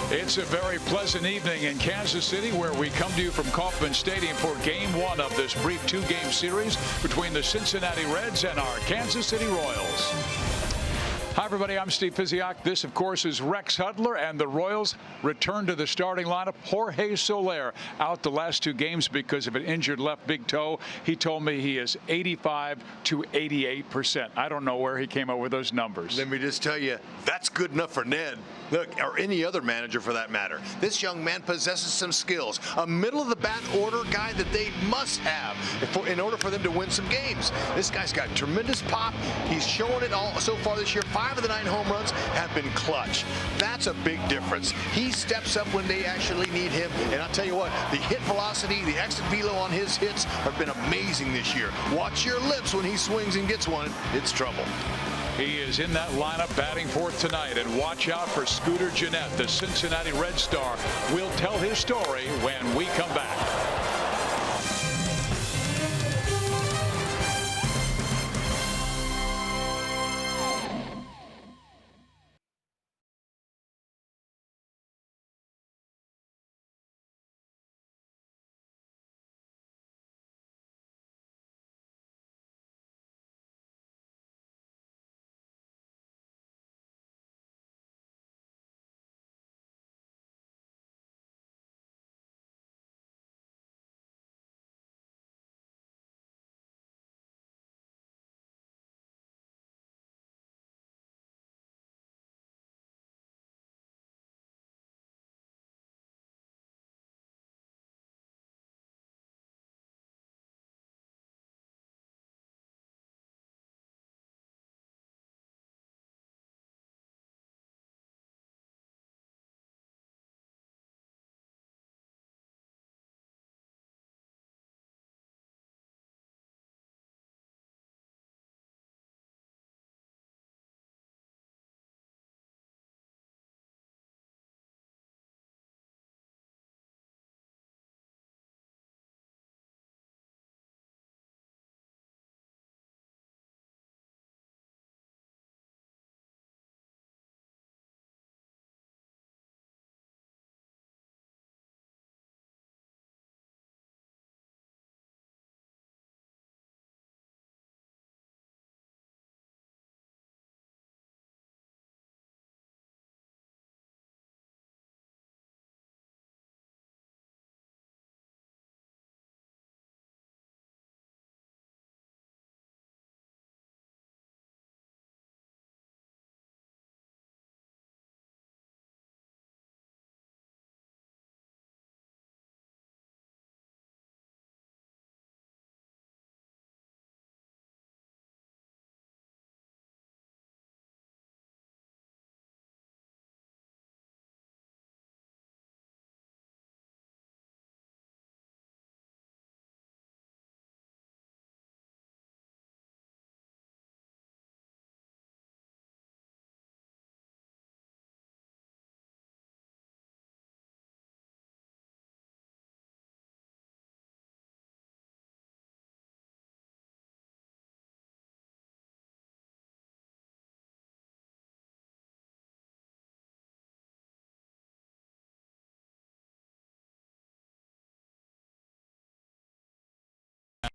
It's a very pleasant evening in Kansas City where we come to you from Kauffman Stadium for Game 1 of this brief two-game series between the Cincinnati Reds and our Kansas City Royals. Hi, everybody. I'm Steve Physiak. This, of course, is Rex Hudler, and the Royals return to the starting lineup. Jorge Soler out the last two games because of an injured left big toe. He told me he is 85 to 88%. I don't know where he came up with those numbers. Let me just tell you, that's good enough for Ned. Look, or any other manager for that matter. This young man possesses some skills. A middle-of-the-bat order guy that they must have in order for them to win some games. This guy's got tremendous pop. He's showing it all so far this year. 5 of the 9 home runs have been clutch. That's a big difference. He steps up when they actually need him. And I'll tell you what, the hit velocity, the exit velo on his hits have been amazing this year. Watch your lips when he swings and gets one. It's trouble. He is in that lineup batting fourth tonight. And watch out for Scooter Gennett, the Cincinnati Red star. We'll tell his story when we come back.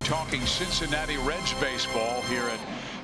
Talking Cincinnati Reds baseball here at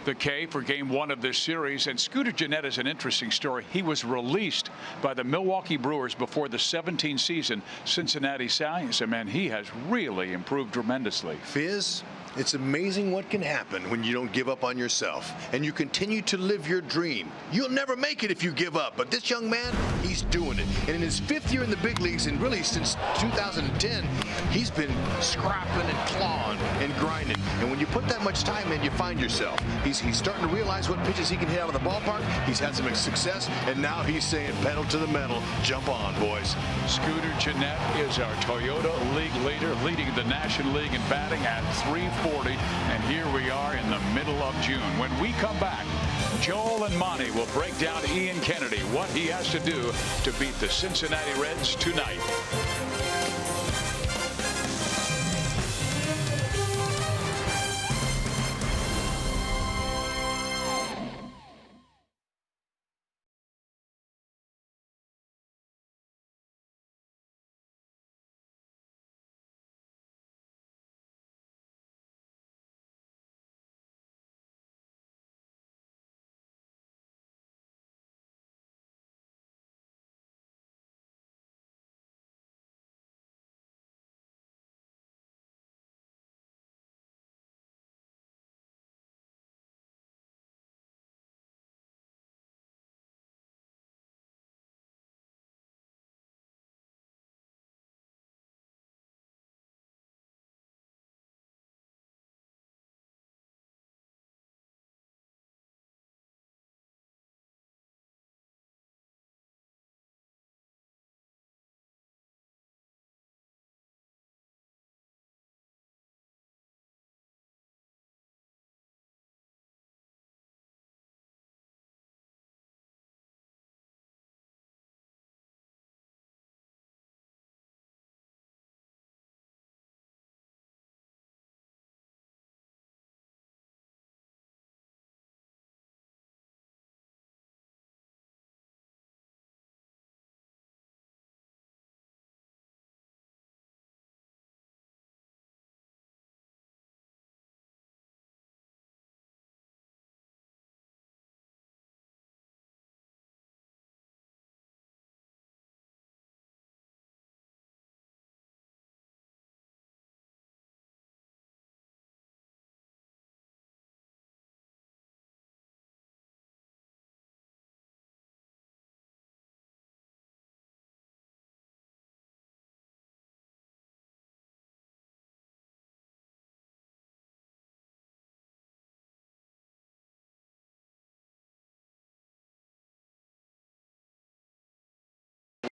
the K for Game 1 of this series. And Scooter Gennett is an interesting story. He was released by the Milwaukee Brewers before the 17 season. Cincinnati signs him, and he has really improved tremendously. Fizz, it's amazing what can happen when you don't give up on yourself and you continue to live your dream. You'll never make it if you give up, but this young man, he's doing it. And in his 5th year in the big leagues, and really since 2010, he's been scrapping and clawing and grinding. And when you put that much time in, you find yourself. He's starting to realize what pitches he can hit out of the ballpark. He's had some success, and now he's saying pedal to the metal. Jump on, boys. Scooter Gennett is our Toyota League leader, leading the National League in batting at .340. And here we are in the middle of June. When we come back, Joel and Monty will break down Ian Kennedy, what he has to do to beat the Cincinnati Reds tonight.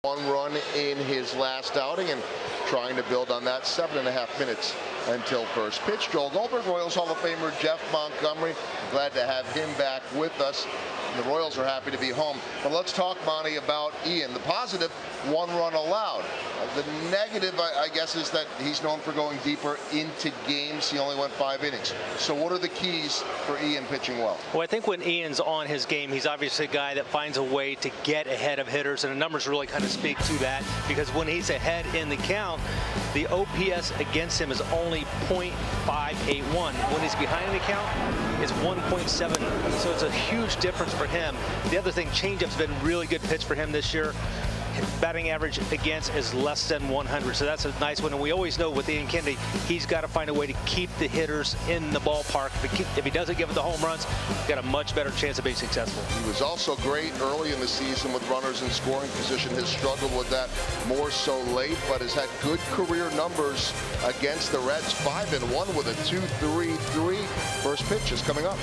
One run in his last outing and trying to build on that. 7.5 minutes until first pitch. Joel Goldberg, Royals Hall of Famer Jeff Montgomery. Glad to have him back with us. The Royals are happy to be home. But let's talk, Monty, about Ian. The positive, 1 run allowed. The negative, I guess, is that he's known for going deeper into games. He only went 5 innings. So what are the keys for Ian pitching well? Well, I think when Ian's on his game, he's obviously a guy that finds a way to get ahead of hitters, and the numbers really kind of speak to that, because when he's ahead in the count, the OPS against him is only .581. When he's behind in the count, it's 1.7. So it's a huge difference for him. The other thing, changeup's been really good pitch for him this year. Batting average against is less than 100, so that's a nice one. And we always know with Ian Kennedy, he's got to find a way to keep the hitters in the ballpark. If he doesn't give it the home runs, he's got a much better chance of being successful. He was also great early in the season with runners in scoring position. Has struggled with that more so late, but has had good career numbers against the Reds. 5-1 with a 2.33. First pitch is coming up.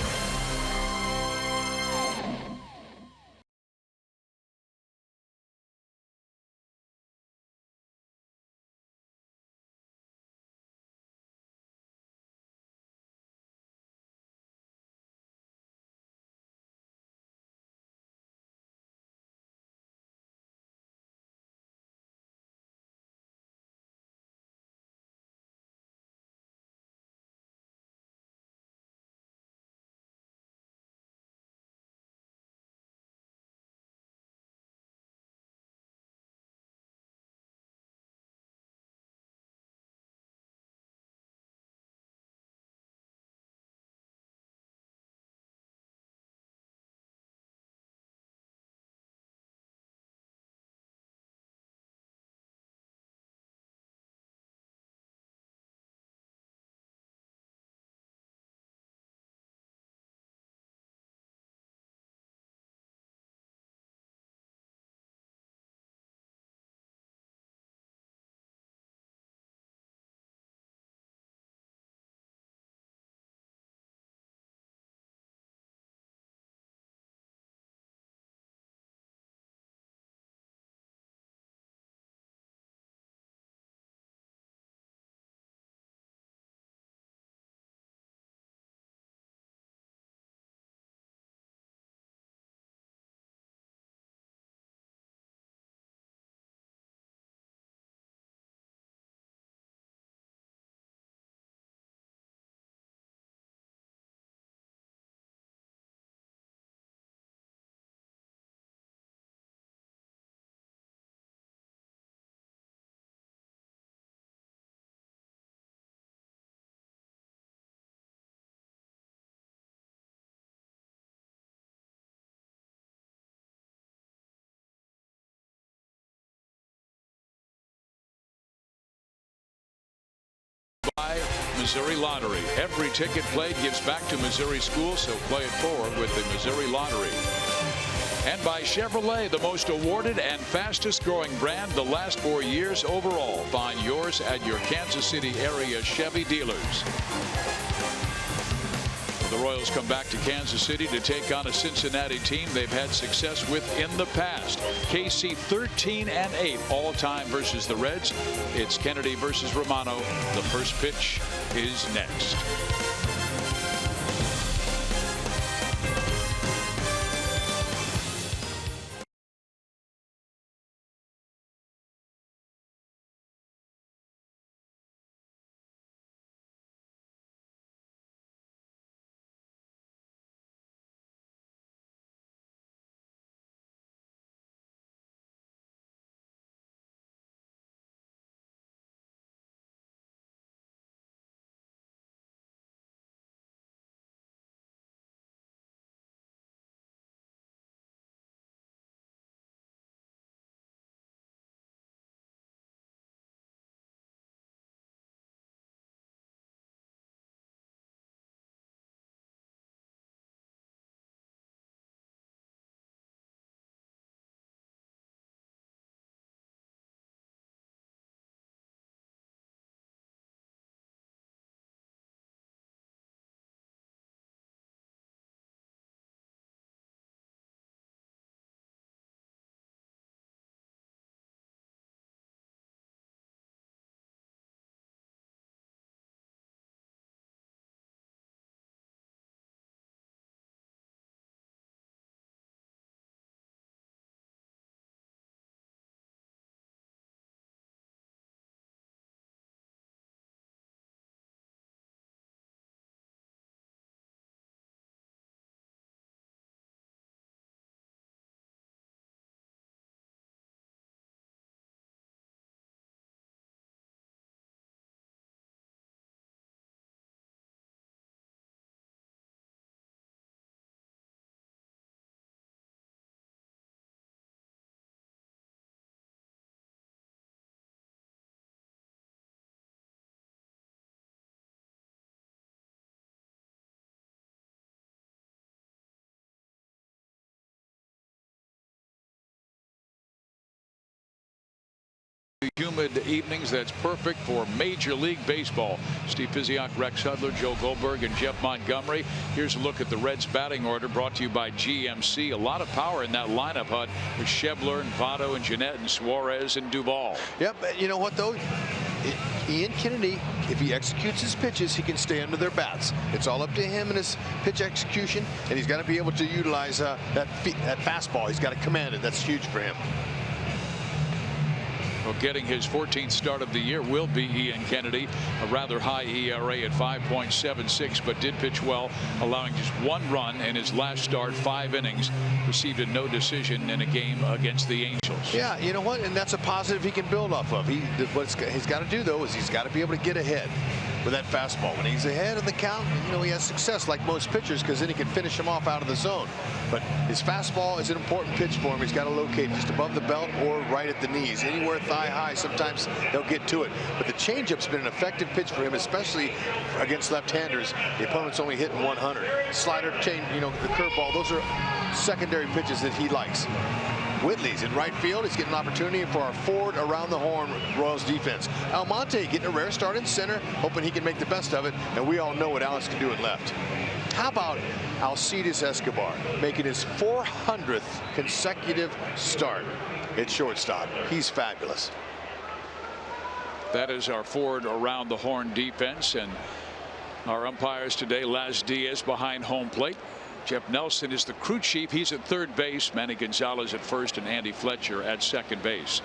By Missouri Lottery. Every ticket played gives back to Missouri schools, so play it forward with the Missouri Lottery. And by Chevrolet, the most awarded and fastest growing brand the last 4 years overall. Find yours at your Kansas City area Chevy dealers. The Royals come back to Kansas City to take on a Cincinnati team they've had success with in the past. KC 13-8 all-time versus the Reds. It's Kennedy versus Romano. The first pitch is next. humid evenings. That's perfect for Major League Baseball. Steve Physiak, Rex Hudler, Joe Goldberg, and Jeff Montgomery. Here's a look at the Reds batting order brought to you by GMC. A lot of power in that lineup, Hud, with Schebler and Votto and Jeanette and Suarez and Duvall. Yep. You know what, though? Ian Kennedy, if he executes his pitches, he can stay under their bats. It's all up to him and his pitch execution, and he's got to be able to utilize that fastball. He's got to command it. That's huge for him. Well, getting his 14th start of the year will be Ian Kennedy, a rather high ERA at 5.76, but did pitch well, allowing just 1 run in his last start, 5 innings, received a no decision in a game against the Angels. Yeah, you know what, and that's a positive he can build off of. What he's got to do, though, is he's got to be able to get ahead with that fastball. When he's ahead of the count, you know, he has success like most pitchers, because then he can finish him off out of the zone. But his fastball is an important pitch for him. He's got to locate just above the belt or right at the knees. Anywhere thigh high, sometimes they'll get to it. But the changeup's been an effective pitch for him, especially against left-handers. The opponent's only hitting 100. Slider, change, you know, the curveball, those are secondary pitches that he likes. Whitley's in right field. He's getting an opportunity for our forward around the horn Royals defense. Almonte getting a rare start in center, hoping he can make the best of it, and we all know what Alex can do in left. How about Alcides Escobar making his 400th consecutive start at shortstop? He's fabulous. That is our forward around the horn defense, and our umpires today, Laz Diaz behind home plate. Jeff Nelson is the crew chief. He's at third base. Manny Gonzalez at first, and Andy Fletcher at second base.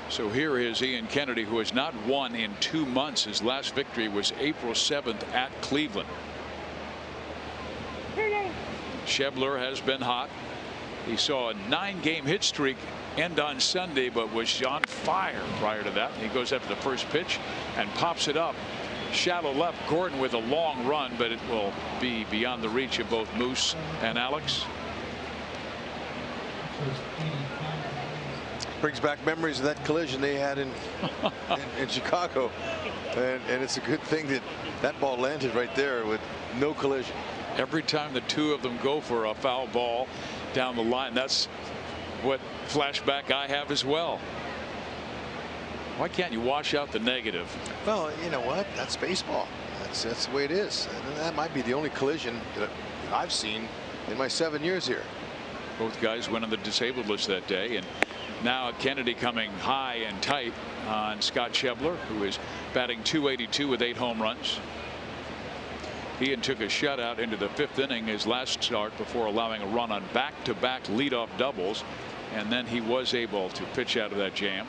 So here is Ian Kennedy, who has not won in 2 months. His last victory was April 7th at Cleveland. Schebler has been hot. He saw a 9-game hit streak end on Sunday, but was on fire prior to that. He goes after the first pitch and pops it up. Shallow left. Gordon with a long run, but it will be beyond the reach of both Moose and Alex. Brings back memories of that collision they had in Chicago, and it's a good thing that that ball landed right there with no collision. Every time the two of them go for a foul ball down the line, that's what flashback I have as well. Why can't you wash out the negative? Well, you know what? That's baseball. That's the way it is. And that might be the only collision that I've seen in my 7 years here. Both guys went on the disabled list that day, and now Kennedy coming high and tight on Scott Schebler, who is batting .282 with 8 home runs. He took a shutout into the 5th inning, his last start, before allowing a run on back-to-back leadoff doubles, and then he was able to pitch out of that jam.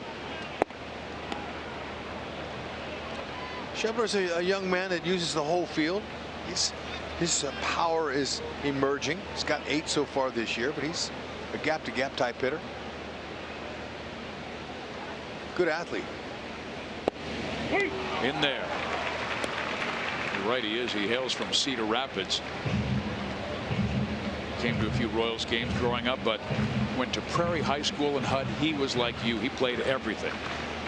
Schebler's a young man that uses the whole field. His power is emerging. He's got 8 so far this year, but he's a gap-to-gap type hitter. Good athlete. In there. You're right, he is. He hails from Cedar Rapids. Came to a few Royals games growing up, but went to Prairie High School in Hud. He was like you. He played everything.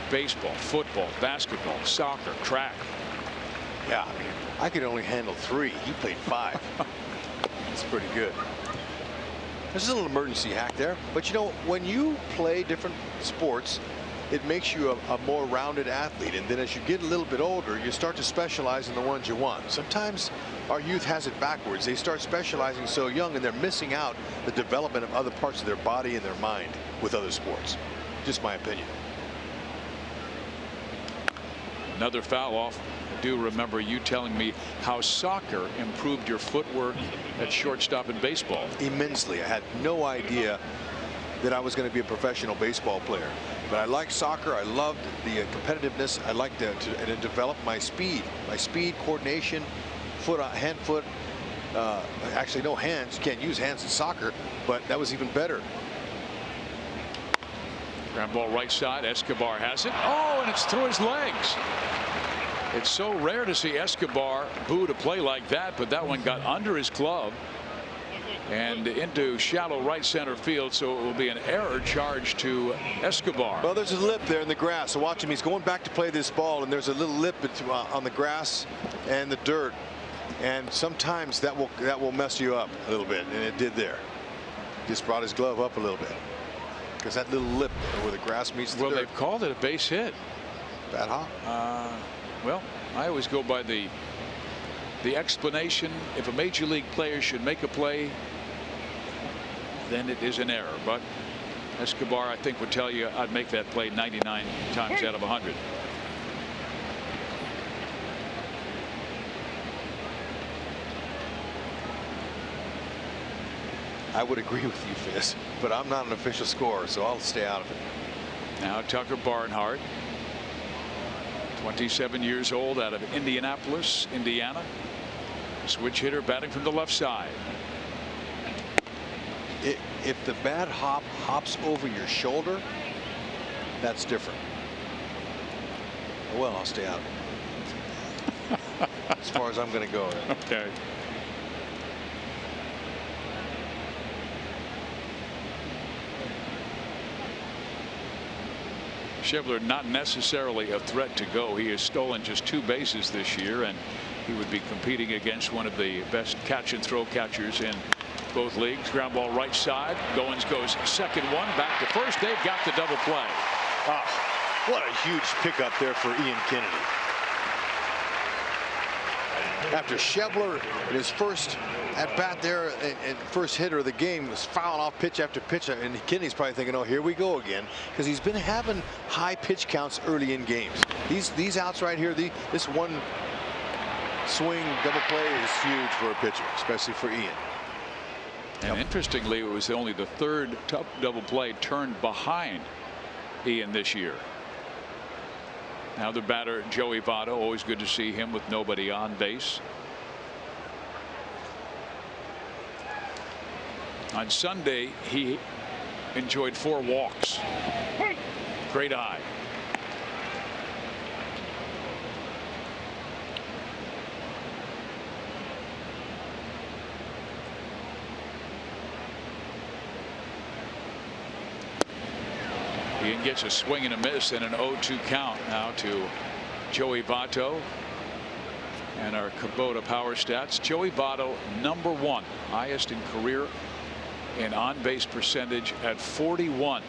Baseball, football, basketball, soccer, track. Yeah, I mean, I could only handle 3. He played 5. That's pretty good. There's a little emergency hack there, but you know, when you play different sports, it makes you a more rounded athlete, and then as you get a little bit older, you start to specialize in the ones you want. Sometimes our youth has it backwards. They start specializing so young, and they're missing out the development of other parts of their body and their mind with other sports. Just my opinion. Another foul off. I do remember you telling me how soccer improved your footwork at shortstop in baseball. Immensely. I had no idea that I was going to be a professional baseball player, but I liked soccer. I loved the competitiveness. I liked to develop my speed, coordination, hand, foot. Actually, no hands. You can't use hands in soccer, but that was even better. Ground ball right side. Escobar has it. Oh, and it's through his legs. It's so rare to see Escobar boo to play like that, but that one got under his glove and into shallow right center field, so it will be an error charge to Escobar. Well, there's a lip there in the grass, so watch him. He's going back to play this ball, and there's a little lip on the grass and the dirt, and sometimes that will mess you up a little bit, and it did there. Just brought his glove up a little bit. because that little lip where the grass meets the Well, dirt. they've called it a base hit. Bad hop. Well, I always go by the explanation. If a major league player should make a play, then it is an error. But Escobar, I think, would tell you I'd make that play 99 times out of 100. I would agree with you, Fizz, but I'm not an official scorer, so I'll stay out of it. Now Tucker Barnhart, 27 years old, out of Indianapolis, Indiana. Switch hitter batting from the left side. If the bad hop hops over your shoulder, that's different. Well, I'll stay out of it. As far as I'm going to go. Okay. Schebler not necessarily a threat to go. He has stolen just 2 bases this year, and he would be competing against one of the best catch and throw catchers in both leagues. Ground ball right side. Goins goes second one. Back to first. They've got the double play. What a huge pickup there for Ian Kennedy. After Schebler in his first at bat there and first hitter of the game was fouling off pitch after pitch, and Kennedy's probably thinking, oh, here we go again, because he's been having high pitch counts early in games. These outs right here, this one swing double play is huge for a pitcher, especially for Ian. And interestingly, it was only the 3rd double play turned behind Ian this year. Now the batter, Joey Votto, always good to see him with nobody on base. On Sunday, he enjoyed 4 walks. Great eye. Ian gets a swing and a miss and an 0-2 count now to Joey Votto. And our Kubota power stats. Joey Votto, #1, highest in career in on-base percentage at 41.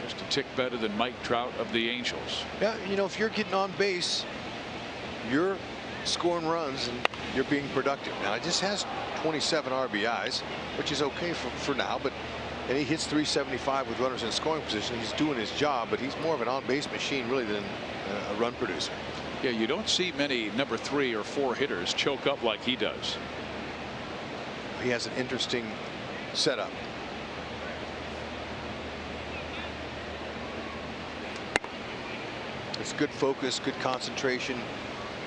Just a tick better than Mike Trout of the Angels. Yeah, you know, if you're getting on base, you're scoring runs and you're being productive. Now, he just has 27 RBIs, which is okay for now, but and he hits 375 with runners in scoring position. He's doing his job, but he's more of an on-base machine really than a run producer. Yeah, you don't see many #3 or 4 hitters choke up like he does. He has an interesting setup. It's good focus, good concentration.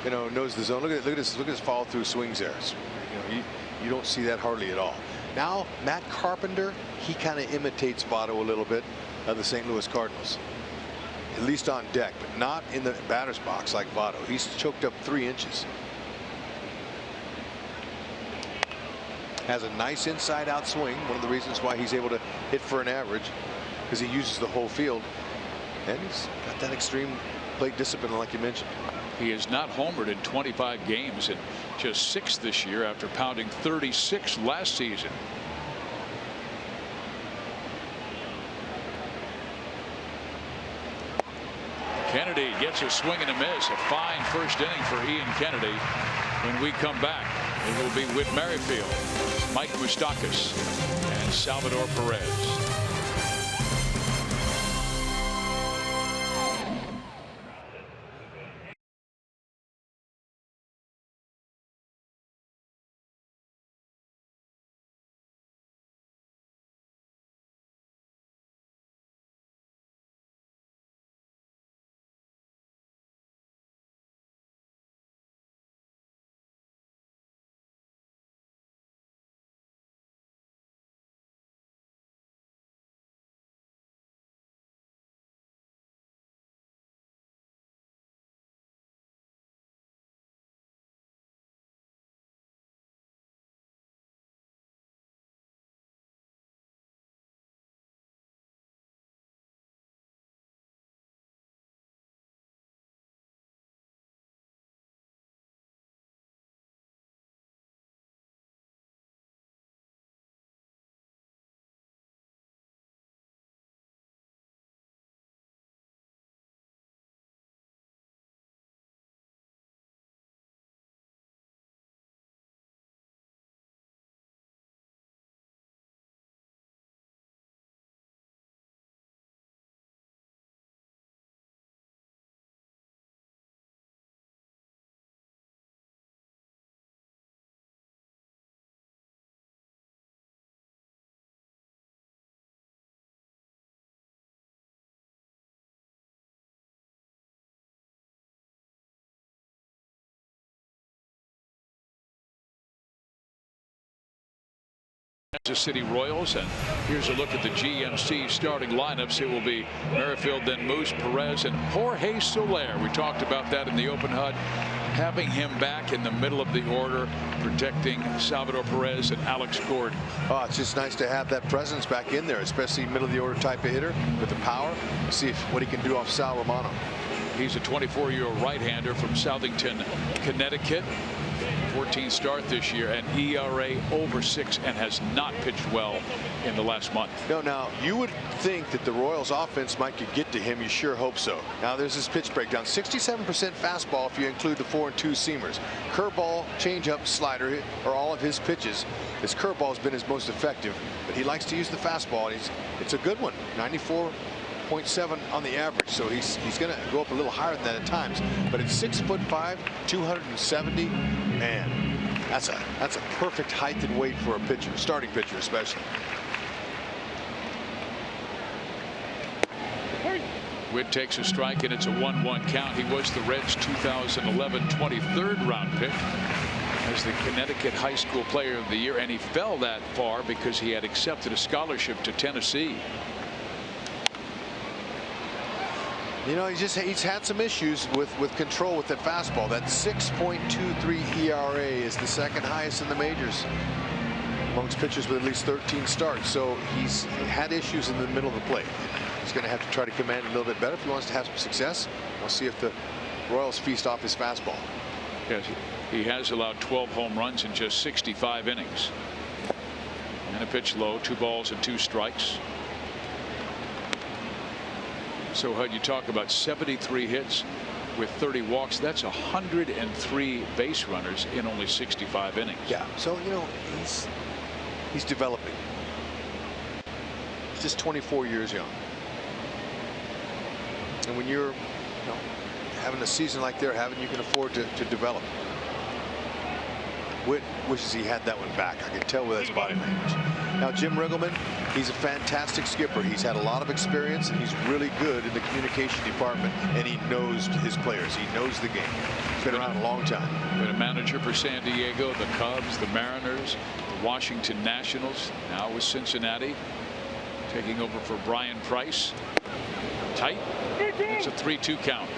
You know, knows the zone. Look at his follow through swings there. You know, you don't see that hardly at all. Now Matt Carpenter, he kind of imitates Votto a little bit of the St. Louis Cardinals, at least on deck, but not in the batter's box like Votto. He's choked up 3 inches. Has a nice inside out swing. One of the reasons why he's able to hit for an average, because he uses the whole field, and he's got that extreme plate discipline like you mentioned. He has not homered in 25 games and just 6 this year after pounding 36 last season. Kennedy gets a swing and a miss. A fine first inning for Ian Kennedy. When we come back, it will be Whit Merrifield, Mike Moustakas, and Salvador Perez. Kansas City Royals, and here's a look at the GMC starting lineups. It will be Merrifield, then Moose, Perez, and Jorge Soler. We talked about that in the open HUD, having him back in the middle of the order, protecting Salvador Perez and Alex Gordon. Oh, it's just nice to have that presence back in there, especially middle of the order type of hitter with the power. See what he can do off Sal Romano. He's a 24-year-old right-hander from Southington, Connecticut. 14th start this year, and ERA over 6, and has not pitched well in the last month. No, now you would think that the Royals offense might could get to him. You sure hope so. Now there's this pitch breakdown. 67% fastball if you include the 4 and 2 seamers. Curveball, changeup, slider are all of his pitches. His curveball has been his most effective, but he likes to use the fastball, and it's a good one. 94.7 on the average, so he's going to go up a little higher than that at times. But at 6'5", 270, man, that's a perfect height and weight for a pitcher, starting pitcher especially. Witt takes a strike, and it's a 1-1 count. He was the Reds' 2011 23rd round pick as the Connecticut High School Player of the Year, and he fell that far because he had accepted a scholarship to Tennessee. You know, he's had some issues with control with that fastball. That 6.23 ERA is the second highest in the majors amongst pitchers with at least 13 starts. So he's had issues in the middle of the plate. He's going to have to try to command a little bit better if he wants to have some success. We'll see if the Royals feast off his fastball. Yes, he has allowed 12 home runs in just 65 innings. And a pitch low, 2 balls and 2 strikes. So HUD, you talk about 73 hits with 30 walks. That's 103 base runners in only 65 innings. Yeah. So you know he's developing. He's just 24 years young. And when you're having a season like they're having, you can afford to develop. Witt wishes he had that one back. I can tell with his body language. Now Jim Riggleman, he's a fantastic skipper. He's had a lot of experience, and he's really good in the communication department, and he knows his players. He knows the game. He's been around a long time. Been a manager for San Diego, the Cubs, the Mariners, the Washington Nationals, now with Cincinnati, taking over for Brian Price. Tight. It's a 3-2 count.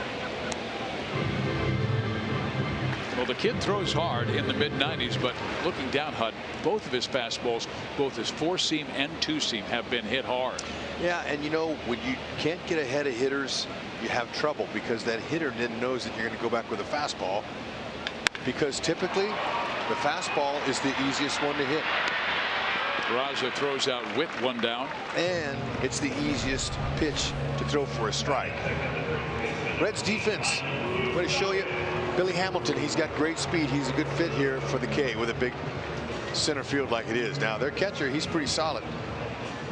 Well, the kid throws hard in the mid-90s, but looking down, HUD, both of his fastballs, both his 4-seam and 2-seam, have been hit hard. Yeah, and you know, when you can't get ahead of hitters, you have trouble because that hitter then knows that you're going to go back with a fastball, because typically the fastball is the easiest one to hit. Raza throws out Witt, 1 down. And it's the easiest pitch to throw for a strike. Reds defense, I'm going to show you Billy Hamilton. He's got great speed. He's a good fit here for the K with a big center field like it is. Now their catcher, he's pretty solid.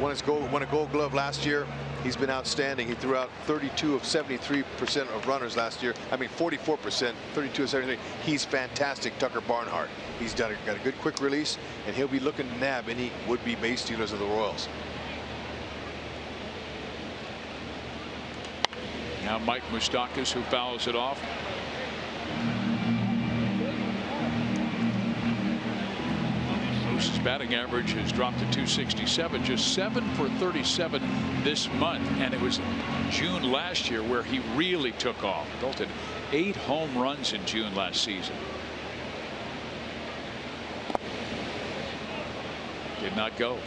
Won a Gold Glove last year. He's been outstanding. He threw out 32 of 73% of runners last year. I mean 44%, 32 of 73. He's fantastic. Tucker Barnhart. He's got a good quick release, and he'll be looking to nab any would-be base stealers of the Royals. Now Mike Moustakas, who fouls it off. Moose's batting average has dropped to 267, just 7 for 37 this month, and it was June last year where he really took off. Belted 8 home runs in June last season. Did not go.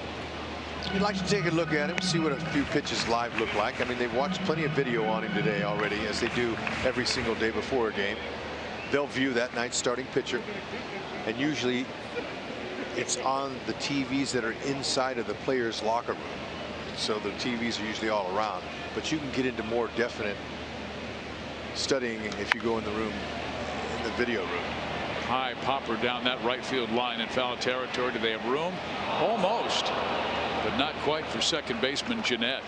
You'd like to take a look at him, see what a few pitches live look like. I mean, they've watched plenty of video on him today already, as they do every single day before a game. They'll view that night's starting pitcher, and usually it's on the TVs that are inside of the players' locker room. So the TVs are usually all around, but you can get into more definite studying if you go in the room, in the video room. High popper down that right field line in foul territory. Do they have room? Almost, but not quite for second baseman Jeanette.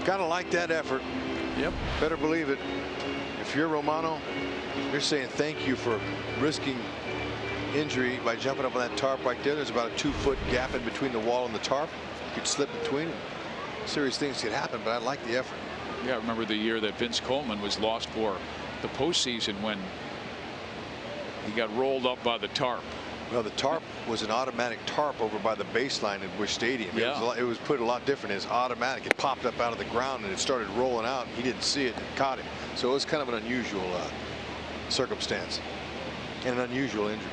Gotta like that effort. Yep. Better believe it. If you're Romano, you're saying thank you for risking injury by jumping up on that tarp right there. There's about a 2-foot gap in between the wall and the tarp. You could slip between. Serious things could happen, but I like the effort. Yeah, I remember the year that Vince Coleman was lost for the postseason when he got rolled up by the tarp. Well, the tarp was an automatic tarp over by the baseline at Busch Stadium. Yeah. It was put a lot different. It's automatic. It popped up out of the ground and it started rolling out. He didn't see it and it caught him. So it was kind of an unusual circumstance and an unusual injury.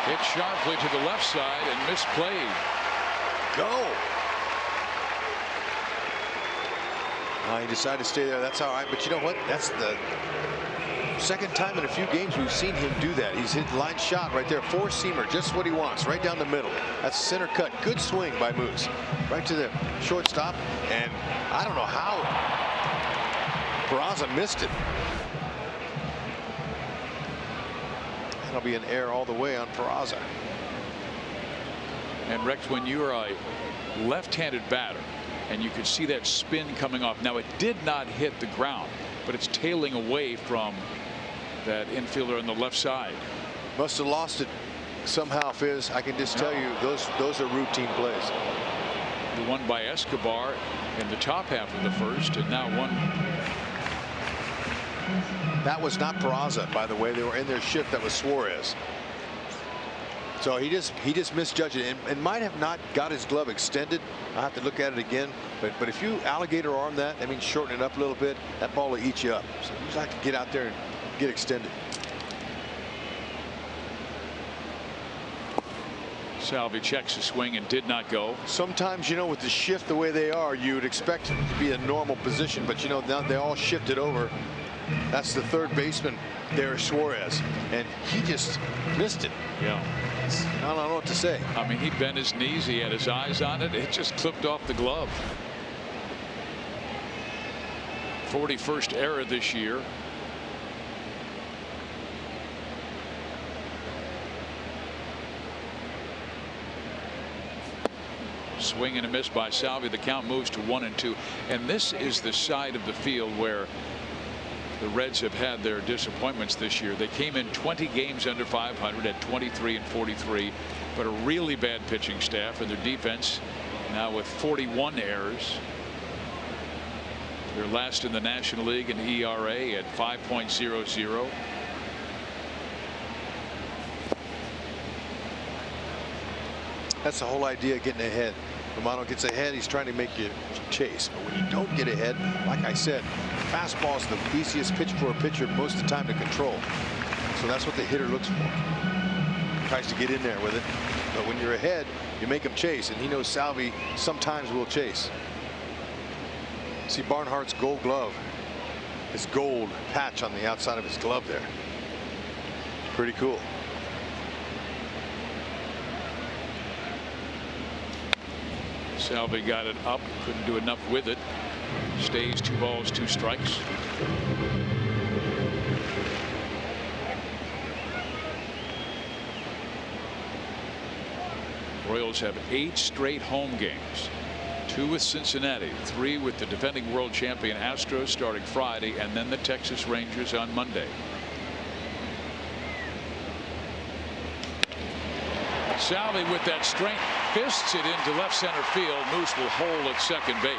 Hit sharply to the left side and misplayed. Go. He decided to stay there. That's all right. But you know what? That's the second time in a few games we've seen him do that. He's hit line shot right there. Four-seamer, just what he wants, right down the middle. That's center cut. Good swing by Moose. Right to the shortstop. And I don't know how Peraza missed it. That'll be an error all the way on Peraza. And Rex, when you're a left-handed batter and you could see that spin coming off, now it did not hit the ground, but it's tailing away from that infielder on the left side. Must have lost it somehow, Fizz. I can just tell you those are routine plays. The one by Escobar in the top half of the first, and now one. That was not Peraza, by the way. They were in their shift. That was Suarez. So he just misjudged it and might have not got his glove extended. I'll have to look at it again. But if you alligator arm that means shorten it up a little bit. That ball will eat you up. So you just have to get out there and get extended. Salvi checks the swing and did not go. Sometimes, you know, with the shift the way they are, you would expect it to be a normal position, but you know, now they all shifted over. That's the third baseman there, Suarez, and he just missed it. Yeah. I don't know what to say. I mean, he bent his knees, he had his eyes on it, it just clipped off the glove. 41st error this year. Swing and a miss by Salvi. The count moves to 1-2. And this is the side of the field where the Reds have had their disappointments this year. They came in 20 games under 500 at 23-43, but a really bad pitching staff, and their defense now with 41 errors. They're last in the National League in ERA at 5.00. That's the whole idea of getting ahead. Romano gets ahead, he's trying to make you chase. But when you don't get ahead, like I said, fastball is the easiest pitch for a pitcher most of the time to control. So that's what the hitter looks for. Tries to get in there with it. But when you're ahead, you make him chase. And he knows Salvi sometimes will chase. See Barnhart's gold glove. His gold patch on the outside of his glove there. Pretty cool. Salvi got it up, couldn't do enough with it. Stays 2 balls, 2 strikes. Royals have 8 straight home games. 2 with Cincinnati, 3 with the defending world champion Astros starting Friday, and then the Texas Rangers on Monday. Salvi with that strength fists it into left center field. Moose will hold at second base.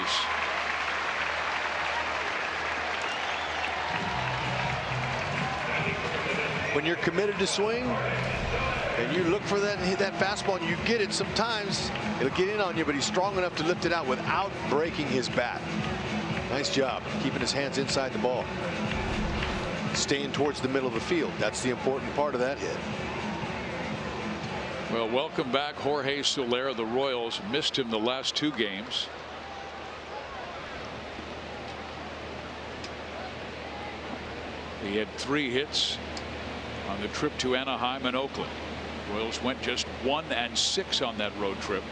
When you're committed to swing and you look for that fastball and you get it, sometimes it'll get in on you, but he's strong enough to lift it out without breaking his bat. Nice job keeping his hands inside the ball, staying towards the middle of the field. That's the important part of that hit. Well, welcome back Jorge Soler. The Royals missed him the last 2 games. He had 3 hits on the trip to Anaheim and Oakland. Royals went just 1-6 on that road trip.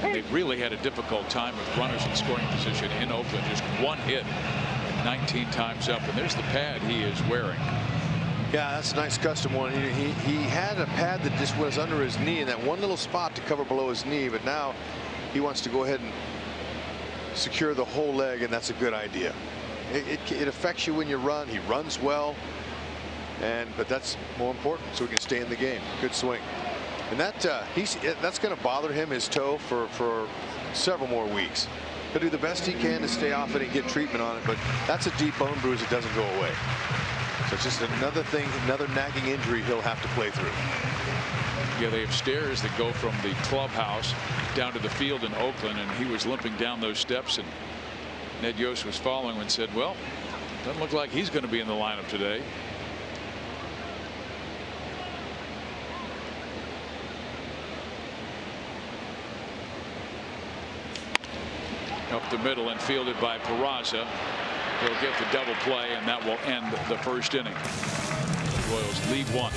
And they really had a difficult time with runners in scoring position in Oakland. Just 1 hit, 19 times up. And there's the pad he is wearing. Yeah, that's a nice custom one. He had a pad that just was under his knee in that one little spot to cover below his knee, but now he wants to go ahead and secure the whole leg, and that's a good idea. It affects you when you run. He runs well. But that's more important, so he can stay in the game. Good swing. And that's going to bother him, his toe, for several more weeks. He'll do the best he can to stay off it and get treatment on it, but that's a deep bone bruise that doesn't go away. So it's just another thing, another nagging injury he'll have to play through. Yeah, they have stairs that go from the clubhouse down to the field in Oakland, and he was limping down those steps, and Ned Yost was following him and said, well, doesn't look like he's going to be in the lineup today. Up the middle and fielded by Peraza. He'll get the double play, and that will end the first inning. Royals lead 1.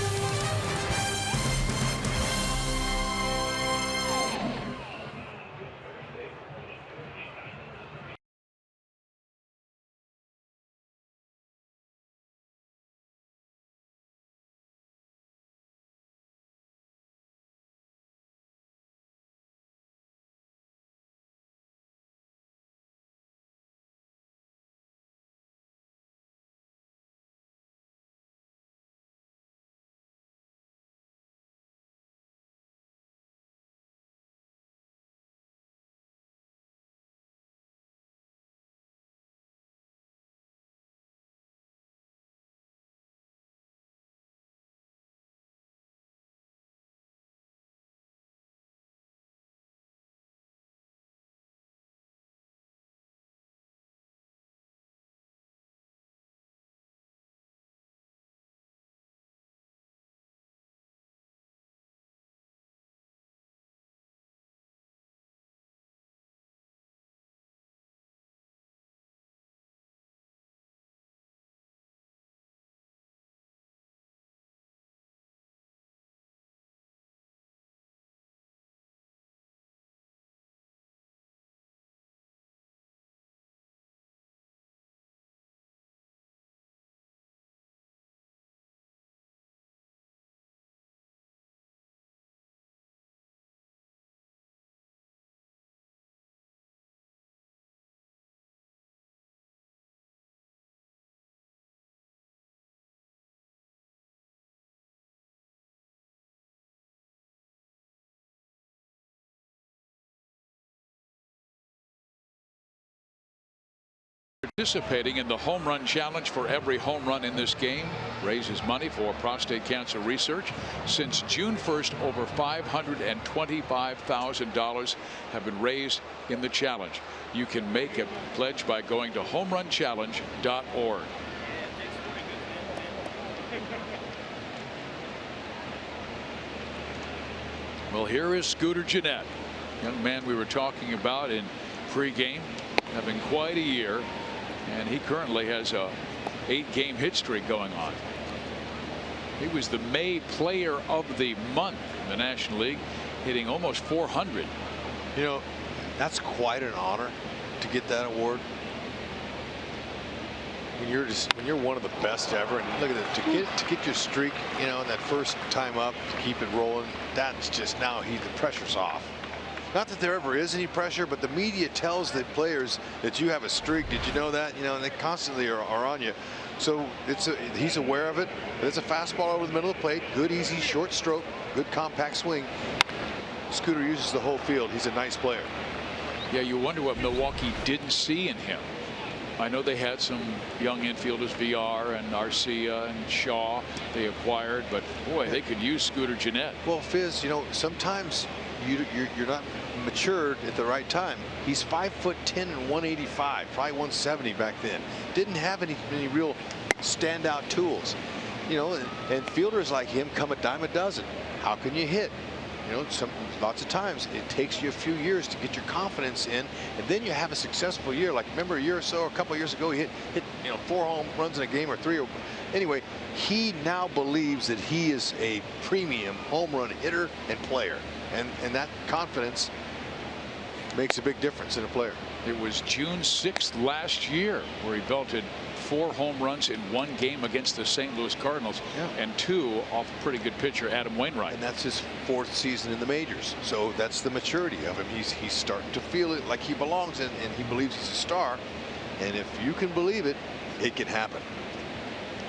Participating in the home run challenge. For every home run in this game raises money for prostate cancer research. Since June 1st, over $525,000 have been raised in the challenge. You can make a pledge by going to homerunchallenge.org. Well, here is Scooter Gennett, young man we were talking about in pregame, having quite a year. And he currently has a 8-game hit streak going on. He was the May Player of the Month in the National League, hitting almost 400. You know, that's quite an honor to get that award. When you're one of the best ever, and look at it, to get your streak, you know, in that first time up, to keep it rolling. That's just now the pressure's off. Not that there ever is any pressure, but the media tells the players that you have a streak. Did you know that? You know, and they constantly are on you. So he's aware of it. But it's a fastball over the middle of the plate. Good, easy, short stroke. Good compact swing. Scooter uses the whole field. He's a nice player. Yeah, you wonder what Milwaukee didn't see in him. I know they had some young infielders, VR and Arcia and Shaw they acquired, but boy, they could use Scooter Gennett. Well, Fizz, you know, sometimes you're not matured at the right time. He's 5'10" and 185, probably 170 back then. Didn't have any real standout tools, you know. And fielders like him come a dime a dozen. How can you hit? You know, lots of times it takes you a few years to get your confidence in, and then you have a successful year. Like, remember a year or so, a couple of years ago, he hit 4 home runs in a game, or 3. Anyway, he now believes that he is a premium home run hitter and player, and that confidence makes a big difference in a player. It was June 6th last year where he belted 4 home runs in 1 game against the St. Louis Cardinals, and 2 off a pretty good pitcher, Adam Wainwright. And that's his 4th season in the majors. So that's the maturity of him. He's starting to feel it like he belongs, and he believes he's a star. And if you can believe it, it can happen.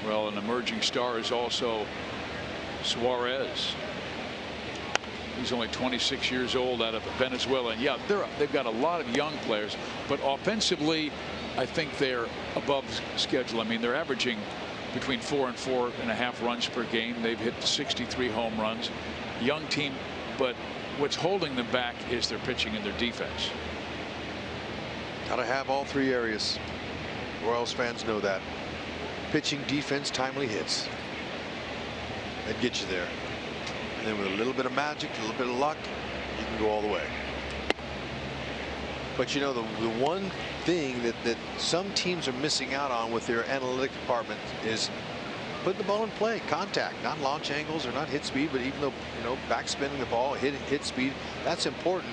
Well, an emerging star is also Suarez. He's only 26 years old, out of Venezuela. And yeah, they've got a lot of young players, but offensively, I think they're above schedule. I mean, they're averaging between 4 and 4.5 runs per game. They've hit 63 home runs. Young team, but what's holding them back is their pitching and their defense. Got to have all three areas. Royals fans know that. Pitching, defense, timely hits. That gets you there. And then with a little bit of magic, a little bit of luck, you can go all the way. But you know, the one thing that some teams are missing out on with their analytic department is putting the ball in play, contact, not launch angles or not hit speed, but even though, you know, backspinning the ball, hit speed, that's important.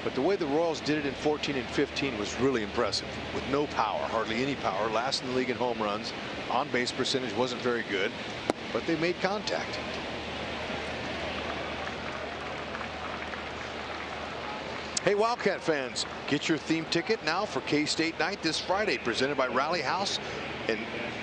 But the way the Royals did it in 14 and 15 was really impressive, with no power, hardly any power, last in the league in home runs. On base percentage wasn't very good, but they made contact. Hey, Wildcat fans, get your theme ticket now for K-State night this Friday, presented by Rally House and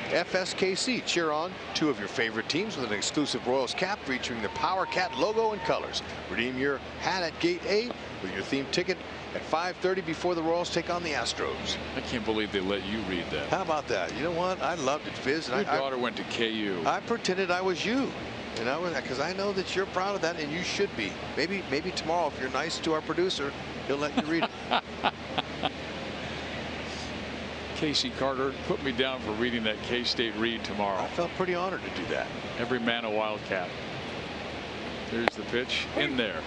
FSKC. Cheer on two of your favorite teams with an exclusive Royals cap featuring the Power Cat logo and colors. Redeem your hat at Gate A with your theme ticket at 5:30 before the Royals take on the Astros. I can't believe they let you read that. How about that? You know what? I loved it, Fizz. Your daughter went to KU. I pretended I was you. And I was, because I know that you're proud of that, and you should be. Maybe tomorrow, if you're nice to our producer, he'll let you read it. Casey Carter put me down for reading that K-State read tomorrow. I felt pretty honored to do that. Every man a Wildcat. There's the pitch in there.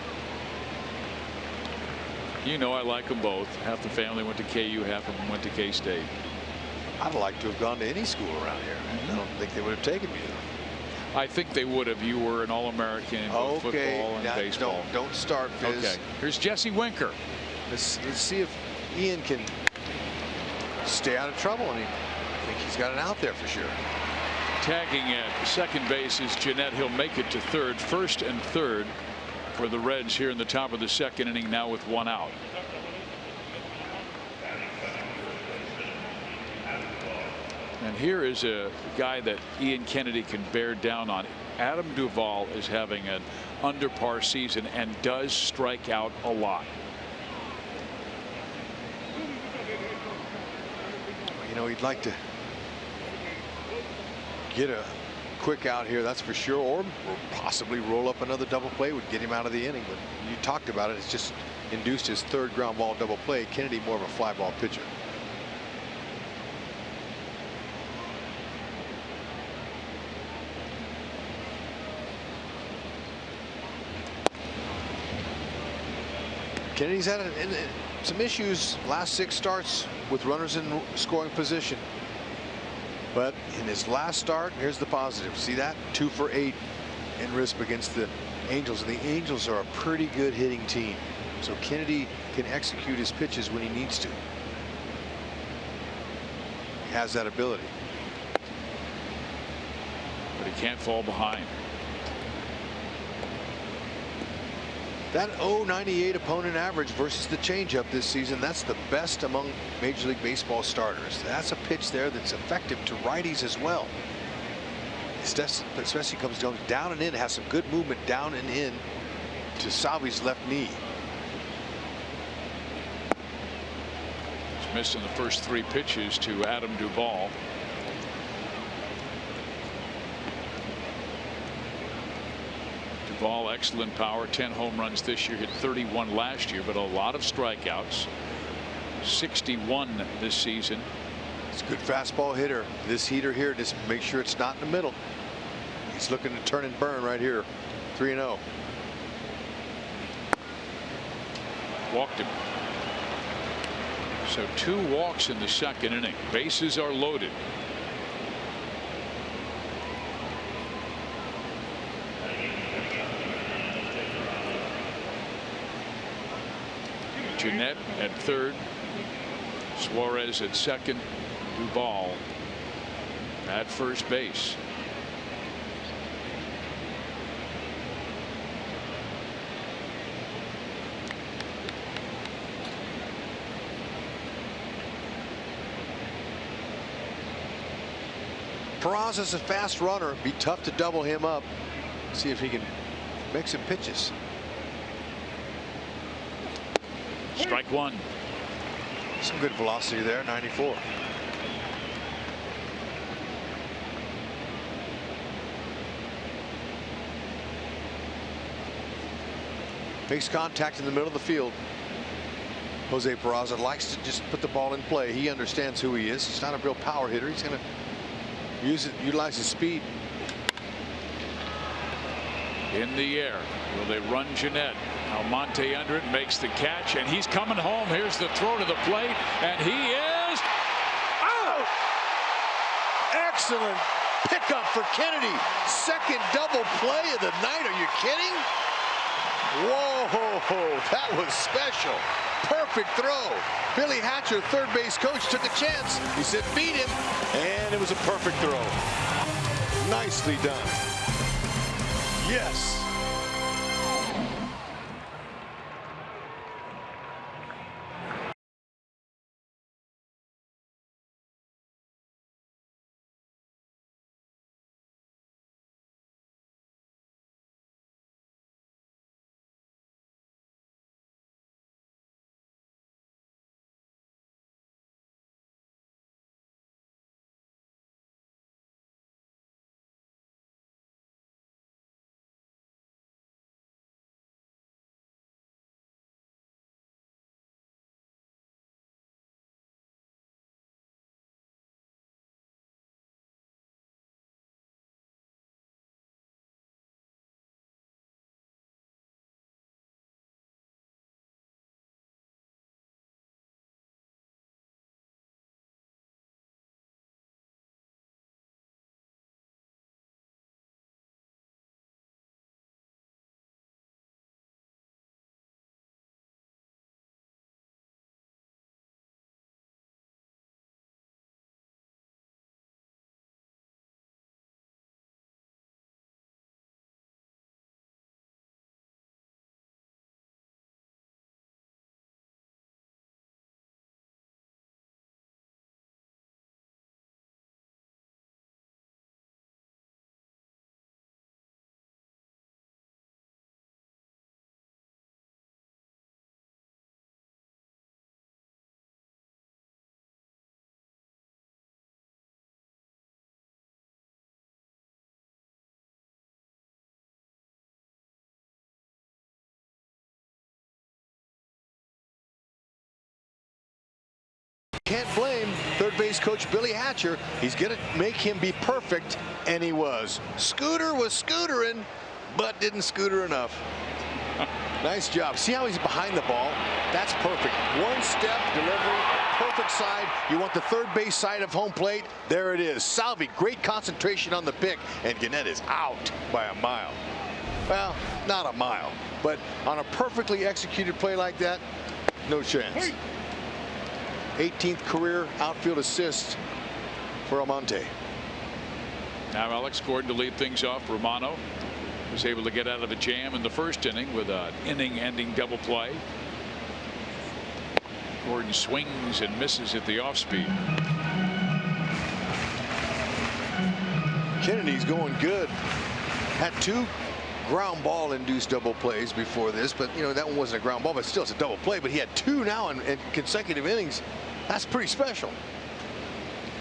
You know I like them both. Half the family went to KU, half of them went to K-State. I'd like to have gone to any school around here. I don't think they would have taken me there. I think they would have. You were an All-American in both football and baseball. Don't start, Fizz. Okay. Here's Jesse Winker. Let's see if Ian can stay out of trouble. I think he's got it out there for sure. Tagging at second base is Jeanette. He'll make it to third. First and third for the Reds here in the top of the second inning, now with one out. And here is a guy that Ian Kennedy can bear down on. Adam Duvall is having an under par season and does strike out a lot. You know, he'd like to get a quick out here, that's for sure, or possibly roll up another double play would get him out of the inning. But you talked about it, it's just induced his third ground ball double play. Kennedy more of a fly ball pitcher. Kennedy's had some issues last 6 starts with runners in scoring position. But in his last start, here's the positive. See that? 2 for 8 in RISP against the Angels. And the Angels are a pretty good hitting team. So Kennedy can execute his pitches when he needs to. He has that ability. But he can't fall behind. That 0.98 opponent average versus the changeup this season, that's the best among Major League Baseball starters. That's a pitch there that's effective to righties as well. Especially comes down and in, has some good movement down and in to Salvi's left knee. He's missing the first 3 pitches to Adam Duvall. Duvall, excellent power, 10 home runs this year, hit 31 last year, but a lot of strikeouts. 61 this season. It's a good fastball hitter. This heater here, just make sure it's not in the middle. He's looking to turn and burn right here. 3-0. Walked him. So 2 walks in the second inning. Bases are loaded. Jeanette at third, Suarez at second, Duvall at first base. Peraza's a fast runner. Be tough to double him up. See if he can make some pitches. Strike one. Some good velocity there, 94. Makes contact in the middle of the field. Jose Peraza likes to just put the ball in play. He understands who he is. He's not a real power hitter. He's going to utilize his speed. In the air. Will they run Jeanette? Almonte under it, makes the catch, and he's coming home. Here's the throw to the plate, and he is out. Excellent pickup for Kennedy. Second double play of the night. Are you kidding? Whoa, that was special. Perfect throw. Billy Hatcher, third base coach, took a chance. He said beat him, and it was a perfect throw. Nicely done. Yes. Can't blame third base coach Billy Hatcher. He's going to make him be perfect, and he was. Scooter was scootering, but didn't scooter enough. Nice job. See how he's behind the ball? That's perfect. One step, delivery, perfect side. You want the third base side of home plate. There it is. Salvi, great concentration on the pick, and Gannett is out by a mile. Well, not a mile, but on a perfectly executed play like that, no chance. 18th career outfield assist for Almonte. Now Alex Gordon to lead things off. Romano was able to get out of the jam in the first inning with an inning-ending double play. Gordon swings and misses at the off-speed. Kennedy's going good. Had two ground ball induced double plays before this, but you know that one wasn't a ground ball, but still it's a double play. But he had two now in consecutive innings. That's pretty special.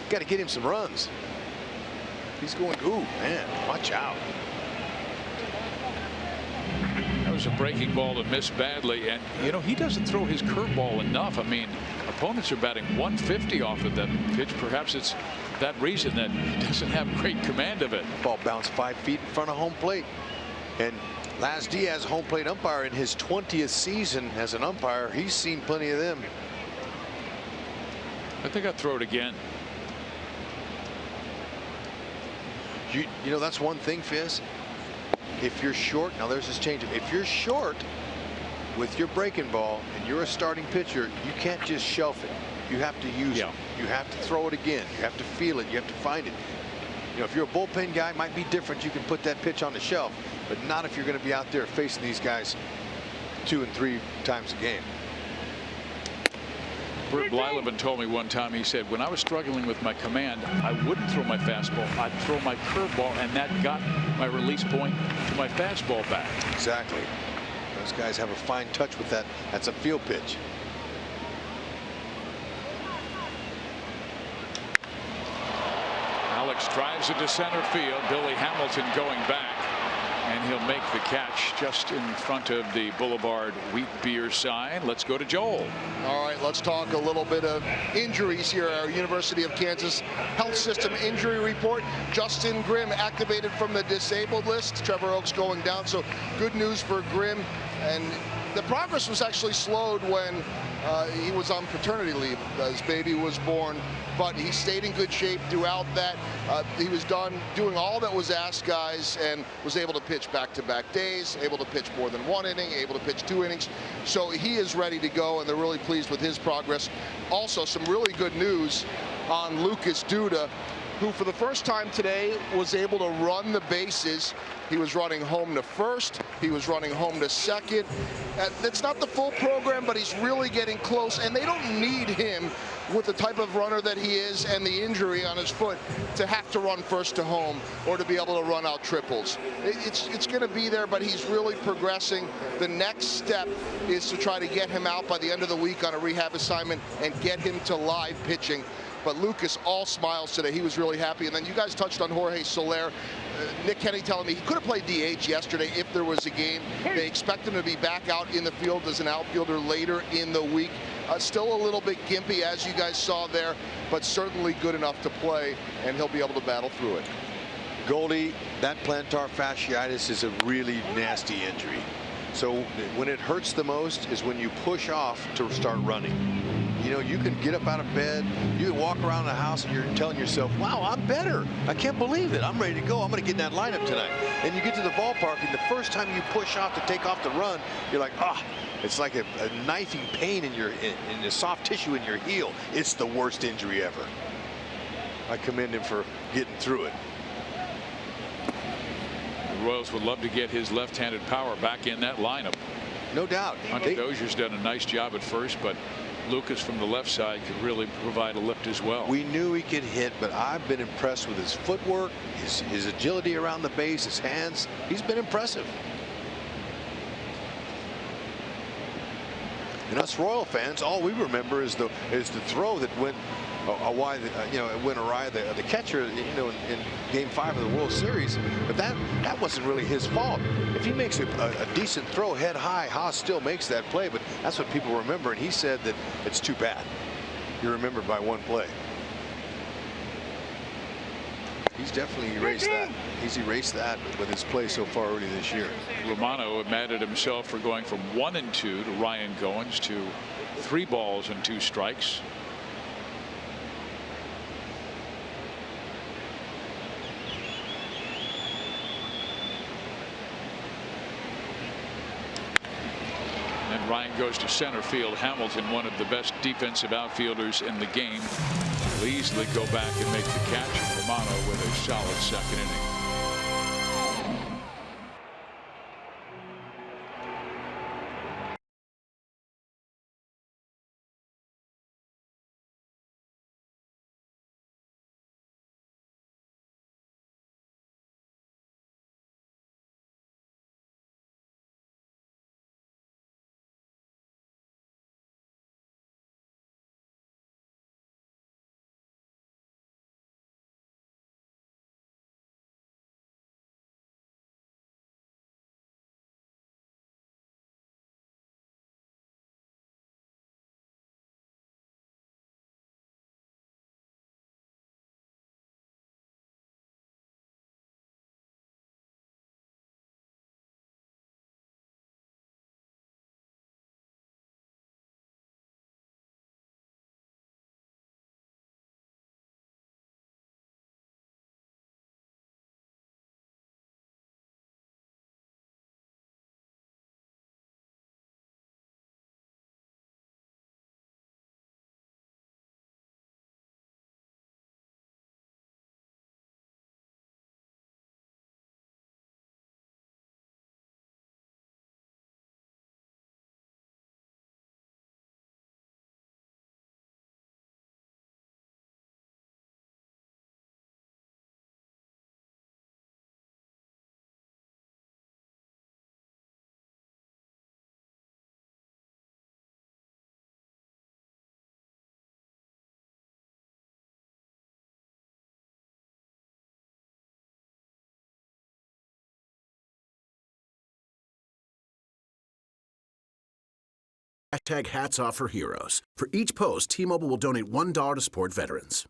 Got to get him some runs. He's going, ooh, man, watch out. That was a breaking ball that missed badly, and you know he doesn't throw his curveball enough. I mean, opponents are batting 150 off of that pitch. Perhaps it's that reason that he doesn't have great command of it. Ball bounced 5 feet in front of home plate. And Laz Diaz, home plate umpire in his 20th season as an umpire, he's seen plenty of them. I think I'll throw it again. You know, that's one thing, Fizz. If you're short, now there's this changeup. If you're short with your breaking ball and you're a starting pitcher, you can't just shelf it. You have to use it. You have to throw it again. You have to feel it. You have to find it. You know, if you're a bullpen guy, it might be different. You can put that pitch on the shelf, but not if you're going to be out there facing these guys 2 and 3 times a game. Bert Blyleven told me one time, he said, when I was struggling with my command, I wouldn't throw my fastball. I'd throw my curveball, and that got my release point to my fastball back. Exactly. Those guys have a fine touch with that. That's a field pitch. Alex drives it to center field. Billy Hamilton going back, and he'll make the catch just in front of the Boulevard Wheat Beer sign. Let's go to Joel. All right, let's talk a little bit of injuries here. Our University of Kansas Health System injury report. Justin Grimm activated from the disabled list. Trevor Oaks going down, so good news for Grimm. And the progress was actually slowed when he was on paternity leave. His baby was born, but he stayed in good shape throughout that. He was done doing all that was asked, guys, and was able to pitch back-to-back days, able to pitch more than 1 inning, able to pitch 2 innings. So he is ready to go, and they're really pleased with his progress. Also, some really good news on Lucas Duda, who for the first time today was able to run the bases. He was running home to first. He was running home to second. It's not the full program, but he's really getting close, and they don't need him with the type of runner that he is and the injury on his foot to have to run first to home or to be able to run out triples. It's going to be there, but he's really progressing. The next step is to try to get him out by the end of the week on a rehab assignment and get him to live pitching. But Lucas all smiles today. He was really happy. And then you guys touched on Jorge Soler. Nick Kenny telling me he could have played DH yesterday if there was a game. They expect him to be back out in the field as an outfielder later in the week. Still a little bit gimpy, as you guys saw there, but certainly good enough to play, and he'll be able to battle through it. Goldie, that plantar fasciitis is a really nasty injury. So when it hurts the most is when you push off to start running. You know, you can get up out of bed, you can walk around the house, and you're telling yourself, wow, I'm better. I can't believe it. I'm ready to go. I'm going to get in that lineup tonight. And you get to the ballpark, and the first time you push off to take off the run, you're like, ah, it's like a knifing pain in the soft tissue in your heel. It's the worst injury ever. I commend him for getting through it. The Royals would love to get his left-handed power back in that lineup. No doubt. Hunter Dozier's done a nice job at first, but Lucas from the left side could really provide a lift as well. We knew he could hit, but I've been impressed with his footwork, his agility around the base, his hands. He's been impressive. And us Royal fans, all we remember is the throw that went wide, it went awry. The catcher, in Game 5 of the World Series, but that wasn't really his fault. If he makes a decent throw head high, Haas still makes that play, but that's what people remember. And he said that it's too bad. You're remembered by one play. He's definitely erased that. He's erased that with his play so far early this year. Romano mad at himself for going from 1-2 to Ryan Goins to 3 balls and 2 strikes. And Ryan goes to center field. Hamilton, one of the best defensive outfielders in the game, will easily go back and make the catch. Romano with a solid second inning. Hats Off for Heroes. For each post, T-Mobile will donate $1 to support veterans.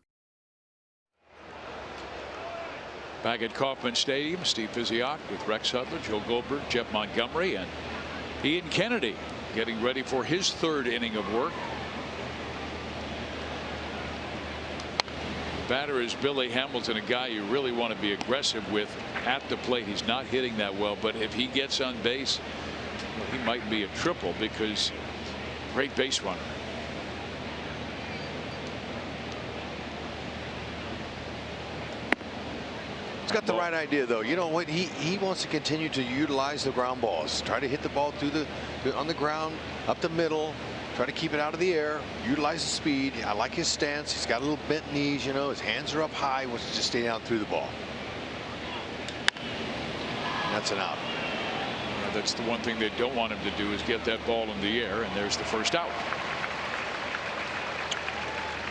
Back at Kauffman Stadium, Steve Physiok with Rex Hudler, Joe Goldberg, Jeff Montgomery, and Ian Kennedy getting ready for his third inning of work. Batter is Billy Hamilton, a guy you really want to be aggressive with at the plate. He's not hitting that well, but if he gets on base, well, he might be a triple because great base runner. He's got the right idea, though. You know what? He wants to continue to utilize the ground balls. Try to hit the ball through on the ground, up the middle. Try to keep it out of the air. Utilize the speed. I like his stance. He's got a little bent knees. You know, his hands are up high. Wants to just stay down through the ball. And that's an out. Yeah, that's the one thing they don't want him to do is get that ball in the air, and there's the first out.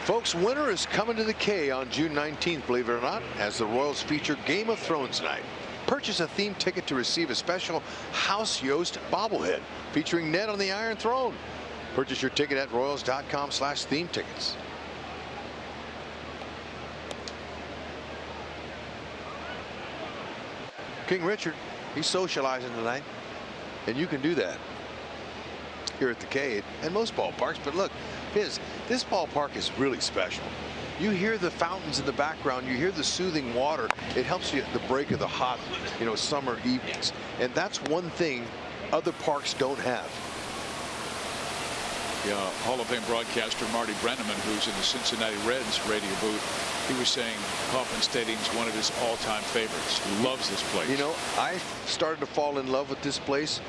Folks, winter is coming to the K on June 19th, believe it or not, as the Royals feature Game of Thrones night. Purchase a themed ticket to receive a special House Yost bobblehead featuring Ned on the Iron Throne. Purchase your ticket at royals.com/theme tickets. King Richard, he's socializing tonight, and you can do that here at the K and most ballparks. But look, this ballpark is really special. You hear the fountains in the background. You hear the soothing water. It helps you at the break of the hot, summer evenings. And that's one thing other parks don't have. Yeah, Hall of Fame broadcaster Marty Brenneman, who's in the Cincinnati Reds radio booth, he was saying Kauffman Stadium is one of his all-time favorites. Loves this place. You know, I started to fall in love with this place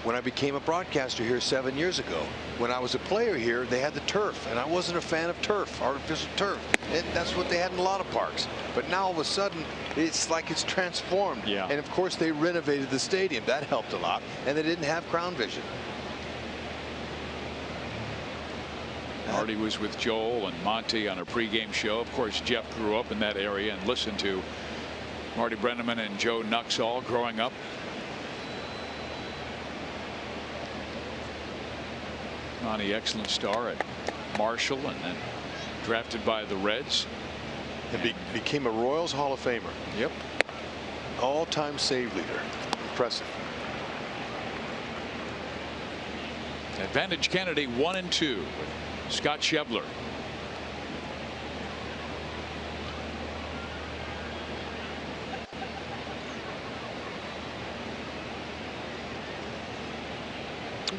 when I became a broadcaster here 7 years ago. When I was a player here, they had the turf, and I wasn't a fan of turf, artificial turf. And that's what they had in a lot of parks. But now all of a sudden, it's like it's transformed. Yeah. And of course, they renovated the stadium. That helped a lot. And they didn't have Crown Vision. Marty was with Joel and Monty on a pregame show. Of course, Jeff grew up in that area and listened to Marty Brenneman and Joe Nuxall growing up. Monty, excellent star at Marshall and then drafted by the Reds. And became a Royals Hall of Famer. Yep. All-time save leader. Impressive. Advantage Kennedy 1-2. Scott Schebler.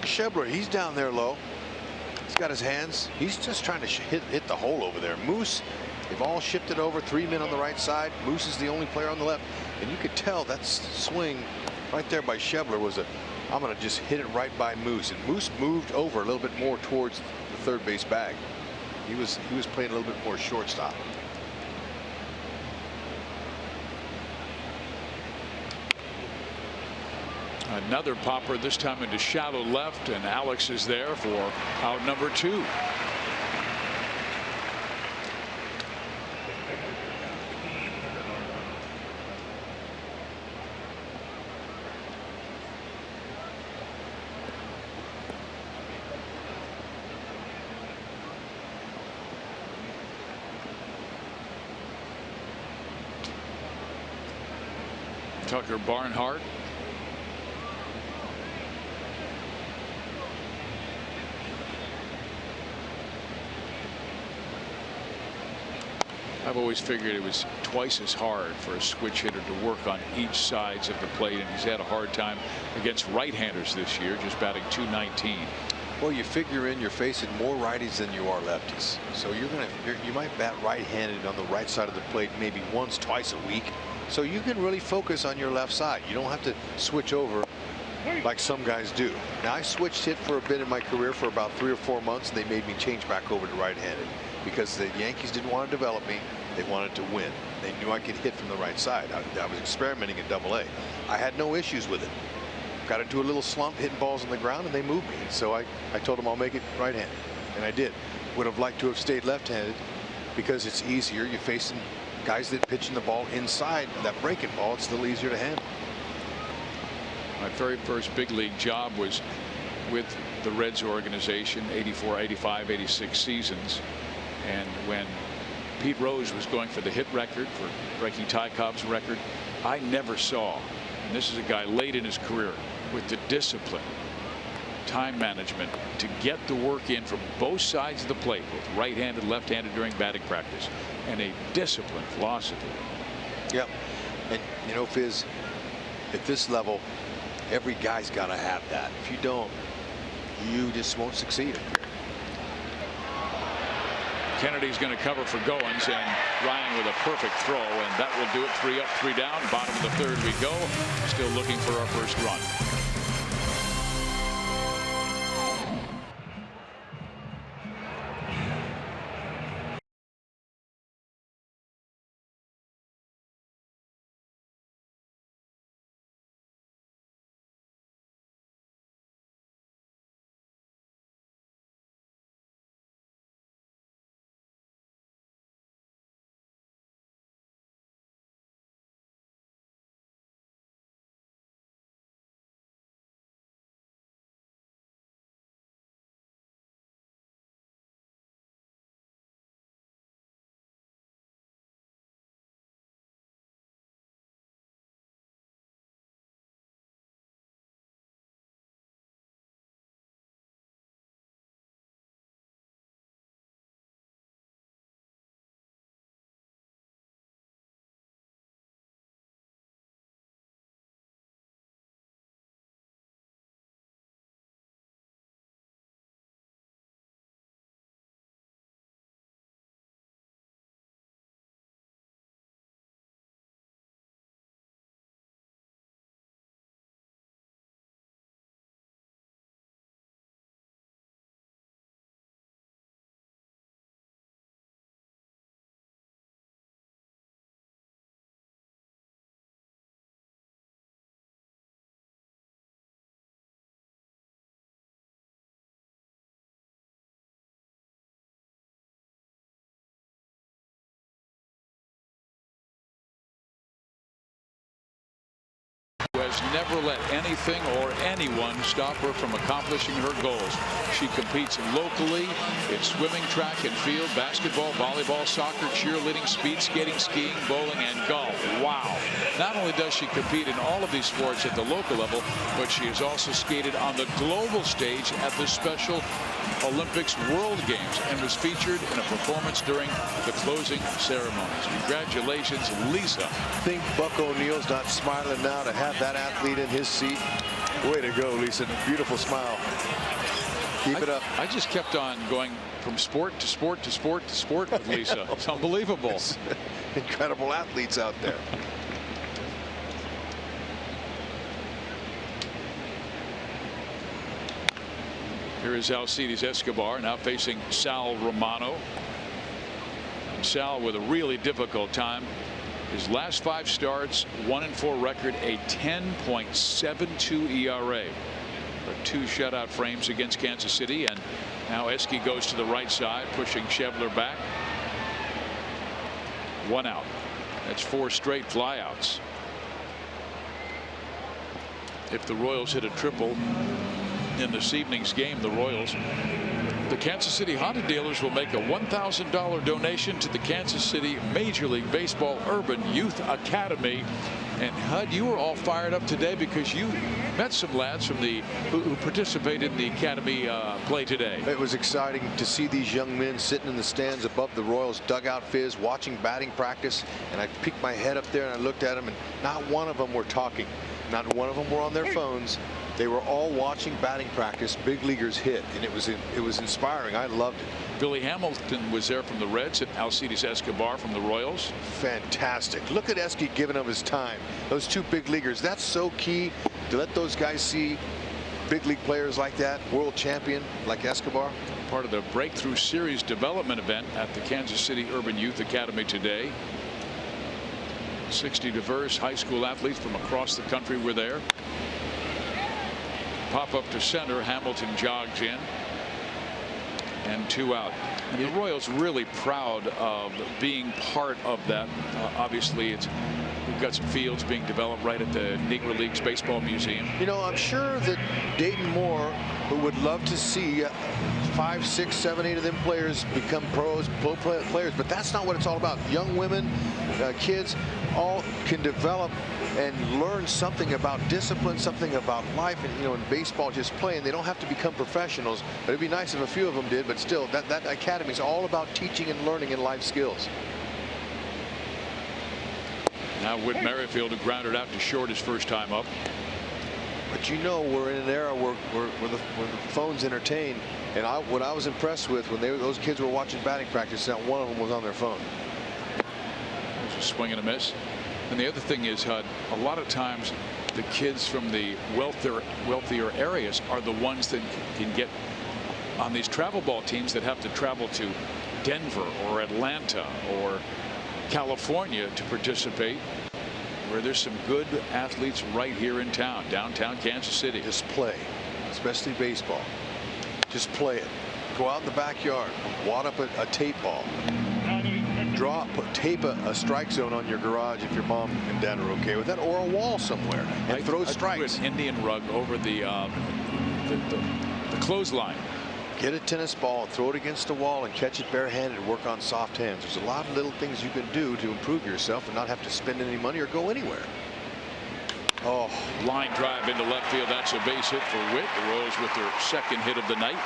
Schebler, he's down there low. He's got his hands. He's just trying to hit the hole over there. Moose, they've all shifted over. 3 men on the right side. Moose is the only player on the left. And you could tell that swing right there by Schebler was I'm going to just hit it right by Moose. And Moose moved over a little bit more towards the third base bag. He was playing a little bit more shortstop. Another popper, this time into shallow left, and Alex is there for out number 2. Tucker Barnhart. I've always figured it was twice as hard for a switch hitter to work on each sides of the plate, and he's had a hard time against right-handers this year, just batting .219. Well, you figure you're facing more righties than you are lefties, so you might bat right-handed on the right side of the plate maybe once, twice a week. So you can really focus on your left side. You don't have to switch over like some guys do. Now, I switched hit for a bit in my career for about 3 or 4 months, and they made me change back over to right-handed because the Yankees didn't want to develop me. They wanted to win. They knew I could hit from the right side. I was experimenting at Double-A. I had no issues with it. Got into a little slump hitting balls on the ground, and they moved me. So I told them I'll make it right-handed, and I did. Would have liked to have stayed left-handed because it's easier. You're facing guys that pitching the ball inside that breaking ball. It's a little easier to handle. My very first big league job was with the Reds organization, 84, 85, 86 seasons. And when Pete Rose was going for the hit record, for breaking Ty Cobb's record, I never saw, and this is a guy late in his career, with the discipline, time management to get the work in from both sides of the plate, both right-handed, left-handed during batting practice, and a disciplined philosophy. Yep. And you know, Fizz, at this level, every guy's got to have that. If you don't, you just won't succeed. Kennedy's going to cover for Goins, and Ryan with a perfect throw, and that will do it. 3 up, 3 down. Bottom of the third we go. Still looking for our first run. Has never let anything or anyone stop her from accomplishing her goals. She competes locally in swimming, track and field, basketball, volleyball, soccer, cheerleading, speed skating, skiing, bowling, and golf. Wow. Not only does she compete in all of these sports at the local level, but she has also skated on the global stage at the Special Olympics World Games and was featured in a performance during the closing ceremonies. Congratulations, Lisa. I think Buck O'Neill's not smiling now to have that athlete in his seat. Way to go, Lisa. Beautiful smile. Keep it up. I just kept on going from sport to sport to sport to sport with Lisa. It's unbelievable. Incredible athletes out there. Here is Alcides Escobar now facing Sal Romano. And Sal with a really difficult time. His last 5 starts, 1-4 record, a 10.72 ERA. For 2 shutout frames against Kansas City, and now Esky goes to the right side, pushing Schebler back. 1 out. That's 4 straight flyouts. If the Royals hit a triple in this evening's game, the Kansas City Honda dealers will make a $1,000 donation to the Kansas City Major League Baseball Urban Youth Academy. And Hud, you were all fired up today because you met some lads from who participated in the academy play today. It was exciting to see these young men sitting in the stands above the Royals dugout, Fizz, watching batting practice. And I peeked my head up there and I looked at them, and not one of them were talking. Not one of them were on their phones. They were all watching batting practice, big leaguers hit, and it was inspiring. I loved it. Billy Hamilton was there from the Reds, and Alcides Escobar from the Royals. Fantastic. Look at Esky giving him his time. Those 2 big leaguers. That's so key to let those guys see big league players like that, world champion like Escobar. Part of the Breakthrough Series development event at the Kansas City Urban Youth Academy today. 60 diverse high school athletes from across the country were there. Pop up to center. Hamilton jogs in, and 2 out. And the Royals really proud of being part of that. Obviously, it's We've got some fields being developed right at the Negro Leagues Baseball Museum. You know, I'm sure that Dayton Moore would love to see 5, 6, 7, 8 of them players become pro players, but that's not what it's all about. Young women, kids, all can develop and learn something about discipline, something about life, and in baseball, just playing. They don't have to become professionals, but it'd be nice if a few of them did. But still, that academy is all about teaching and learning and life skills. Now Whit Merrifield, who grounded out to short his first time up. But we're in an era where the phones entertain, and what I was impressed with when those kids were watching batting practice, not one of them was on their phone. It was a swing and a miss. And the other thing is, Hud, a lot of times the kids from the wealthier areas are the ones that can get on these travel ball teams that have to travel to Denver or Atlanta or California to participate, where there's some good athletes right here in town, downtown Kansas City. Just play, especially baseball. Just play it. Go out in the backyard, wad up a tape ball. Tape a strike zone on your garage if your mom and dad are okay with that, or a wall somewhere, and throw strikes. An Indian rug over the clothesline. Get a tennis ball, throw it against the wall, and catch it barehanded. Work on soft hands. There's a lot of little things you can do to improve yourself and not have to spend any money or go anywhere. Oh, line drive into left field. That's a base hit for Whit. The Royals with their second hit of the night.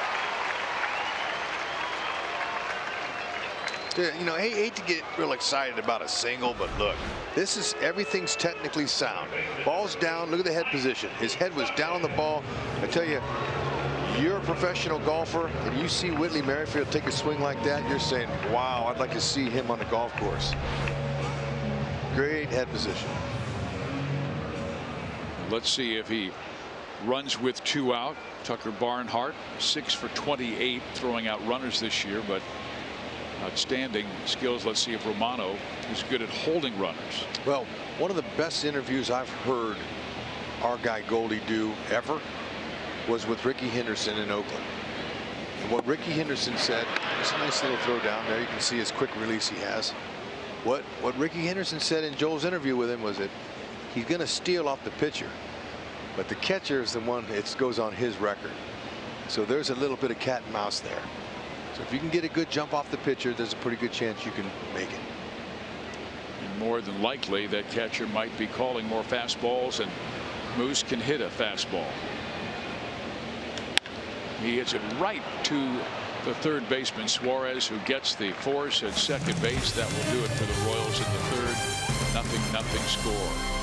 I hate to get real excited about a single, but look, everything's technically sound. Ball's down. Look at the head position. His head was down on the ball. I tell you, you're a professional golfer and you see Whitley Merrifield take a swing like that, you're saying, wow, I'd like to see him on the golf course. Great head position. Let's see if he runs with 2 out. Tucker Barnhart, 6 for 28, throwing out runners this year, but outstanding skills. Let's see if Romano is good at holding runners. Well, one of the best interviews I've heard our guy Goldie do ever was with Ricky Henderson in Oakland. And what Ricky Henderson said, it's a nice little throw down there. You can see his quick release he has. What Ricky Henderson said in Joel's interview with him was that he's going to steal off the pitcher, but the catcher is the one that goes on his record. So there's a little bit of cat and mouse there. So if you can get a good jump off the pitcher, there's a pretty good chance you can make it. And more than likely, that catcher might be calling more fastballs, and Moose can hit a fastball. He hits it right to the third baseman, Suarez, who gets the force at second base. That will do it for the Royals in the third. 0-0 score.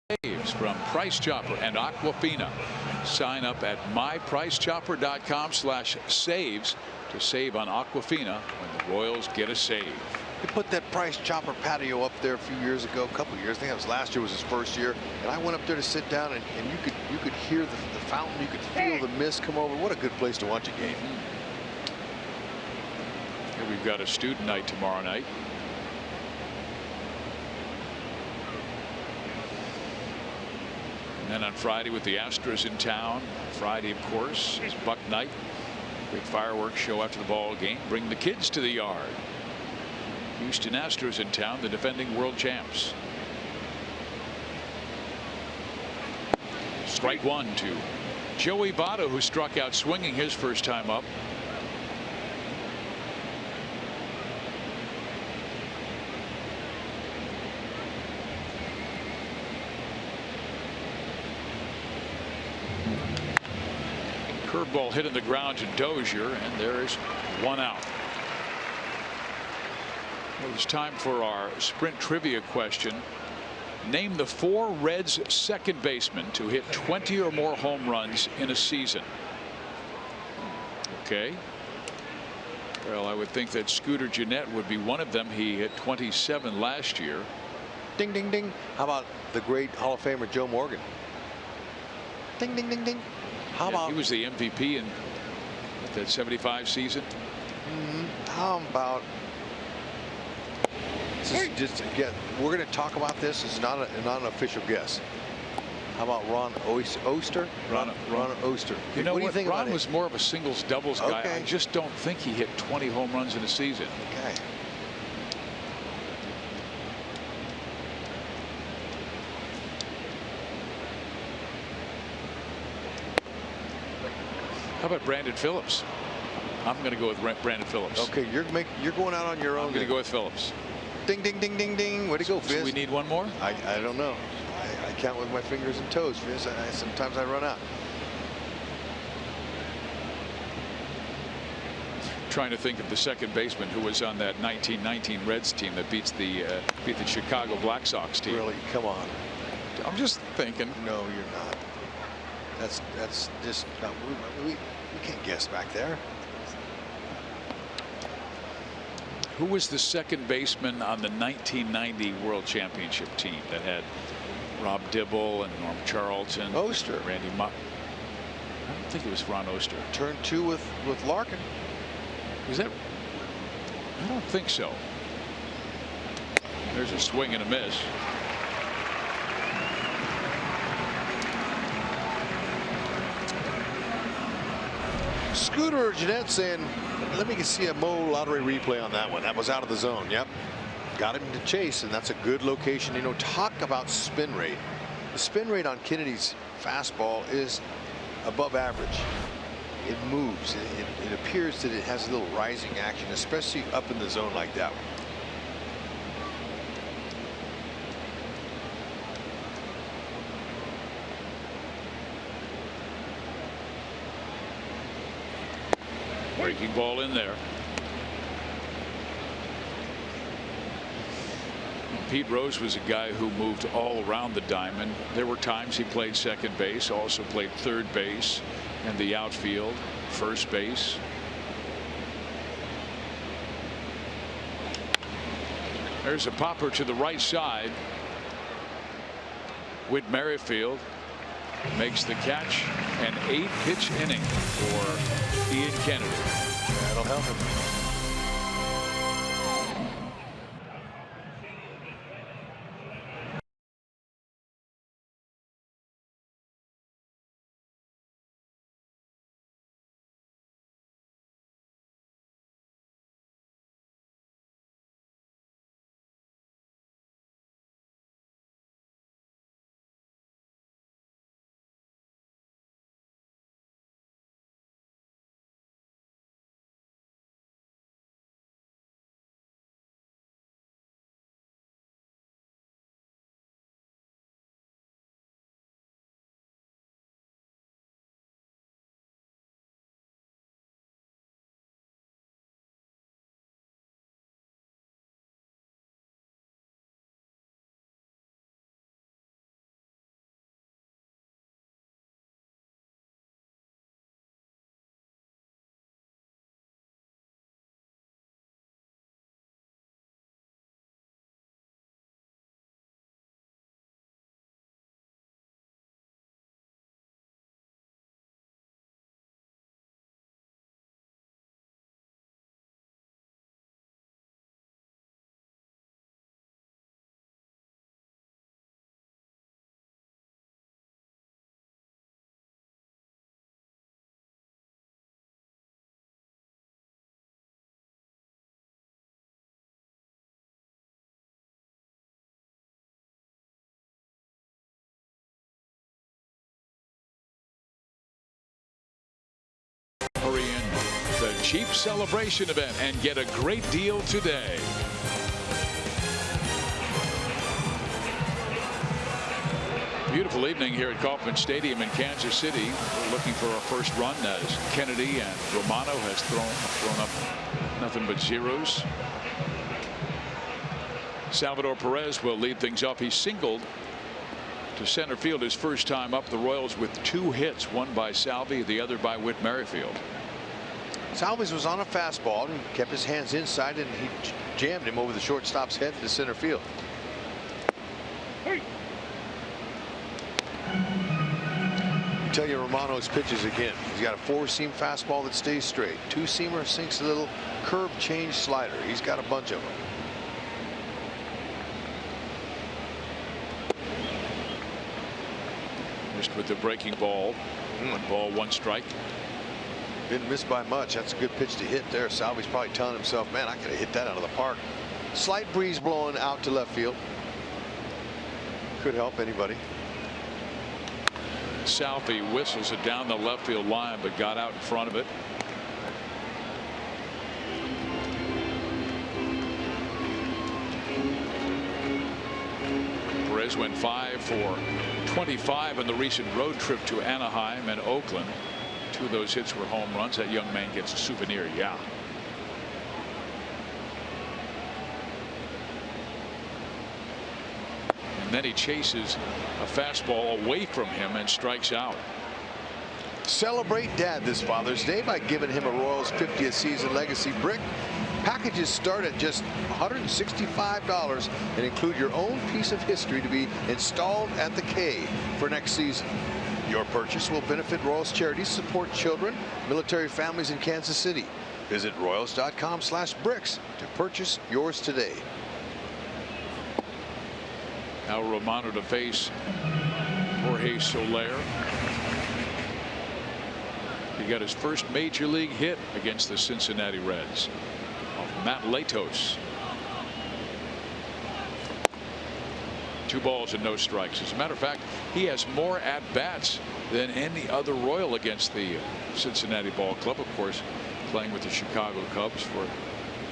saves from Price Chopper and Aquafina. Sign up at mypricechopper.com/saves to save on Aquafina when the Royals get a save. He put that Price Chopper patio up there a few years ago, a couple of years. I think that was last year was his first year. And I went up there to sit down, and you could hear the fountain. You could feel the mist come over. What a good place to watch a game. Here we've got a student night tomorrow night. And then on Friday with the Astros in town. Friday, of course, is Buck Night. Big fireworks show after the ball game. Bring the kids to the yard. Houston Astros in town, the defending world champs. Strike one to Joey Votto, who struck out swinging his first time up. Curveball hit in the ground to Dozier, and there is one out. Well, it's time for our sprint trivia question. Name the 4 Reds second basemen to hit 20 or more home runs in a season. Okay. Well, I would think that Scooter Gennett would be one of them. He hit 27 last year. Ding, ding, ding. How about the great Hall of Famer Joe Morgan? Ding, ding, ding, ding. How about he was the MVP in that 75 season? How about just again, we're going to talk about this. It's not an official guess. How about Ron Oster? Ron Oster. You know what do you think Ron about it? was more of a singles doubles guy. Okay. I just don't think he hit 20 home runs in a season. Okay. How about Brandon Phillips? I'm going to go with Brandon Phillips. Okay, you're going out on your own. I'm going to go with Phillips. Ding, ding, ding, ding, ding. Way to go, Fizz. Do we need one more? I don't know. I count with my fingers and toes, Fizz. Sometimes I run out. Trying to think of the second baseman who was on that 1919 Reds team that beat the Chicago Black Sox team. Really? Come on. I'm just thinking. No, you're not. That's just not, we can't guess back there. Who was the second baseman on the 1990 World Championship team that had Rob Dibble and Norm Charlton? Oster. Randy Mock. I don't think it was Ron Oster. Turn 2 with Larkin. Was that? I don't think so. There's a swing and a miss. Scooter Gennett saying, let me see a Mo lottery replay on that one. That was out of the zone. Yep. Got him to chase, and that's a good location. You know, talk about spin rate. The spin rate on Kennedy's fastball is above average. It moves. It appears that it has a little rising action, especially up in the zone like that one. Breaking ball in there. Pete Rose was a guy who moved all around the diamond. There were times he played second base, also played third base and the outfield, first base. There's a popper to the right side. Whit Merrifield makes the catch. An 8-pitch inning for Ian Kennedy. That'll help him. cheap celebration event and get a great deal today. Beautiful evening here at Kauffman Stadium in Kansas City. We're looking for our first run as Kennedy and Romano has thrown up nothing but zeros. Salvador Perez will lead things off. He singled to center field his first time up. The Royals with 2 hits, one by Salvi, the other by Whit Merrifield. Salvis was on a fastball and kept his hands inside, and he jammed him over the shortstop's head to center field. I tell you, Romano's pitches again. He's got a 4-seam fastball that stays straight, 2-seamer, sinks a little, curve change slider. He's got a bunch of them. Missed with the breaking ball. 1 ball, 1 strike. Didn't miss by much. That's a good pitch to hit there. Salvi's probably telling himself, man, I could have hit that out of the park. Slight breeze blowing out to left field. Could help anybody. Salvi whistles it down the left field line, but got out in front of it. Perez went 5 for 25 on the recent road trip to Anaheim and Oakland. 2 of those hits were home runs. That young man gets a souvenir. Yeah. And then he chases a fastball away from him and strikes out. Celebrate Dad this Father's Day by giving him a Royals 50th season legacy brick. Packages start at just $165 and include your own piece of history to be installed at the K for next season. Your purchase will benefit Royals charities, support children, military families in Kansas City. Visit royals.com/bricks to purchase yours today. Now Romano to face Jorge Soler. He got his first major league hit against the Cincinnati Reds off Matt Latos. 2 balls and no strikes. As a matter of fact, he has more at bats than any other Royal against the Cincinnati Ball Club. Of course, playing with the Chicago Cubs for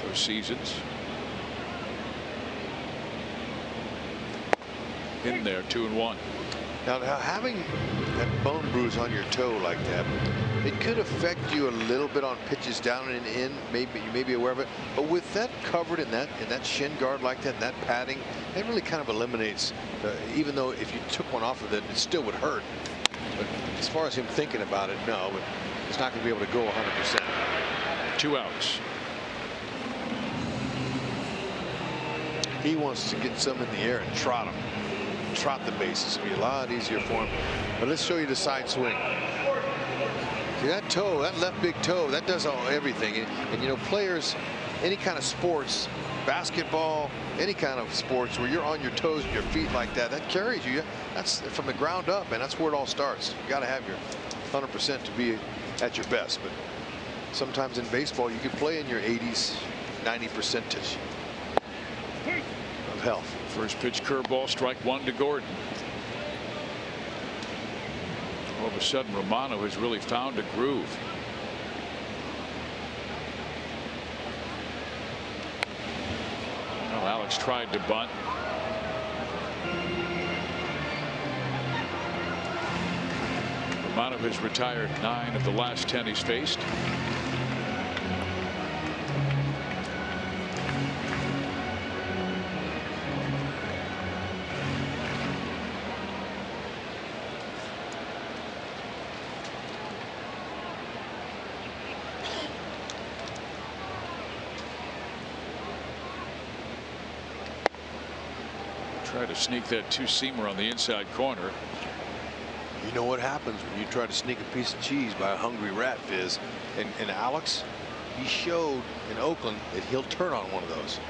those seasons. In there, 2-1. Now having that bone bruise on your toe like that, it could affect you a little bit on pitches down and in. Maybe you may be aware of it, but with that covered in that shin guard like that, and that padding, it really kind of eliminates. Even though if you took one off of it, it still would hurt. But as far as him thinking about it, no, but he's not going to be able to go 100%. 2 outs. He wants to get some in the air and trot them. Trot the bases. It'll be a lot easier for him. But let's show you the side swing. See that toe, that left big toe, that does everything. And you know, players, any kind of sports, basketball, any kind of sports where you're on your toes and your feet like that, that carries you. That's from the ground up, and that's where it all starts. You got to have your 100% to be at your best. But sometimes in baseball, you can play in your 80s, 90 percentage of health. First pitch curveball, strike 1 to Gordon. All of a sudden, Romano has really found a groove. Well, Alex tried to bunt. Romano has retired 9 of the last 10 he's faced. Try to sneak that 2-seamer on the inside corner. You know what happens when you try to sneak a piece of cheese by a hungry rat, Fizz. And Alex, he showed in Oakland that he'll turn on one of those.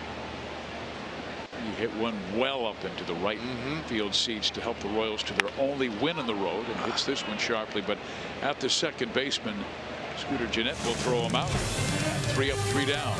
He hit one well up into the right field seats to help the Royals to their only win on the road, and hits this one sharply. But at the second baseman, Scooter Gennett will throw him out. 3 up, 3 down.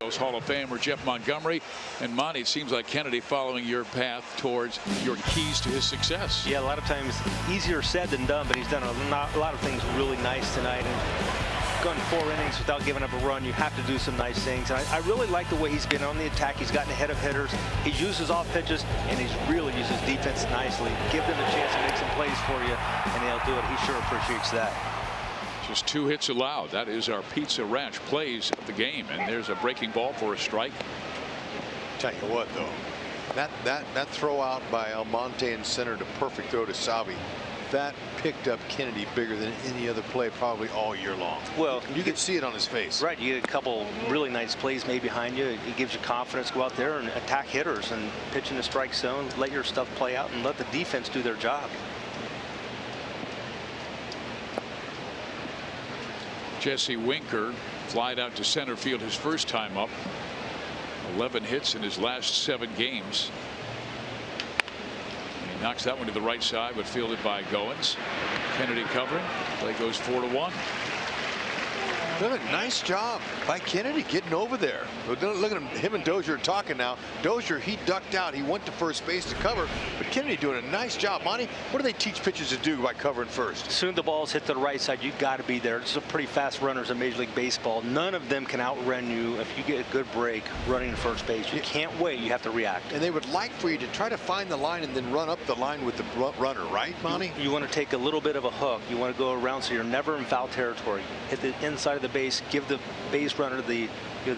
Royals Hall of Famer Jeff Montgomery. And Monty, it seems like Kennedy following your path towards your keys to his success. Yeah, a lot of times easier said than done, but he's done a lot of things really nice tonight. And gone 4 innings without giving up a run. You have to do some nice things. And I really like the way he's been on the attack. He's gotten ahead of hitters. He uses off pitches, and he's really uses defense nicely. Give them a chance to make some plays for you, and they'll do it. He sure appreciates that. Just 2 hits allowed. That is our Pizza Ranch plays of the game. And there's a breaking ball for a strike. Tell you what, though, that throw out by Almonte in center to perfect throw to Salvi, that picked up Kennedy bigger than any other play probably all year long. Well, you can see it on his face. Right, you get a couple really nice plays made behind you. It gives you confidence. Go out there and attack hitters and pitch in the strike zone. Let your stuff play out and let the defense do their job. Jesse Winker flied out to center field his first time up. 11 hits in his last 7 games. He knocks that one to the right side, but fielded by Goins. Kennedy covering. Play goes 4-1. Look, nice job by Kennedy getting over there. Look at him and Dozier talking now. Dozier, he ducked out. He went to first base to cover, but Kennedy doing a nice job. Monty, what do they teach pitchers to do by covering first? As soon as the balls hit the right side, you got to be there. There's some pretty fast runners in Major League Baseball. None of them can outrun you if you get a good break running to first base. You can't wait. You have to react. And they would like for you to try to find the line and then run up the line with the runner, right, Monty? You want to take a little bit of a hook. You want to go around so you're never in foul territory. Hit the inside of the base, give the base runner the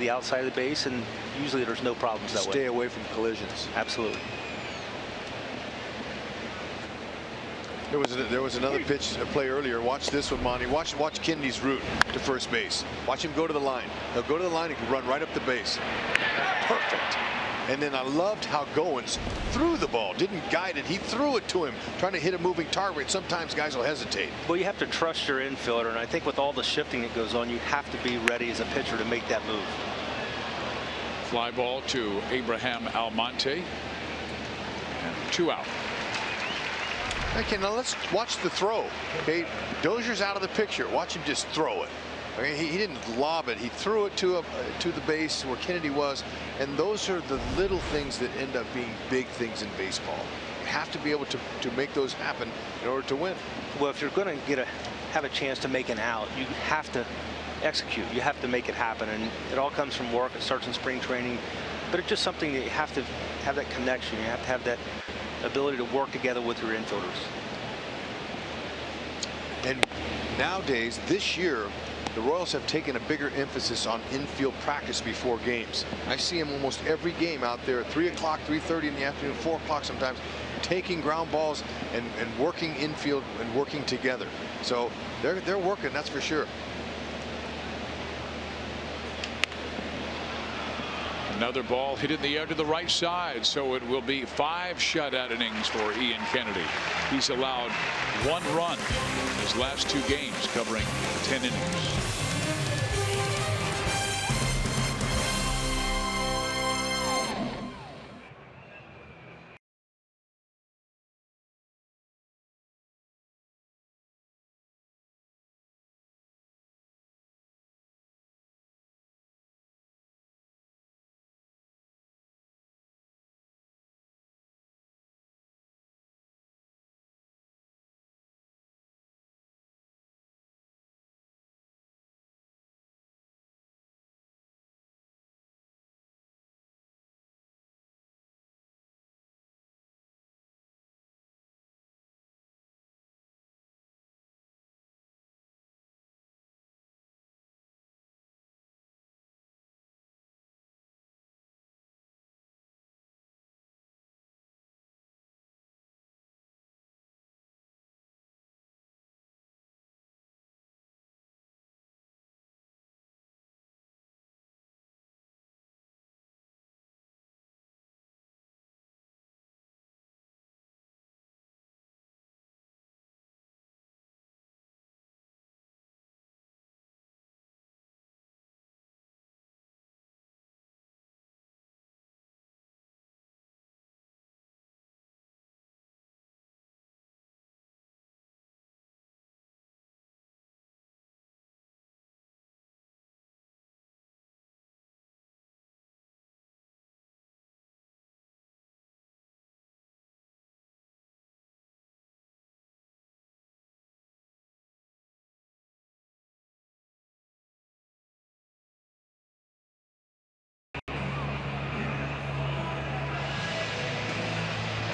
outside of the base, and usually there's no problems that way. Stay away from collisions. Absolutely. There was another pitch play earlier. Watch this one, Monty. Watch Kennedy's route to first base. Watch him go to the line. He'll go to the line and run right up the base. Perfect. And then I loved how Goins threw the ball, didn't guide it. He threw it to him, trying to hit a moving target. Sometimes guys will hesitate. Well, you have to trust your infielder, and I think with all the shifting that goes on, you have to be ready as a pitcher to make that move. Fly ball to Abraham Almonte. And 2 out. Okay, now let's watch the throw. Okay, Dozier's out of the picture. Watch him just throw it. Okay, he didn't lob it. He threw it to the base where Kennedy was, and those are the little things that end up being big things in baseball. You have to be able to make those happen in order to win. Well, if you're going to have a chance to make an out, you have to execute. You have to make it happen, and it all comes from work. It starts in spring training, but it's just something that you have to have that connection. You have to have that ability to work together with your infielders. And nowadays, this year, the Royals have taken a bigger emphasis on infield practice before games. I see them almost every game out there at 3 o'clock, 3:30 in the afternoon, 4 o'clock sometimes, taking ground balls and working infield and working together. So they're working, that's for sure. Another ball hit in the air to the right side, so it will be 5 shutout innings for Ian Kennedy. He's allowed 1 run in his last 2 games, covering 10 innings.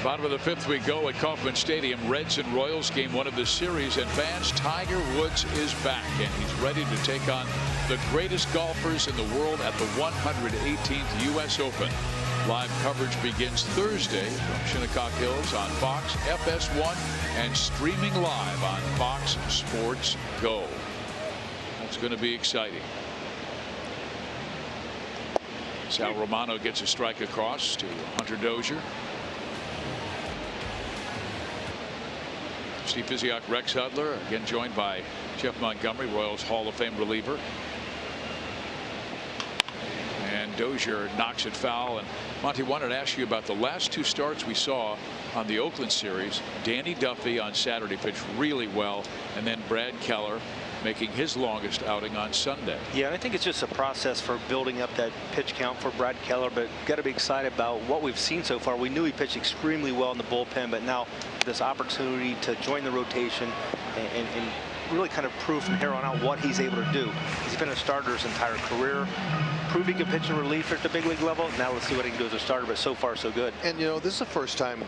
Bottom of the 5th we go at Kauffman Stadium. Reds and Royals, game 1 of the series. And fans, Tiger Woods is back, and he's ready to take on the greatest golfers in the world at the 118th U.S. Open. Live coverage begins Thursday from Shinnecock Hills on Fox, FS1, and streaming live on Fox Sports Go. That's going to be exciting. Sal Romano gets a strike across to Hunter Dozier. Steve Physiak, Rex Hudler, again joined by Jeff Montgomery, Royals Hall of Fame reliever. And Dozier knocks it foul. And Monty, wanted to ask you about the last 2 starts we saw on the Oakland series. Danny Duffy on Saturday pitched really well, and then Brad Keller making his longest outing on Sunday. Yeah, and I think it's just a process for building up that pitch count for Brad Keller, but got to be excited about what we've seen so far. We knew he pitched extremely well in the bullpen, but now this opportunity to join the rotation and really kind of prove from here on out what he's able to do. He's been a starter his entire career, proving he can pitch in relief at the big league level. Now let's see what he can do as a starter, but so far so good. And you know, this is the first time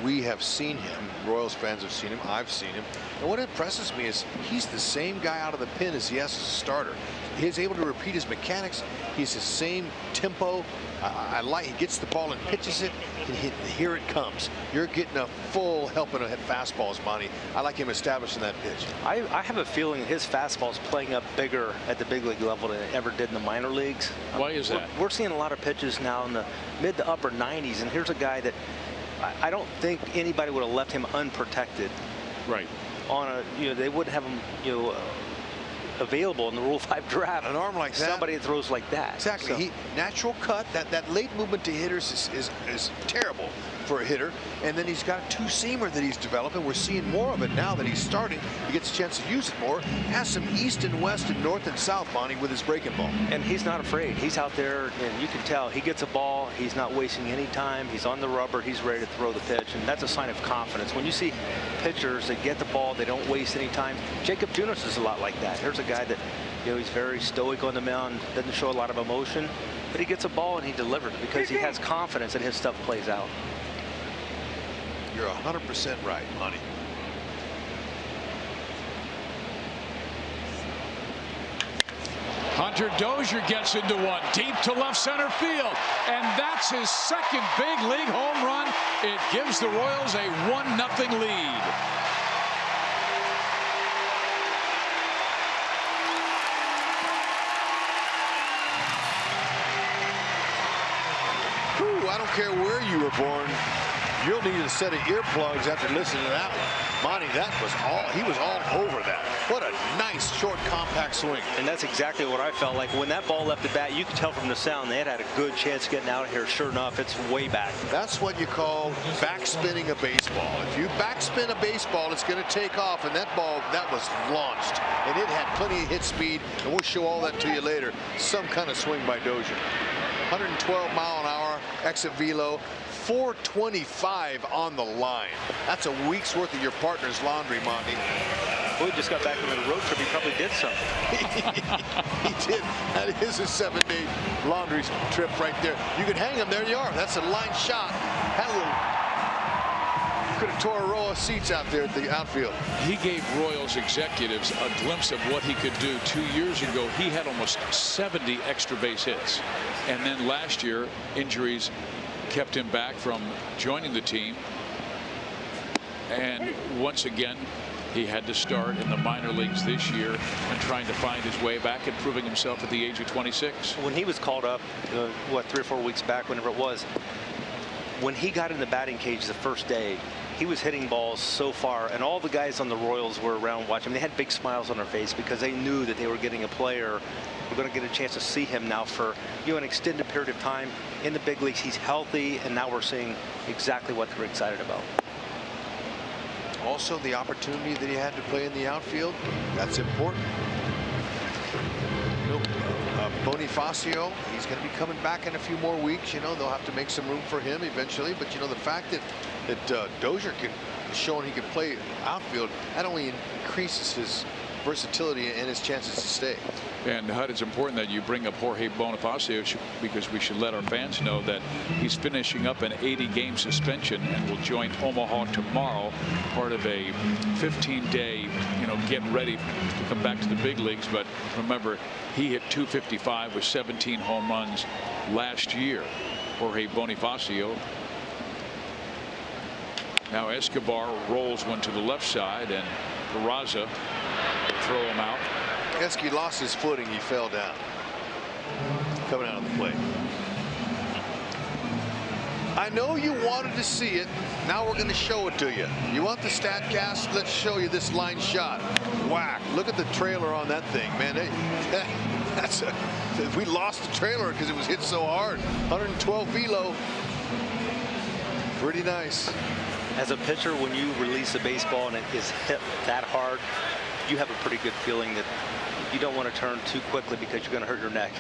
we have seen him. Royals fans have seen him. I've seen him. And what impresses me is he's the same guy out of the pen as he has as a starter. He's able to repeat his mechanics. He's the same tempo. I like he gets the ball and pitches it, and here it comes. You're getting a full helping of fastballs, Monty. I like him establishing that pitch. I have a feeling his fastball is playing up bigger at the big league level than it ever did in the minor leagues. Why is that? We're seeing a lot of pitches now in the mid to upper 90s, and here's a guy that I don't think anybody would have left him unprotected. Right. On a, they wouldn't have him, available in the Rule 5 draft. An arm like that. Somebody that throws like that. Exactly. So. Natural cut. That late movement to hitters is terrible for a hitter. And then he's got a 2-seamer that he's developing. We're seeing more of it now that he's starting. He gets a chance to use it more. Has some east and west and north and south, Bonnie, with his breaking ball. And he's not afraid. He's out there, and you can tell he gets a ball. He's not wasting any time. He's on the rubber. He's ready to throw the pitch, and that's a sign of confidence. When you see pitchers that get the ball, they don't waste any time. Jacob Junis is a lot like that. Here's a guy that, he's very stoic on the mound, doesn't show a lot of emotion, but he gets a ball and he delivers because he has confidence and his stuff plays out. You're 100% right, Monty. Hunter Dozier gets into one deep to left center field, and that's his second big league home run. It gives the Royals a 1-0 lead. I don't care where you were born, you'll need a set of earplugs after listening to that one. Monty, he was all over that. What a nice, short, compact swing. And that's exactly what I felt like. When that ball left the bat, you could tell from the sound they had a good chance of getting out of here. Sure enough, it's way back. That's what you call backspinning a baseball. If you backspin a baseball, it's going to take off, and that ball, that was launched. And it had plenty of hit speed, and we'll show all that to you later. Some kind of swing by Dozier. 112 mile an hour exit velo, 425 on the line. That's a week's worth of your partner's laundry, Monty. Well, he just got back from the road trip. He probably did something. He did. That is a 7-day laundry trip right there. You can hang them. There you are. That's a line shot. Could have tore a row of seats out there at the outfield. He gave Royals executives a glimpse of what he could do. 2 years ago, he had almost 70 extra base hits. And then last year, injuries kept him back from joining the team. And once again, he had to start in the minor leagues this year and trying to find his way back and proving himself at the age of 26. When he was called up, 3 or 4 weeks back, whenever it was, when he got in the batting cage the first day, he was hitting balls so far, and all the guys on the Royals were around watching. They had big smiles on their face because they knew that they were getting a player. We're going to get a chance to see him now for an extended period of time in the big leagues. He's healthy, and now we're seeing exactly what they're excited about. Also, the opportunity that he had to play in the outfield, that's important. Bonifacio, he's going to be coming back in a few more weeks. They'll have to make some room for him eventually. But the fact that Dozier is showing he can play outfield, that only increases his versatility and his chances to stay. And Hud, it's important that you bring up Jorge Bonifacio because we should let our fans know that he's finishing up an 80-game suspension and will join Omaha tomorrow, part of a 15-day, get ready to come back to the big leagues. But remember, he hit .255 with 17 home runs last year. Jorge Bonifacio. Now Escobar rolls one to the left side, and Peraza will throw him out. Esky lost his footing. He fell down. Coming out of the plate. I know you wanted to see it. Now we're going to show it to you. You want the StatCast? Let's show you this line shot. Whack. Look at the trailer on that thing, man. We lost the trailer because it was hit so hard. 112 velo. Pretty nice. As a pitcher, when you release a baseball and it is hit that hard, you have a pretty good feeling that you don't want to turn too quickly because you're going to hurt your neck.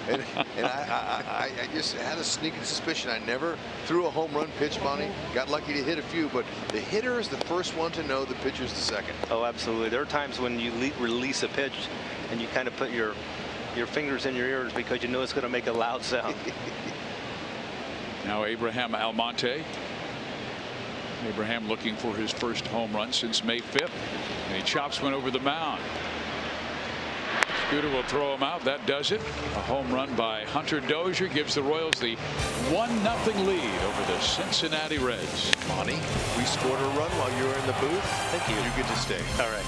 and I just had a sneaking suspicion. I never threw a home run pitch, Monty. Got lucky to hit a few, but the hitter is the first one to know, the pitcher's the second. Oh, absolutely. There are times when you release a pitch and you kind of put your fingers in your ears because you know it's going to make a loud sound. Now Abraham Almonte. Abraham looking for his first home run since May 5th. And he chops one over the mound. Scooter will throw him out. That does it. A home run by Hunter Dozier gives the Royals the 1-0 lead over the Cincinnati Reds. Monty, we scored a run while you were in the booth. Thank you. You get to stay. All right.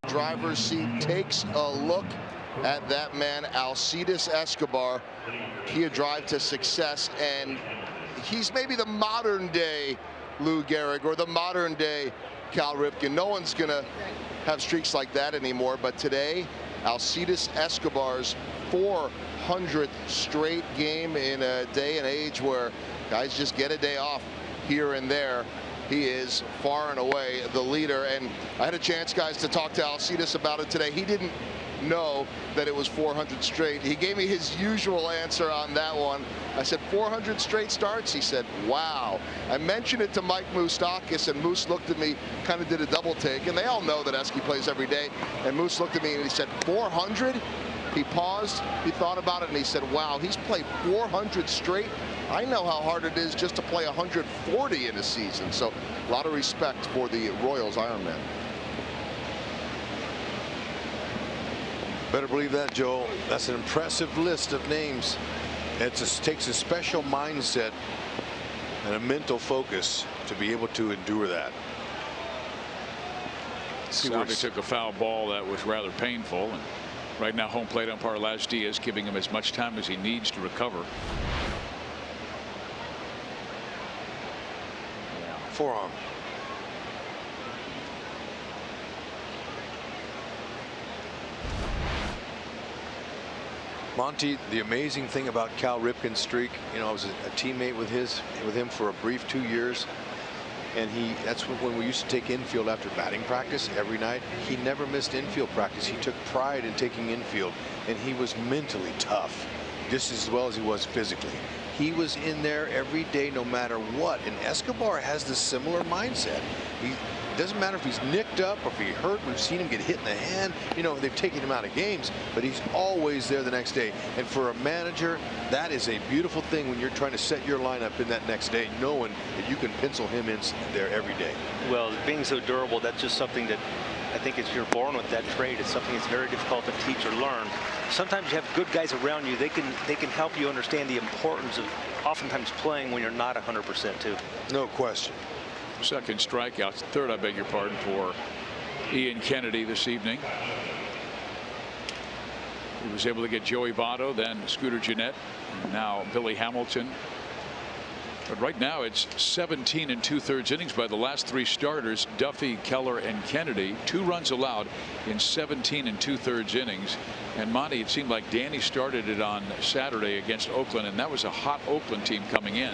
Driver's seat takes a look at that man, Alcides Escobar. He a drive to success, and he's maybe the modern day Lou Gehrig or the modern day Cal Ripken. No one's gonna have streaks like that anymore, but today Alcides Escobar's 400th straight game in a day and age where guys just get a day off here and there. He is far and away the leader, and I had a chance, guys, to talk to Alcides about it today. He didn't know that it was 400 straight. He gave me his usual answer on that one. I said 400 straight starts. He said, wow. I mentioned it to Mike Moustakas, and Moose looked at me, kind of did a double take, and they all know that Esky plays every day. And Moose looked at me and he said, 400? He paused, he thought about it, and he said, wow, he's played 400 straight. I know how hard it is just to play 140 in a season. So a lot of respect for the Royals Ironman. Better believe that, Joel. That's an impressive list of names. It takes a special mindset and a mental focus to be able to endure that. Salvi took a foul ball that was rather painful, and right now home plate umpire Laz Diaz giving him as much time as he needs to recover. Forearm. Monty, the amazing thing about Cal Ripken's streak, you know, I was a teammate with him for a brief 2 years. And that's when we used to take infield after batting practice every night. He never missed infield practice. He took pride in taking infield, and he was mentally tough, just as well as he was physically. He was in there every day, no matter what. And Escobar has this similar mindset. It doesn't matter if he's nicked up or if he hurt. We've seen him get hit in the hand. You know, they've taken him out of games, but he's always there the next day. And for a manager, that is a beautiful thing when you're trying to set your lineup in that next day, knowing that you can pencil him in there every day. Well, being so durable, that's just something that I think if you're born with that trait, it's something that's very difficult to teach or learn. Sometimes you have good guys around you. They can help you understand the importance of oftentimes playing when you're not 100% too. No question. Second strikeout, third, I beg your pardon, for Ian Kennedy this evening. He was able to get Joey Votto, then Scooter Gennett, and now Billy Hamilton. But right now it's 17 2/3 innings by the last three starters, Duffy, Keller, and Kennedy. 2 runs allowed in 17 2/3 innings. And Monty, it seemed like Danny started it on Saturday against Oakland, and that was a hot Oakland team coming in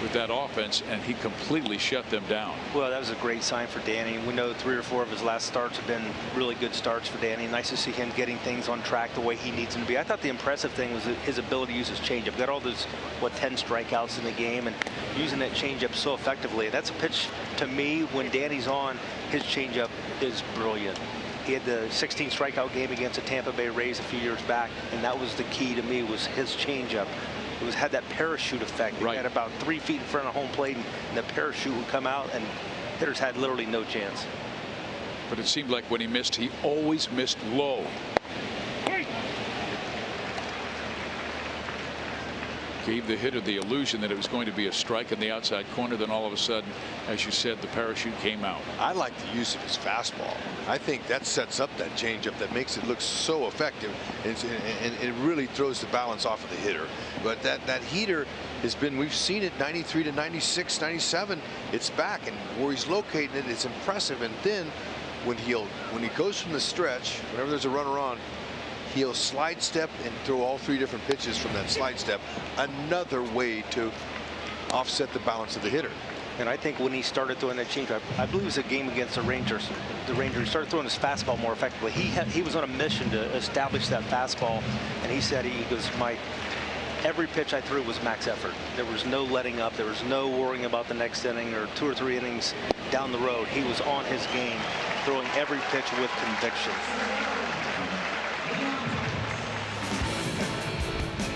with that offense, and he completely shut them down. Well, that was a great sign for Danny. We know 3 or 4 of his last starts have been really good starts for Danny. Nice to see him getting things on track the way he needs them to be. I thought the impressive thing was his ability to use his changeup. Got all those, 10 strikeouts in the game, and using that changeup so effectively. That's a pitch, to me, when Danny's on, his changeup is brilliant. He had the 16 strikeout game against the Tampa Bay Rays a few years back, and that was the key to me, was his changeup. It had that parachute effect. He had about 3 feet in front of home plate, and the parachute would come out, and hitters had literally no chance. But it seemed like when he missed, he always missed low. Gave the hitter the illusion that it was going to be a strike in the outside corner. Then all of a sudden, as you said, the parachute came out. I like the use of his fastball. I think that sets up that changeup that makes it look so effective, and it really throws the balance off of the hitter. But that heater has been, we've seen it 93 to 96, 97. It's back, and where he's locating it, it's impressive. And then when he goes from the stretch, whenever there's a runner on, he'll slide step and throw all 3 different pitches from that slide step. Another way to offset the balance of the hitter. And I think when he started throwing that changeup, I believe it was a game against the Rangers. He started throwing his fastball more effectively. He was on a mission to establish that fastball, and he said, he goes, every pitch I threw was max effort. There was no letting up. There was no worrying about the next inning or 2 or 3 innings down the road. He was on his game, throwing every pitch with conviction.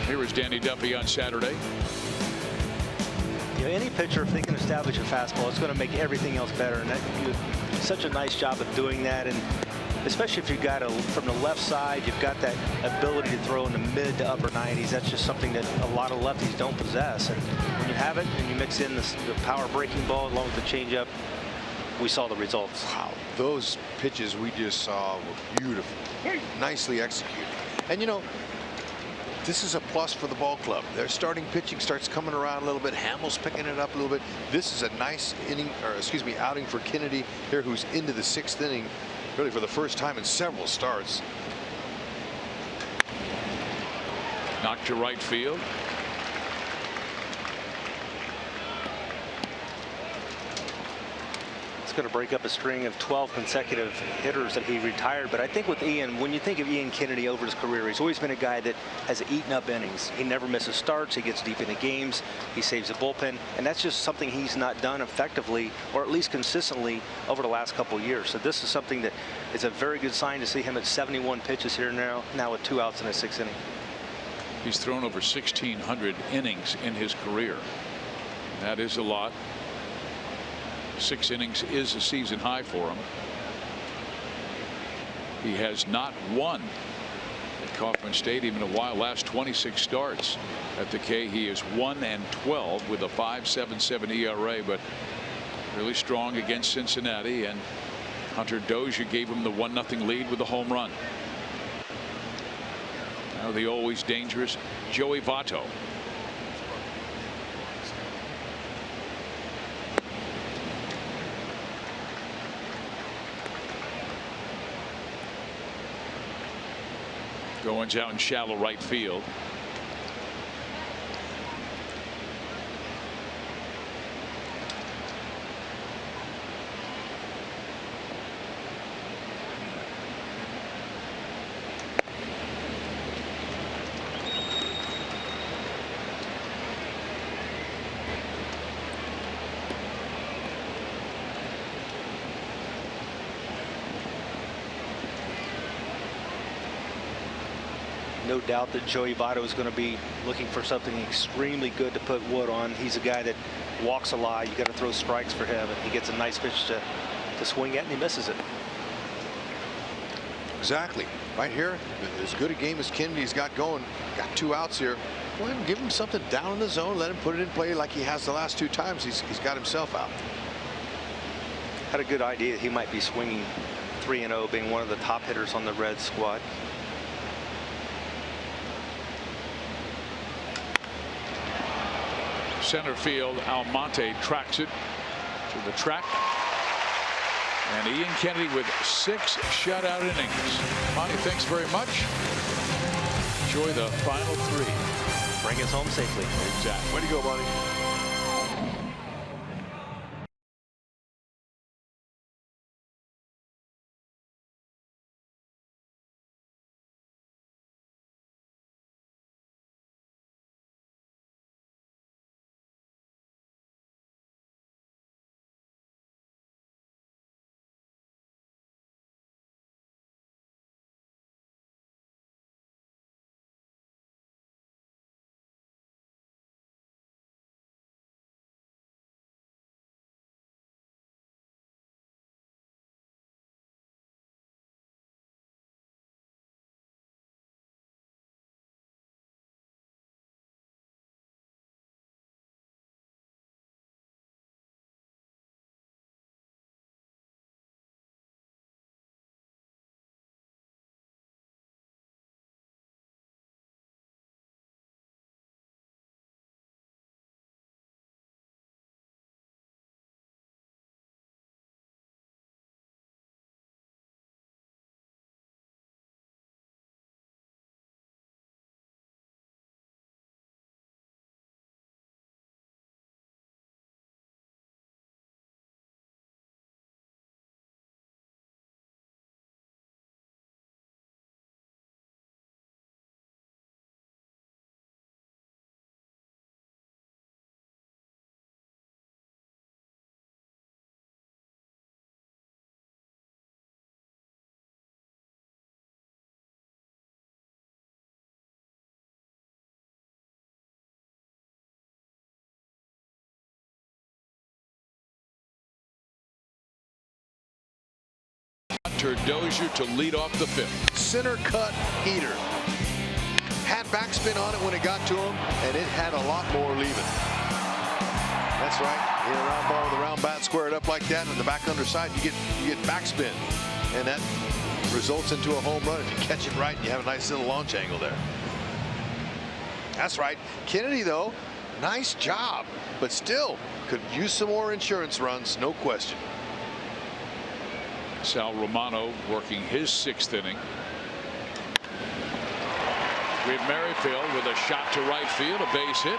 Here is Danny Duffy on Saturday. You know, any pitcher, if they can establish a fastball, it's going to make everything else better. And you do such a nice job of doing that. And especially if you've got from the left side, you've got that ability to throw in the mid to upper 90s. That's just something that a lot of lefties don't possess. And when you have it and you mix in the power breaking ball along with the changeup, we saw the results. Wow, those pitches we just saw were beautiful, nicely executed. And you know, this is a plus for the ball club. Their starting pitching starts coming around a little bit. Hamill's picking it up a little bit. This is a nice outing for Kennedy here, who's into the 6th inning, really for the first time in several starts. Knocked to right field. Going to break up a string of 12 consecutive hitters that he retired. But I think with Ian, when you think of Ian Kennedy over his career, he's always been a guy that has eaten up innings. He never misses starts. He gets deep into games. He saves the bullpen. And that's just something he's not done effectively, or at least consistently, over the last couple of years. So this is something that is a very good sign to see him at 71 pitches here now with 2 outs in a 6th inning. He's thrown over 1,600 innings in his career. That is a lot. 6 innings is a season high for him. He has not won at Kauffman Stadium in a while. Last 26 starts at the K, he is 1-12 with a 5.77 ERA, but really strong against Cincinnati, and Hunter Dozier gave him the 1-0 lead with a home run. Now the always dangerous Joey Votto. Goins out in shallow right field. No doubt that Joey Votto is going to be looking for something extremely good to put wood on. He's a guy that walks a lot. You got to throw strikes for him, and he gets a nice pitch to swing at, and he misses it. Exactly. Right here, as good a game as Kennedy's got going. Got 2 outs here. Go ahead and give him something down in the zone. Let him put it in play like he has the last 2 times he's got himself out. Had a good idea. He might be swinging 3-0, being one of the top hitters on the Reds squad. Center field, Almonte tracks it to the track. And Ian Kennedy with 6 shutout innings. Monty, thanks very much. Enjoy the final 3. Bring us home safely. Exactly. Way to go, buddy. Dozier to lead off the 5th. Center cut heater. Had backspin on it when it got to him, and it had a lot more leaving. That's right. Hit a round ball with a round bat, square it up like that, and the back underside, you get backspin, and that results into a home run. If you catch it right, you have a nice little launch angle there. That's right. Kennedy, though, nice job, but still could use some more insurance runs, no question. Sal Romano working his 6th inning. With Merrifield with a shot to right field, a base hit.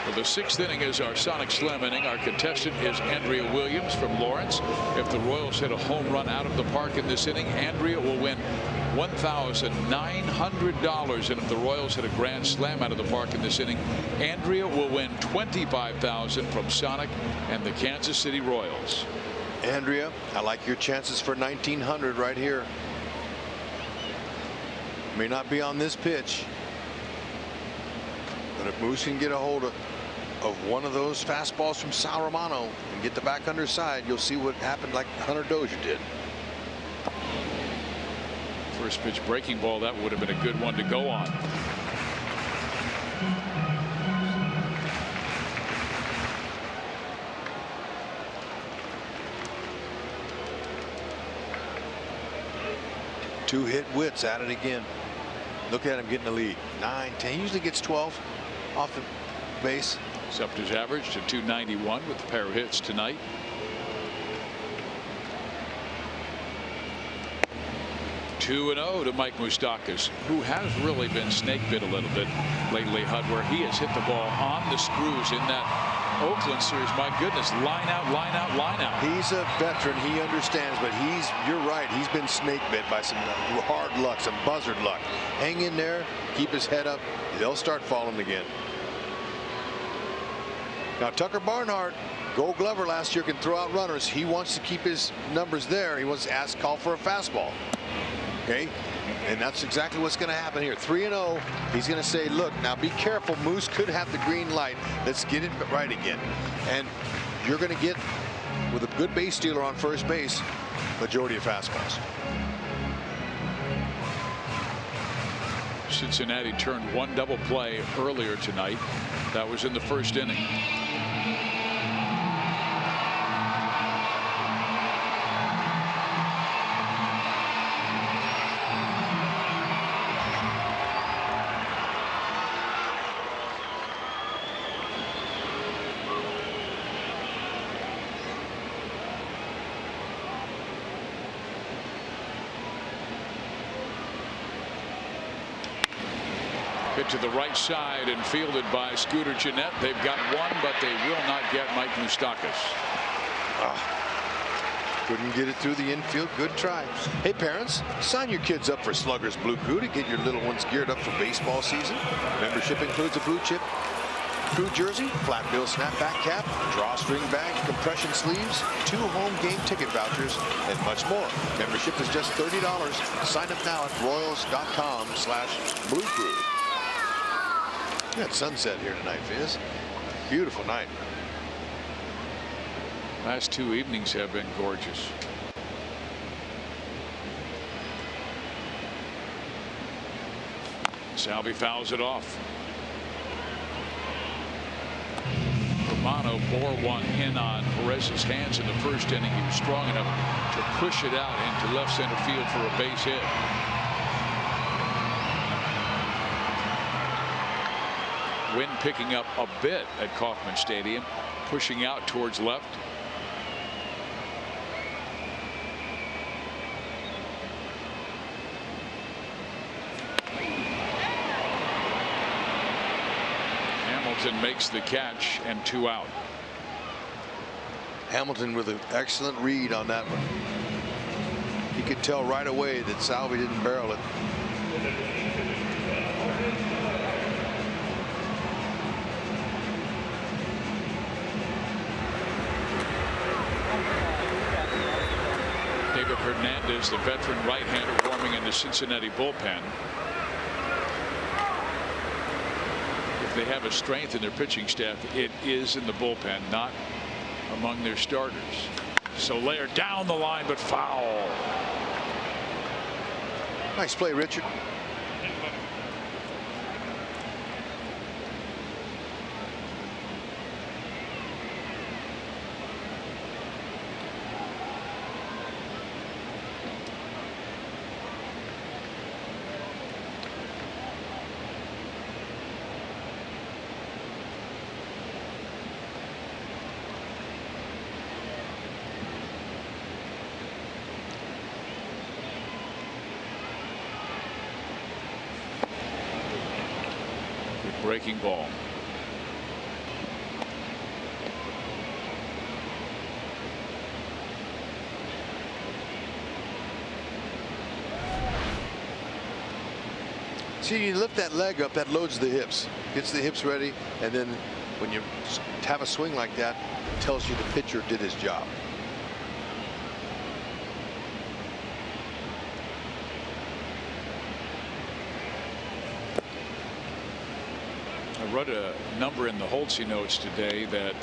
Well, the 6th inning is our Sonic Slam inning. Our contestant is Andrea Williams from Lawrence. If the Royals hit a home run out of the park in this inning, Andrea will win $1,900. And if the Royals hit a grand slam out of the park in this inning, Andrea will win $25,000 from Sonic and the Kansas City Royals. Andrea, I like your chances for $1,900 right here. May not be on this pitch, but if Moose can get a hold of one of those fastballs from Sal Romano and get the back underside, you'll see what happened like Hunter Dozier did. First pitch breaking ball, that would have been a good one to go on. Two hit Wits at it again. Look at him getting the lead. 9, 10. He usually gets 12 off the base. It's up to his average to 291 with a pair of hits tonight. 2-0 to Mike Moustakas, who has really been snake bit a little bit lately, Hud, where he has hit the ball on the screws in that Oakland series. My goodness, line out, line out, line out. He's a veteran. He understands, but you're right. He's been snake bit by some hard luck, some buzzard luck. Hang in there, keep his head up. They'll start falling again. Now, Tucker Barnhart, Gold Glover last year, can throw out runners. He wants to keep his numbers there. He wants to call for a fastball. Okay, and that's exactly what's going to happen here. 3-0. He's going to say, look, now be careful. Moose could have the green light. Let's get it right again. And you're going to get, with a good base stealer on first base, majority of fastballs. Cincinnati turned one double play earlier tonight. That was in the first inning. Hit to the right side and fielded by Scooter Gennett. They've got one, but they will not get Mike Moustakas. Couldn't get it through the infield. Good try. Hey, parents, sign your kids up for Slugger's Blue Crew to get your little ones geared up for baseball season. Membership includes a blue chip crew jersey, flat bill snapback cap, drawstring bag, compression sleeves, 2 home game ticket vouchers, and much more. Membership is just $30. Sign up now at royals.com/Blue Crew. We got sunset here tonight, Fizz. Beautiful night. Last 2 evenings have been gorgeous. Salvi fouls it off. Romano bore one in on Perez's hands in the first inning. He was strong enough to push it out into left center field for a base hit. Wind picking up a bit at Kauffman Stadium, pushing out towards left. Hamilton makes the catch and 2 out. Hamilton with an excellent read on that one. He could tell right away that Salvi didn't barrel it. David Hernandez, the veteran right-hander, warming in the Cincinnati bullpen. If they have a strength in their pitching staff, it is in the bullpen, not among their starters. Soler down the line, but foul. Nice play, Richard. Breaking ball. See, you lift that leg up, that loads the hips, gets the hips ready, and then when you have a swing like that, it tells you the pitcher did his job. I wrote a number in the Holtze notes today that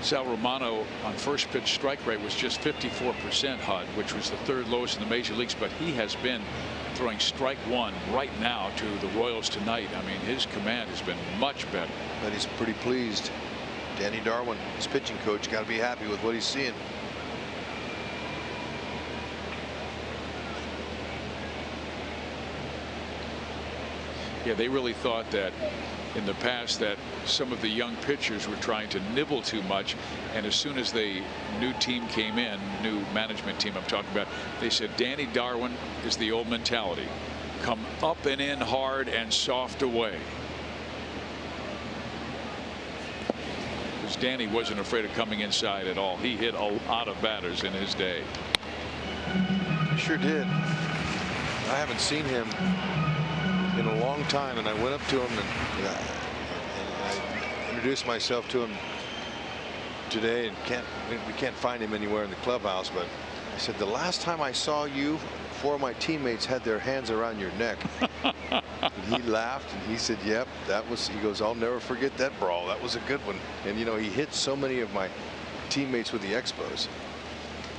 Sal Romano on first pitch strike rate was just 54%, Hud, which was the 3rd lowest in the major leagues, but he has been throwing strike one right now to the Royals tonight. I mean, his command has been much better. But he's pretty pleased. Danny Darwin, his pitching coach, got to be happy with what he's seeing. Yeah, they really thought that in the past that some of the young pitchers were trying to nibble too much, and as soon as the new team came in, new management team I'm talking about, they said Danny Darwin is the old mentality. Come up and in hard and soft away. Because Danny wasn't afraid of coming inside at all. He hit a lot of batters in his day. Sure did. I haven't seen him in a long time, and I went up to him and I introduced myself to him today, and we can't find him anywhere in the clubhouse, but I said, the last time I saw you, 4 of my teammates had their hands around your neck. And he laughed and he said, yep, that was, he goes, I'll never forget that brawl. That was a good one. And you know, he hit so many of my teammates with the Expos.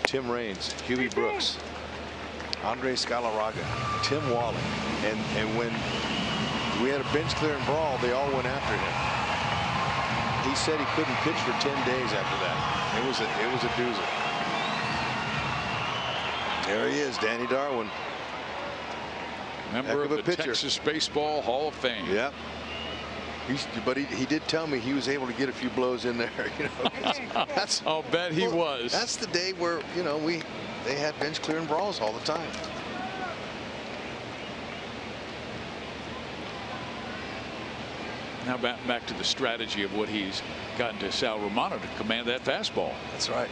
Tim Raines, Huey Brooks, Andre Scalaraga, Tim Wallach, and when we had a bench clearing brawl, they all went after him. He said he couldn't pitch for 10 days after that. It was a doozy. There he is, Danny Darwin. Member of the Texas Baseball Hall of Fame. Yep. But he did tell me he was able to get a few blows in there. You know, I'll bet he was. That's the day where, you know, they had bench clearing brawls all the time. Now back to the strategy of what he's gotten to Sal Romano to command that fastball. That's right.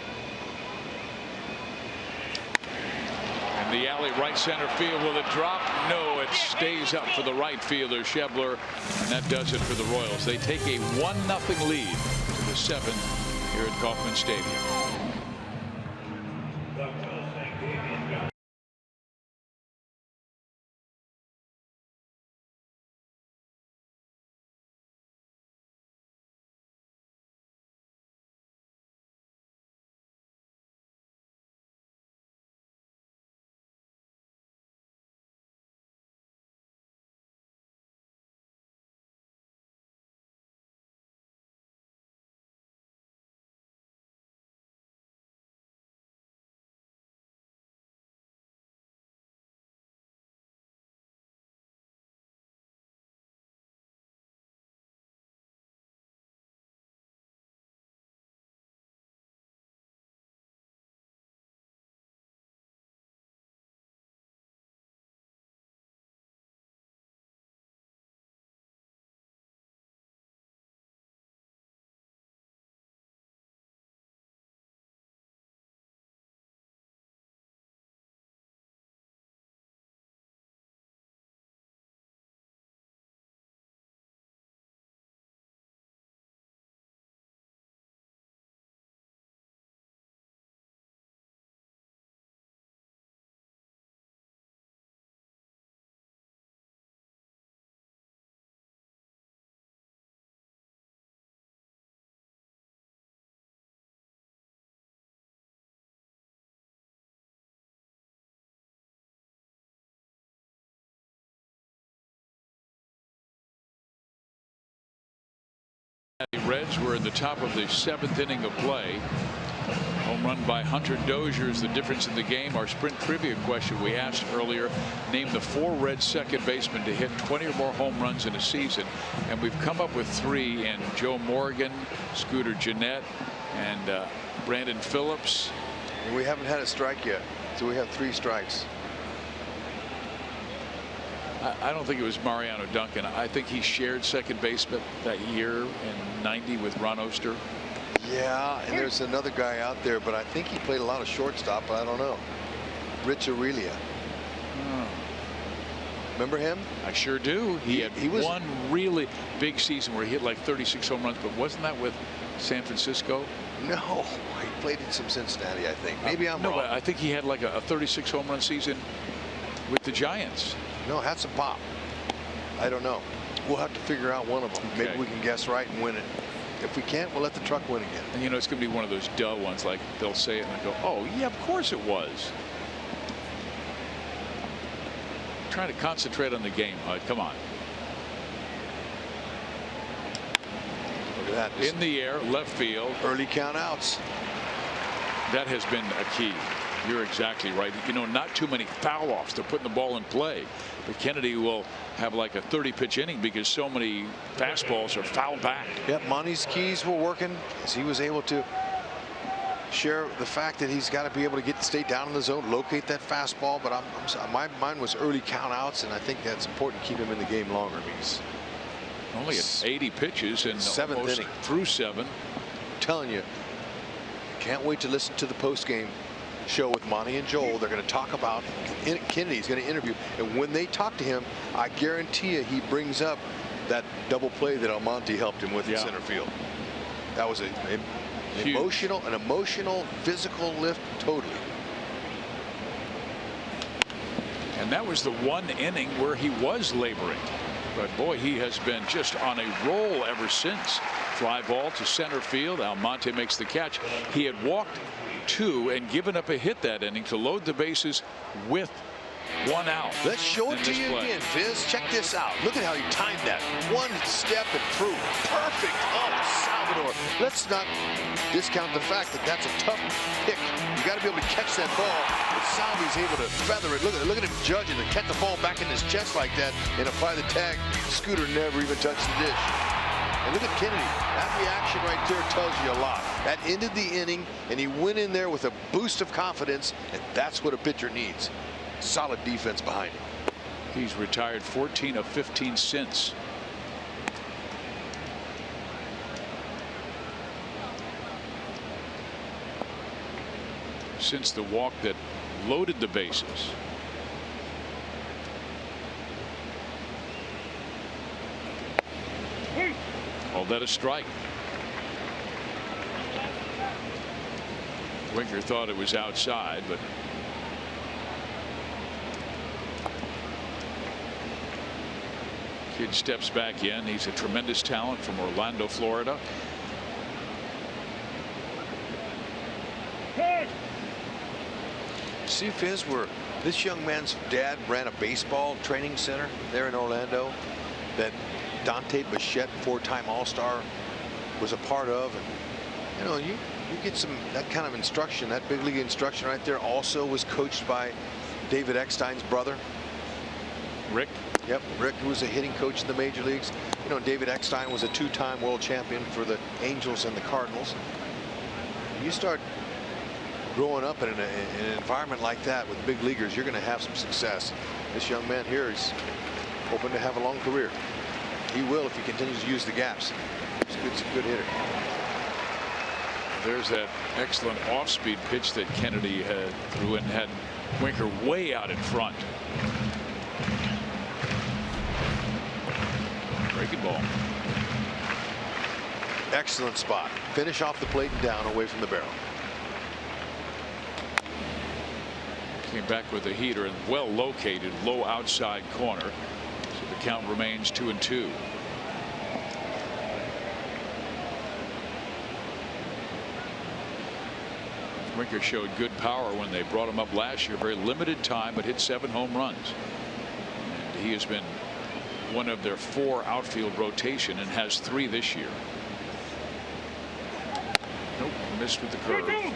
And the alley right center field, will it drop? No, it stays up for the right fielder, Schebler, and that does it for the Royals. They take a 1-0 lead to the 7th here at Kauffman Stadium. The Reds were in the top of the 7th inning of play. Home run by Hunter Dozier is the difference in the game. Our sprint trivia question we asked earlier, name the 4 Reds second basemen to hit 20 or more home runs in a season, and we've come up with 3 in Joe Morgan, Scooter Gennett, and Brandon Phillips. And we haven't had a strike yet, so we have 3 strikes. I don't think it was Mariano Duncan. I think he shared second base that year in '90 with Ron Oster. Yeah, and there's another guy out there, but I think he played a lot of shortstop, but I don't know. Rich Aurelia. Remember him? I sure do. He had one really big season where he hit like 36 home runs, but wasn't that with San Francisco? No, he played in some Cincinnati, I think. Maybe I'm wrong. No, I think he had like a 36 home run season with the Giants. No, had some pop. I don't know. We'll have to figure out one of them. Okay. Maybe we can guess right and win it. If we can't, we'll let the truck win again. And you know, it's going to be one of those duh ones, like they'll say it and they'll go, oh, yeah, of course it was. Trying to concentrate on the game. Come on. Look at that. In the air, left field. Early count outs. That has been a key. You're exactly right. You know, not too many foul offs. They're putting the ball in play. But Kennedy will have like a 30-pitch inning because so many fastballs are fouled back. Yep, Monty's keys were working as he was able to share the fact that he's got to be able to stay down in the zone, locate that fastball. But my mind was early countouts, and I think that's important to keep him in the game longer. Because only at 80 pitches and seventh almost inning through 7. I'm telling you, can't wait to listen to the post-game show with Monty and Joel. They're going to talk about Kennedy's going to interview, and when they talk to him, I guarantee you he brings up that double play that Almonte helped him with in center field. That was an emotional, physical lift, totally. And that was the one inning where he was laboring. But boy, he has been just on a roll ever since. Fly ball to center field. Almonte makes the catch. He had walked 2 and given up a hit that inning to load the bases with 1 out. Let's show it to you again, Fizz. Check this out. Look at how he timed that. 1 step and through. Perfect. Oh, Salvador. Let's not discount the fact that that's a tough pick. You got to be able to catch that ball. But Salvi's able to feather it. Look at him judging to catch the ball back in his chest like that and apply the tag. Scooter never even touched the dish. And look at Kennedy. That reaction right there tells you a lot. That ended the inning, and he went in there with a boost of confidence, and that's what a pitcher needs. Solid defense behind him. He's retired 14 of 15 since. Since the walk that loaded the bases. Called that a strike. Winker thought it was outside, but kid steps back in. He's a tremendous talent from Orlando, Florida. See, Fizz, where this young man's dad ran a baseball training center there in Orlando that Dante Bichette, 4-time All-Star, was a part of. And you know, you get that kind of instruction, that big league instruction right there. Also was coached by David Eckstein's brother, Rick. Yep, Rick, who was a hitting coach in the major leagues. You know, David Eckstein was a 2-time world champion for the Angels and the Cardinals. You start growing up in an environment like that with big leaguers, you're going to have some success. This young man here is hoping to have a long career. He will if he continues to use the gaps. He's a good hitter. There's that excellent off-speed pitch that Kennedy had threw and had Winker way out in front. Breaking ball. Excellent spot. Finish off the plate and down away from the barrel. Came back with a heater and well located low outside corner. So the count remains 2-2. Winker showed good power when they brought him up last year. Very limited time, but hit 7 home runs. And he has been one of their 4 outfield rotation and has 3 this year. Nope, missed with the curve.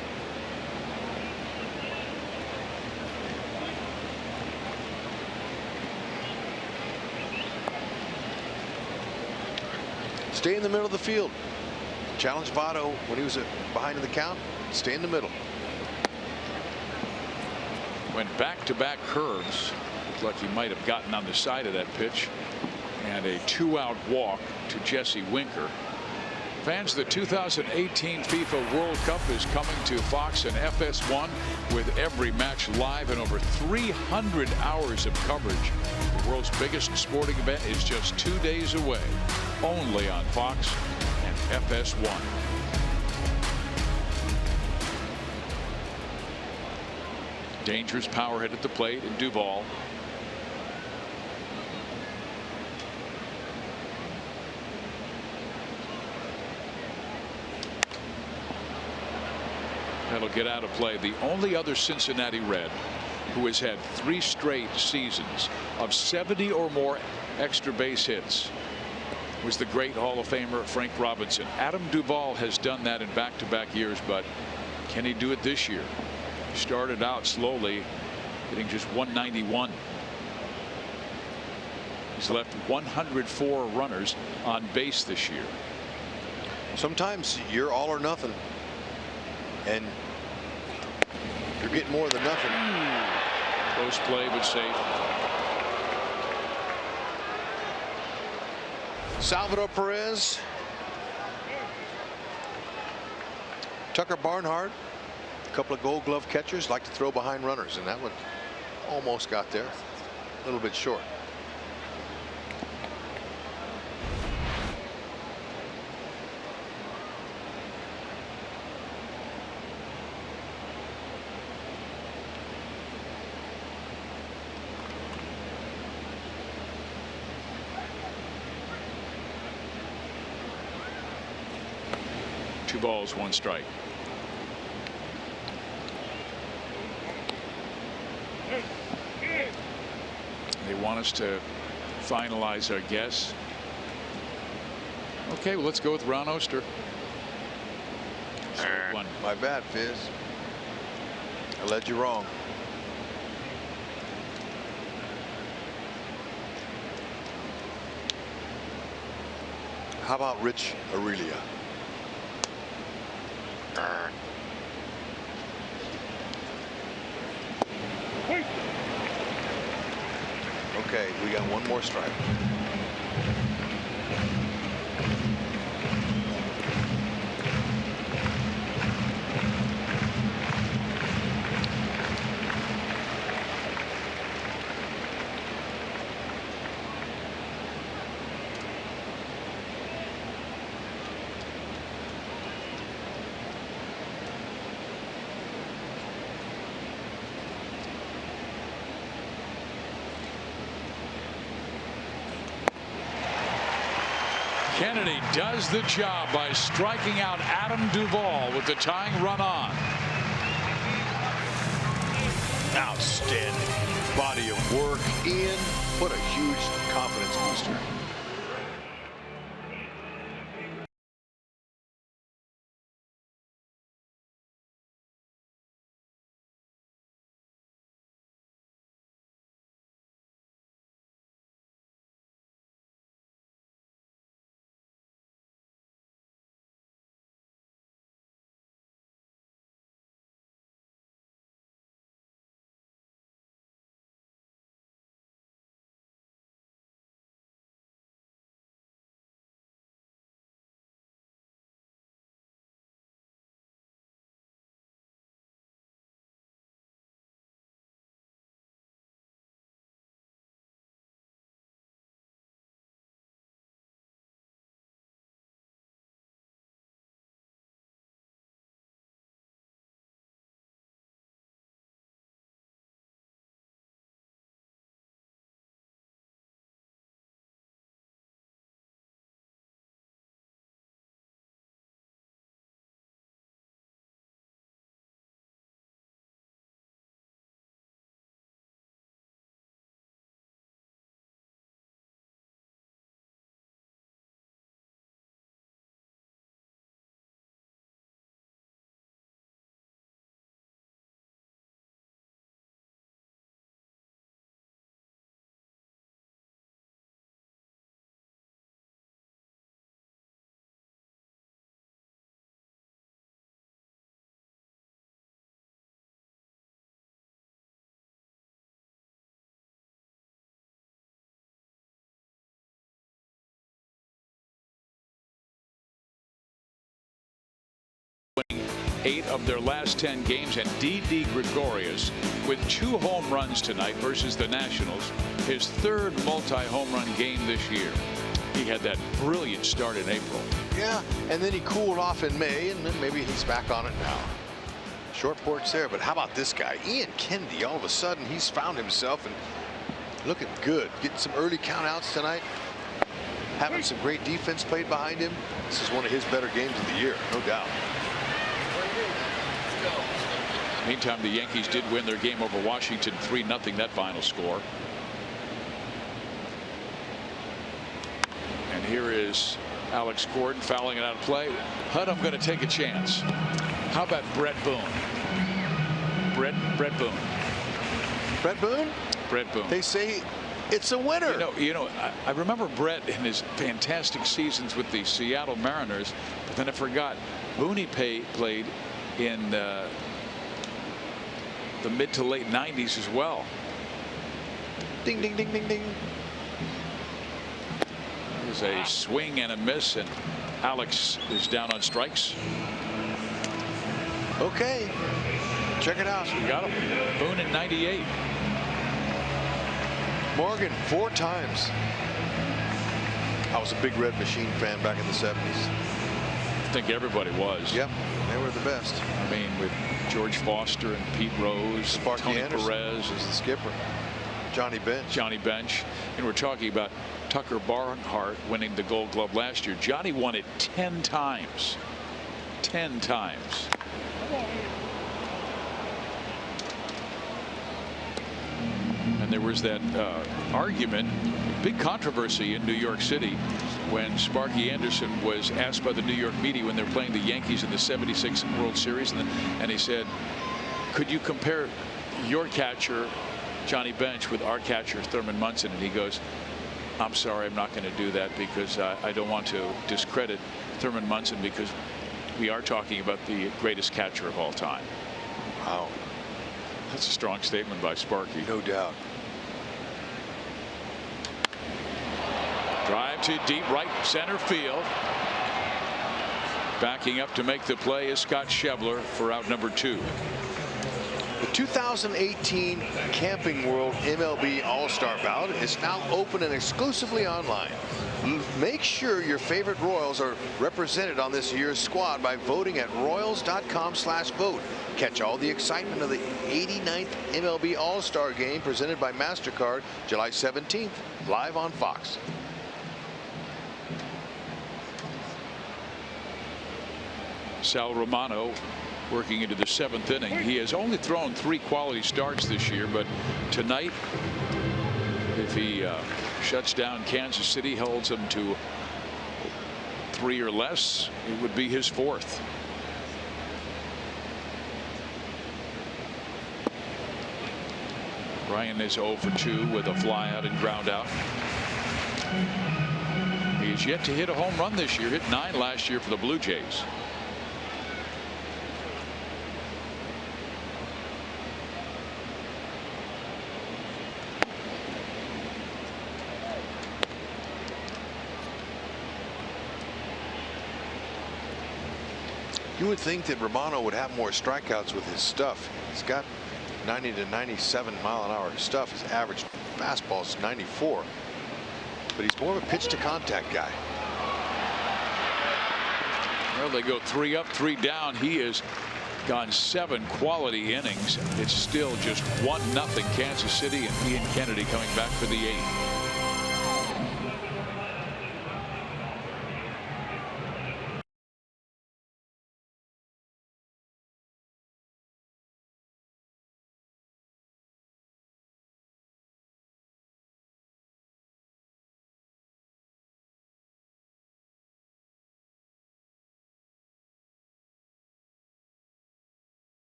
Stay in the middle of the field. Challenged Votto when he was behind in the count. Stay in the middle. Went back-to-back curves. Looked like he might have gotten on the side of that pitch. And a 2-out walk to Jesse Winker. Fans, the 2018 FIFA World Cup is coming to Fox and FS1 with every match live and over 300 hours of coverage. The world's biggest sporting event is just 2 days away, only on Fox and FS1. Dangerous power hit at the plate, and Duvall. That'll get out of play. The only other Cincinnati Red who has had 3 straight seasons of 70 or more extra base hits was the great Hall of Famer Frank Robinson. Adam Duvall has done that in back-to-back years, but can he do it this year? started out slowly, hitting just 191. He's left 104 runners on base this year. Sometimes you're all or nothing, and you're getting more than nothing. Close play, but safe. Salvador Perez, Tucker Barnhart, a couple of Gold Glove catchers like to throw behind runners, and that one almost got there, a little bit short. Two balls, one strike. They want us to finalize our guess. Okay, well, let's go with Ron Oster. One. My bad, Fizz. I led you wrong. How about Rich Aurelia? Okay, we got one more strike. Kennedy does the job by striking out Adam Duvall with the tying run on. Outstanding body of work, Ian. What a huge confidence booster. Winning 8 of their last 10 games, and Didi Gregorius with 2 home runs tonight versus the Nationals, his 3rd multi-home run game this year. He had that brilliant start in April. Yeah, and then he cooled off in May, and then maybe he's back on it now. Short porch there, but how about this guy, Ian Kennedy? All of a sudden, he's found himself and looking good. Getting some early countouts tonight. Having some great defense played behind him. This is one of his better games of the year, no doubt. Meantime, the Yankees did win their game over Washington 3-0, that final score. And here is Alex Gordon fouling it out of play. Hud, I'm going to take a chance. How about Brett Boone? Brett Boone. Brett Boone? Brett Boone. They say it's a winner. I remember Brett in his fantastic seasons with the Seattle Mariners, but then I forgot Boone played in the mid to late 90s as well. Ding, ding, ding, ding, ding. There's a swing and a miss, and Alex is down on strikes. Okay. Check it out. We got him. Boone in 98. Morgan 4 times. I was a big Red Machine fan back in the 70s. I think everybody was. Yep, they were the best. I mean, with George Foster and Pete Rose, Sparky Tony Anderson Perez was the skipper. Johnny Bench. And we're talking about Tucker Barnhart winning the Gold Glove last year. Johnny won it 10 times. 10 times. And there was that argument, big controversy in New York City when Sparky Anderson was asked by the New York media when they were playing the Yankees in the '76 World Series, and he said, could you compare your catcher Johnny Bench with our catcher Thurman Munson? And he goes, I'm sorry, I'm not going to do that because I don't want to discredit Thurman Munson, because we are talking about the greatest catcher of all time. Wow. That's a strong statement by Sparky. No doubt. Drive to deep right center field. Backing up to make the play is Scott Schebler for out number 2. The 2018 Camping World MLB All-Star Ballot is now open and exclusively online. Make sure your favorite Royals are represented on this year's squad by voting at royals.com/vote. Catch all the excitement of the 89th MLB All-Star Game presented by MasterCard July 17th, live on Fox. Sal Romano working into the 7th inning. He has only thrown 3 quality starts this year, but tonight, if he shuts down Kansas City, holds them to 3 or less, it would be his 4th. Ryan is 0 for 2 with a fly out and ground out. He has yet to hit a home run this year. Hit 9 last year for the Blue Jays. You would think that Romano would have more strikeouts with his stuff. He's got 90 to 97 mile-an-hour stuff. His average fastball is 94. But he's more of a pitch to contact guy. Well, they go 3 up, 3 down. He has gone 7 quality innings. It's still just 1-0 Kansas City, and Ian Kennedy coming back for the 8th.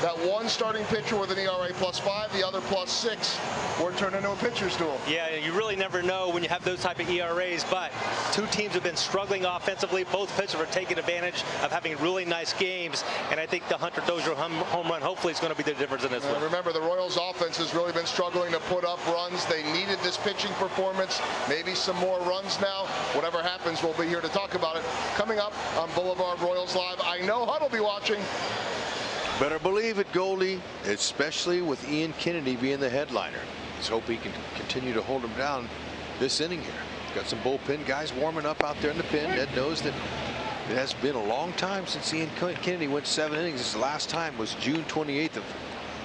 that one starting pitcher with an ERA +5, the other +6, or turn into a pitcher's duel. Yeah, you really never know when you have those type of ERAs, but two teams have been struggling offensively. Both pitchers are taking advantage of having really nice games, and I think the Hunter Dozier home run hopefully is going to be the difference in this one. Remember, the Royals offense has really been struggling to put up runs. They needed this pitching performance, maybe some more runs now. Whatever happens, we'll be here to talk about it. Coming up on Boulevard Royals Live, I know Hud will be watching. Better believe it, Goldie, especially with Ian Kennedy being the headliner. Let's hope he can continue to hold him down this inning here. Got some bullpen guys warming up out there in the pen. Ned knows that it has been a long time since Ian Kennedy went 7 innings. His last time was June 28th of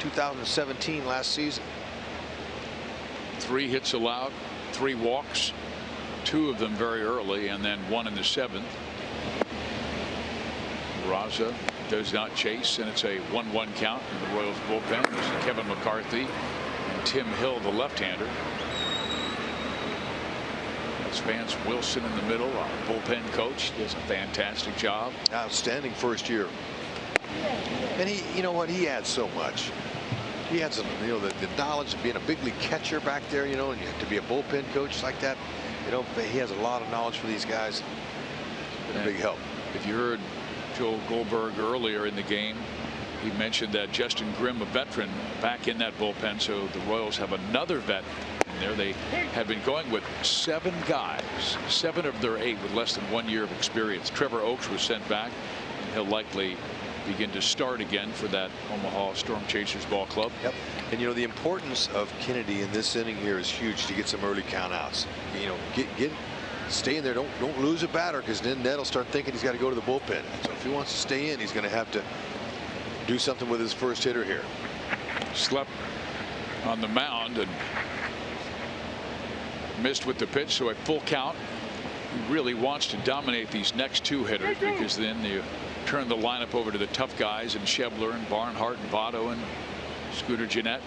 2017, last season. 3 hits allowed, 3 walks, 2 of them very early, and then 1 in the 7th. Raza does not chase, and it's a 1-1 count in the Royals bullpen. This is Kevin McCarthy and Tim Hill, the left-hander. That's Vance Wilson in the middle, our bullpen coach. He does a fantastic job. Outstanding first year. And he, you know what, he adds so much. He had some, you know, the knowledge of being a big league catcher back there, you know, and to be a bullpen coach like that, you know, he has a lot of knowledge for these guys. Been a big help. If you heard Joe Goldberg earlier in the game, he mentioned that Justin Grimm, a veteran, back in that bullpen, so the Royals have another vet in there. They have been going with 7 guys, 7 of their 8 with less than 1 year of experience. Trevor Oakes was sent back, and he'll likely begin to start again for that Omaha Storm Chasers ball club. Yep. And you know, the importance of Kennedy in this inning here is huge to get some early countouts. You know, stay in there. Don't lose a batter, because then Ned will start thinking he's got to go to the bullpen. So if he wants to stay in, he's going to have to do something with his first hitter here. Slept on the mound and missed with the pitch, so a full count. He really wants to dominate these next 2 hitters, because then you turn the lineup over to the tough guys and Shebler and Barnhart and Votto and Scooter Gennett.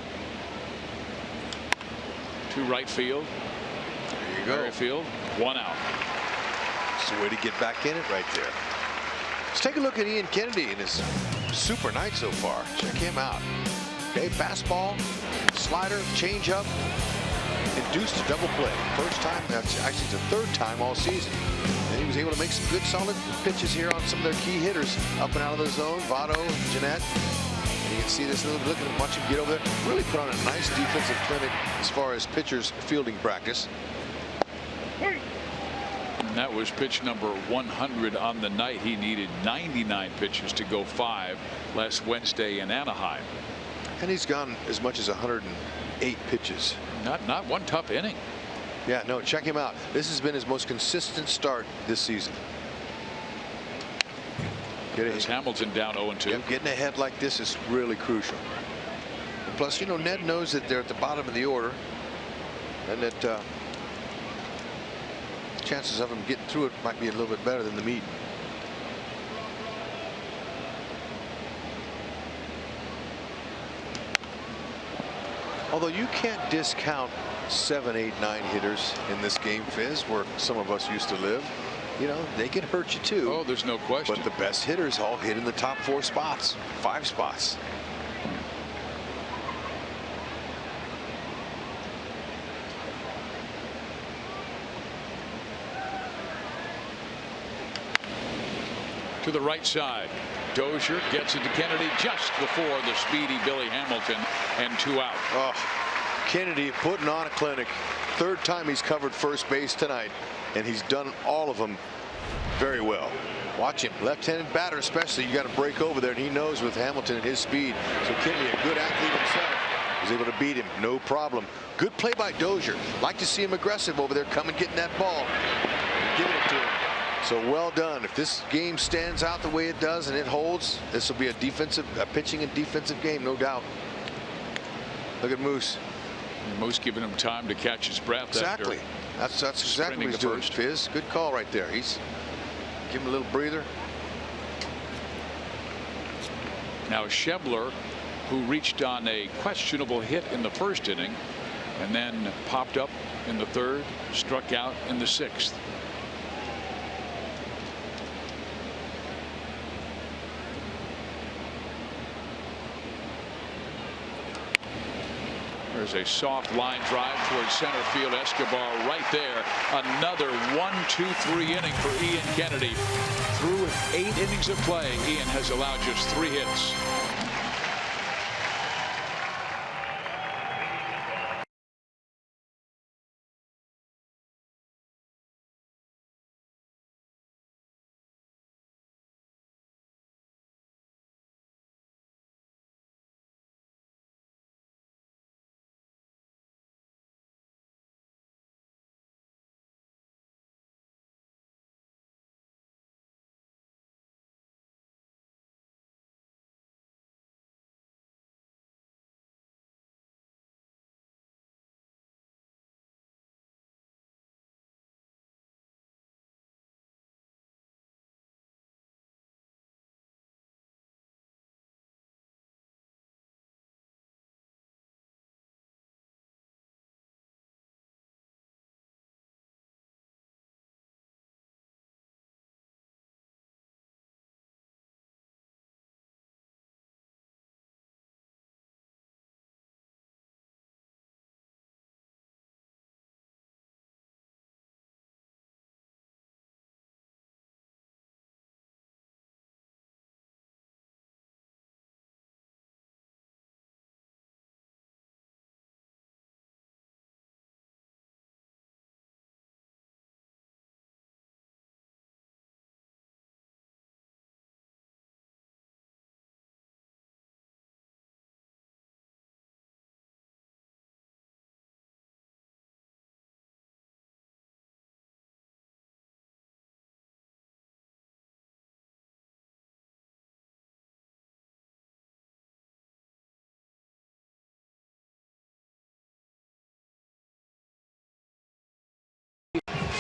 To right field. There you go. Merrifield, 1 out. It's the way to get back in it right there. Let's take a look at Ian Kennedy in his super night so far. Check him out. Okay, fastball, slider, changeup, induced a double play. First time, that's actually the 3rd time all season. And he was able to make some good solid pitches here on some of their key hitters up and out of the zone. Votto, Gennett. And you can see this, look at him, watch him get over there. Really put on a nice defensive clinic as far as pitchers fielding practice. And that was pitch number 100 on the night. He needed 99 pitches to go 5 last Wednesday in Anaheim. And he's gone as much as 108 pitches. Not one tough inning. Yeah, no, check him out. This has been his most consistent start this season. As Hamilton down 0-2. Yep, getting ahead like this is really crucial. And plus, you know, Ned knows that they're at the bottom of the order, and that chances of him getting through it might be a little bit better than the mean. Although you can't discount 7, 8, 9 hitters in this game, Fizz, where some of us used to live. You know, they can hurt you too. Oh, there's no question. But the best hitters all hit in the top 4 spots, 5 spots. To the right side. Dozier gets it to Kennedy just before the speedy Billy Hamilton, and 2 out. Oh, Kennedy putting on a clinic. 3rd time he's covered first base tonight, and he's done all of them very well. Watch him, left-handed batter especially. You got to break over there, and he knows with Hamilton and his speed. So Kennedy, a good athlete himself, was able to beat him, no problem. Good play by Dozier. Like to see him aggressive over there, coming, getting that ball, and giving it to him. So well done. If this game stands out the way it does and it holds, this will be a pitching and defensive game, no doubt. Look at Moose. And Moose giving him time to catch his breath. Exactly. That's exactly what he's doing. Fizz, good call right there. He's giving him a little breather. Now Shebler, who reached on a questionable hit in the 1st inning and then popped up in the 3rd, struck out in the 6th. There's a soft line drive towards center field. Escobar right there. Another 1-2-3 inning for Ian Kennedy. Through 8 innings of play, Ian has allowed just 3 hits.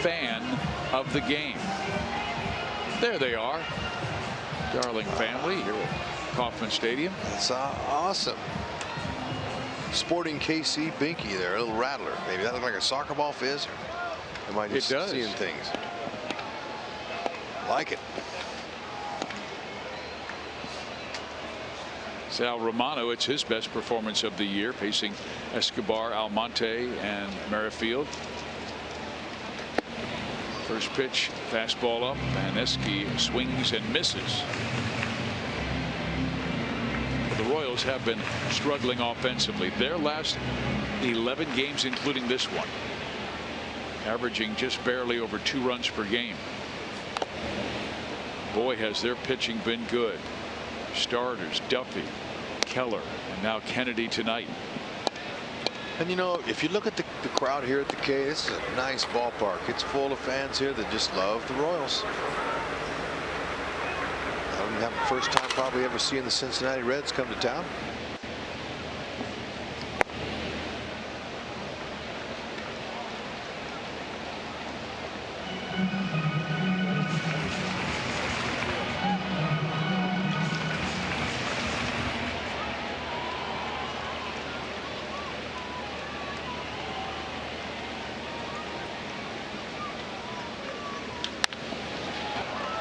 Fan of the game. There they are. Darling family here at Kauffman Stadium. That's awesome. Sporting KC binky there, a little rattler. Maybe that looked like a soccer ball fizz. Or am I just seeing things? Like it. Sal Romano, it's his best performance of the year, facing Escobar, Almonte, and Merrifield. First pitch, fastball up, and Esky swings and misses. The Royals have been struggling offensively. Their last 11 games, including this one, averaging just barely over 2 runs per game. Boy, has their pitching been good. Starters, Duffy, Keller, and now Kennedy tonight. And you know, if you look at the crowd here at the K, this is a nice ballpark. It's full of fans here that just love the Royals. I don't have the first time probably ever seeing the Cincinnati Reds come to town.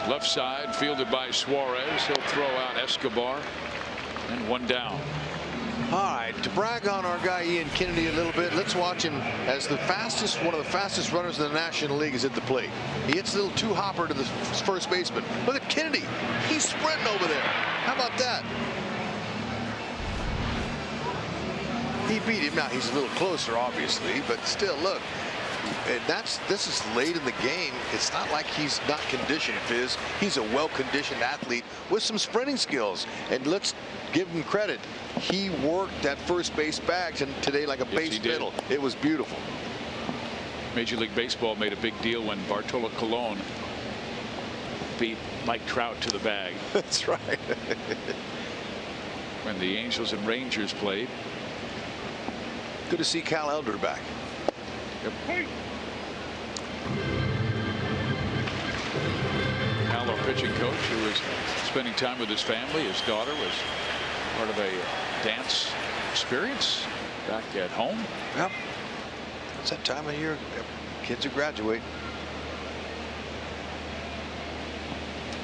Left side, fielded by Suarez. He'll throw out Escobar, and 1 down. All right, to brag on our guy Ian Kennedy a little bit, let's watch him as the fastest, one of the fastest runners in the National League is at the plate. He hits a little 2-hopper to the first baseman. Look at Kennedy. He's sprinting over there. How about that? He beat him. Now, he's a little closer, obviously, but still, look. And this is late in the game. It's not like he's not conditioned, Fizz. He's a well-conditioned athlete with some sprinting skills. And let's give him credit. He worked that first base bag today like a base middle. It was beautiful. Major League Baseball made a big deal when Bartolo Colon beat Mike Trout to the bag. That's right. When the Angels and Rangers played. Good to see Cal Elder back. Yep. Cal, our pitching coach, who was spending time with his family. His daughter was part of a dance experience back at home. Yep. It's that time of year. Kids are graduating.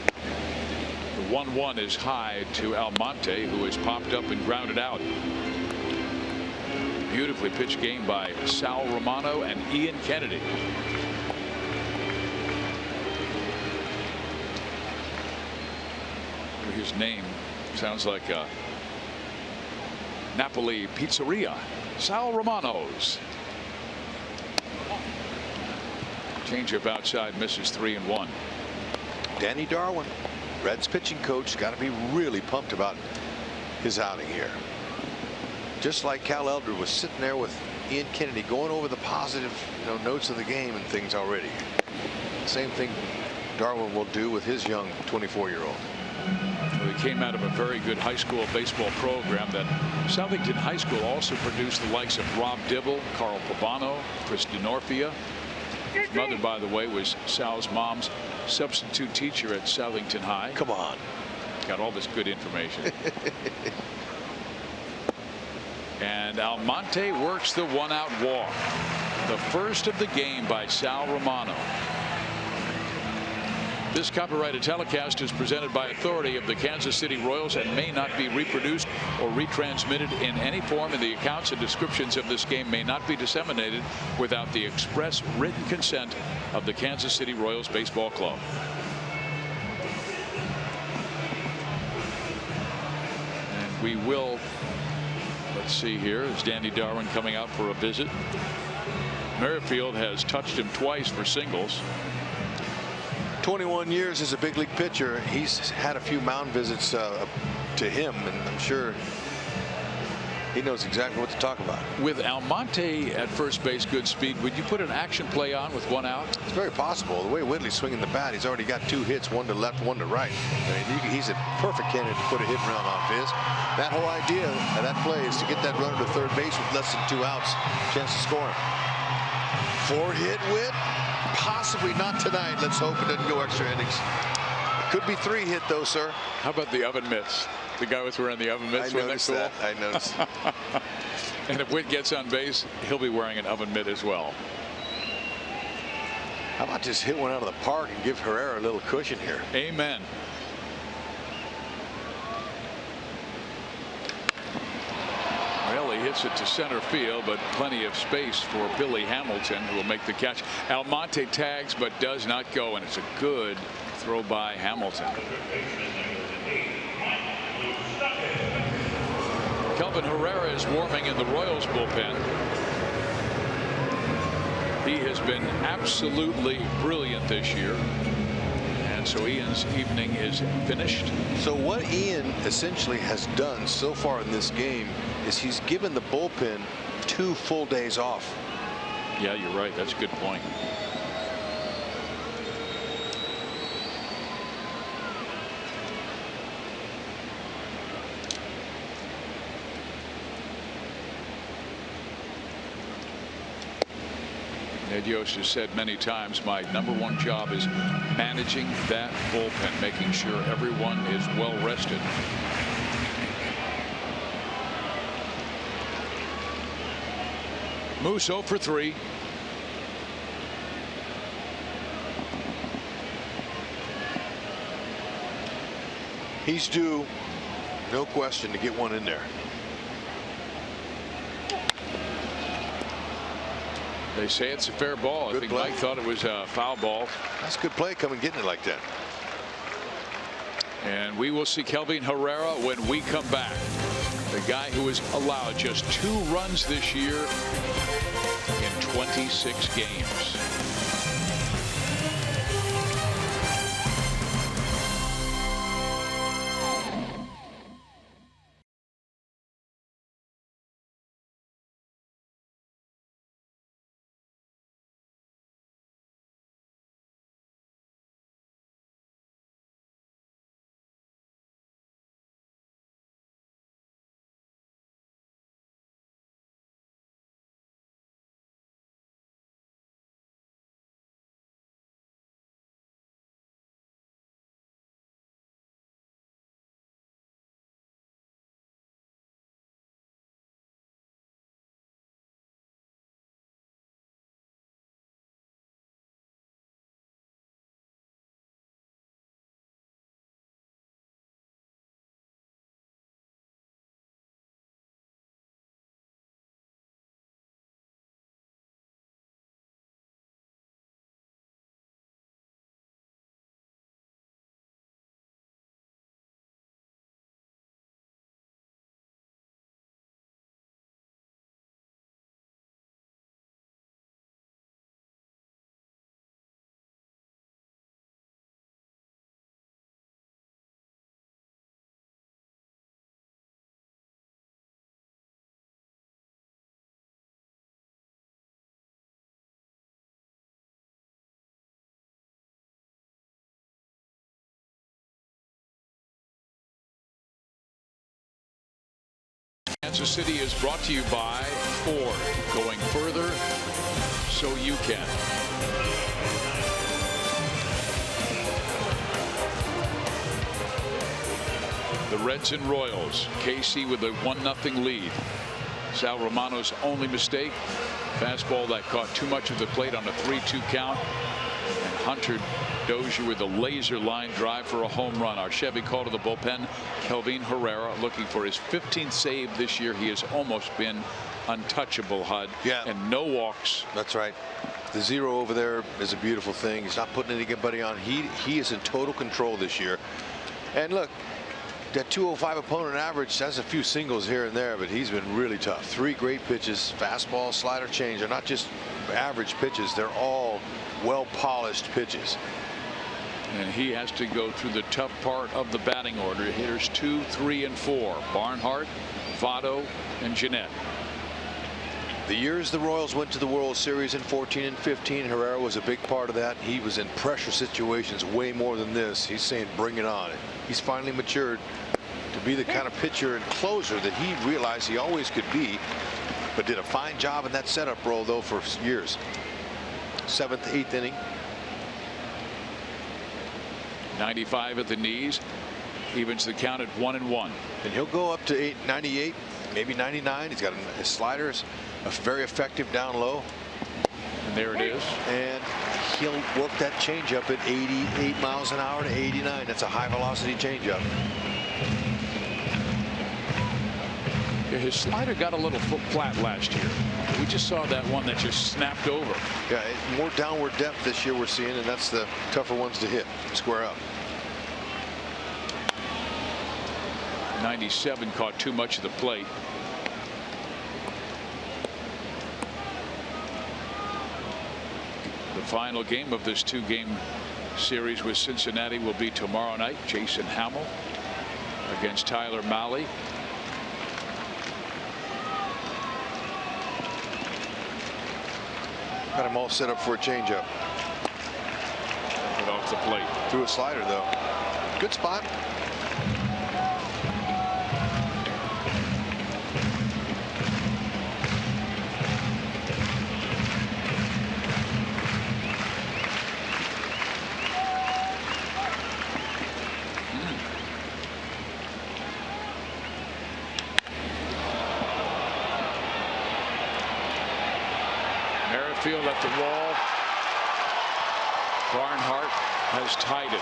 The 1-1 is high to Almonte, who has popped up and grounded out. Beautifully pitched game by Sal Romano and Ian Kennedy. His name sounds like a Napoli pizzeria. Sal Romano's. Changeup outside, misses 3-1. Danny Darwin, Reds pitching coach, got to be really pumped about his outing here. Just like Cal Eldred was sitting there with Ian Kennedy going over the positive notes of the game and things already. Same thing Darwin will do with his young 24-year-old. Well, he came out of a very good high school baseball program. That Southington High School also produced the likes of Rob Dibble, Carl Pavano, Chris DeNorfia. His mother, by the way, was Sal's mom's substitute teacher at Southington High. Come on. Got all this good information. And Almonte works the one-out walk. The first of the game by Sal Romano. This copyrighted telecast is presented by authority of the Kansas City Royals and may not be reproduced or retransmitted in any form, and the accounts and descriptions of this game may not be disseminated without the express written consent of the Kansas City Royals Baseball Club. And we will, let's see here, is Danny Darwin coming out for a visit. Merrifield has touched him twice for singles. 21 years as a big league pitcher. He's had a few mound visits to him, and I'm sure he knows exactly what to talk about. With Almonte at first base, good speed, would you put an action play on with one out? It's very possible. The way Whitley's swinging the bat, he's already got 2 hits, one to left, one to right. I mean, he's a perfect candidate to put a hit around on Viz. That whole idea of that play is to get that runner to third base with less than 2 outs, chance to score him. 4-hit Whit. Possibly not tonight. Let's hope it doesn't go extra innings. It could be 3-hit though, sir. How about the oven mitts? The guy was wearing the oven mitts. I noticed that. I noticed. And if Whit gets on base, he'll be wearing an oven mitt as well. How about just hit one out of the park and give Herrera a little cushion here? Amen. Well, he hits it to center field, but plenty of space for Billy Hamilton, who will make the catch. Almonte tags but does not go, and it's a good throw by Hamilton. Kelvin Herrera is warming in the Royals bullpen. He has been absolutely brilliant this year. And so Ian's evening is finished. So what Ian essentially has done so far in this game is he's given the bullpen 2 full days off. Yeah, you're right. That's a good point. Ed Yost has said many times, my #1 job is managing that bullpen, making sure everyone is well rested. Moose 0 for 3. He's due, no question, to get one in there. They say it's a fair ball. Good I think play. Mike thought it was a foul ball. That's a good play, coming getting it like that. And we will see Kelvin Herrera when we come back. The guy who has allowed just 2 runs this year in 26 games. Kansas City is brought to you by Ford. Going further so you can. The Reds and Royals. KC with a 1-0 lead. Sal Romano's only mistake. Fastball that caught too much of the plate on a 3-2 count. And Hunter Dozier with a laser line drive for a home run. Our Chevy call to the bullpen. Kelvin Herrera looking for his 15th save this year. He has almost been untouchable, Hud. Yeah. And no walks. That's right. The 0 over there is a beautiful thing. He's not putting anybody on. He is in total control this year. And look, that 205 opponent average has a few singles here and there, but he's been really tough. 3 great pitches, fastball, slider, change. They're not just average pitches. They're all well-polished pitches. And he has to go through the tough part of the batting order. Hitters 2, 3, and 4. Barnhart, Votto, and Jeanette. The years the Royals went to the World Series in 14 and 15, Herrera was a big part of that. He was in pressure situations way more than this. He's saying bring it on. He's finally matured to be the kind of pitcher and closer that he realized he always could be, but did a fine job in that setup role though for years. 7th, 8th inning. 95 at the knees. Evens the count at 1-1. And he'll go up to 98, maybe 99. He's got his sliders, a very effective down low. And there it is. And he'll work that changeup at 88 miles an hour to 89. That's a high velocity changeup. His slider got a little flat last year. We just saw that one that just snapped over. Yeah, more downward depth this year we're seeing, and that's the tougher ones to hit, square up. 97 caught too much of the plate. The final game of this 2-game series with Cincinnati will be tomorrow night. Jason Hamill against Tyler Mahle. Got him all set up for a changeup. Put off the plate. Threw a slider though. Good spot. Field at the wall. Barnhart has tied it.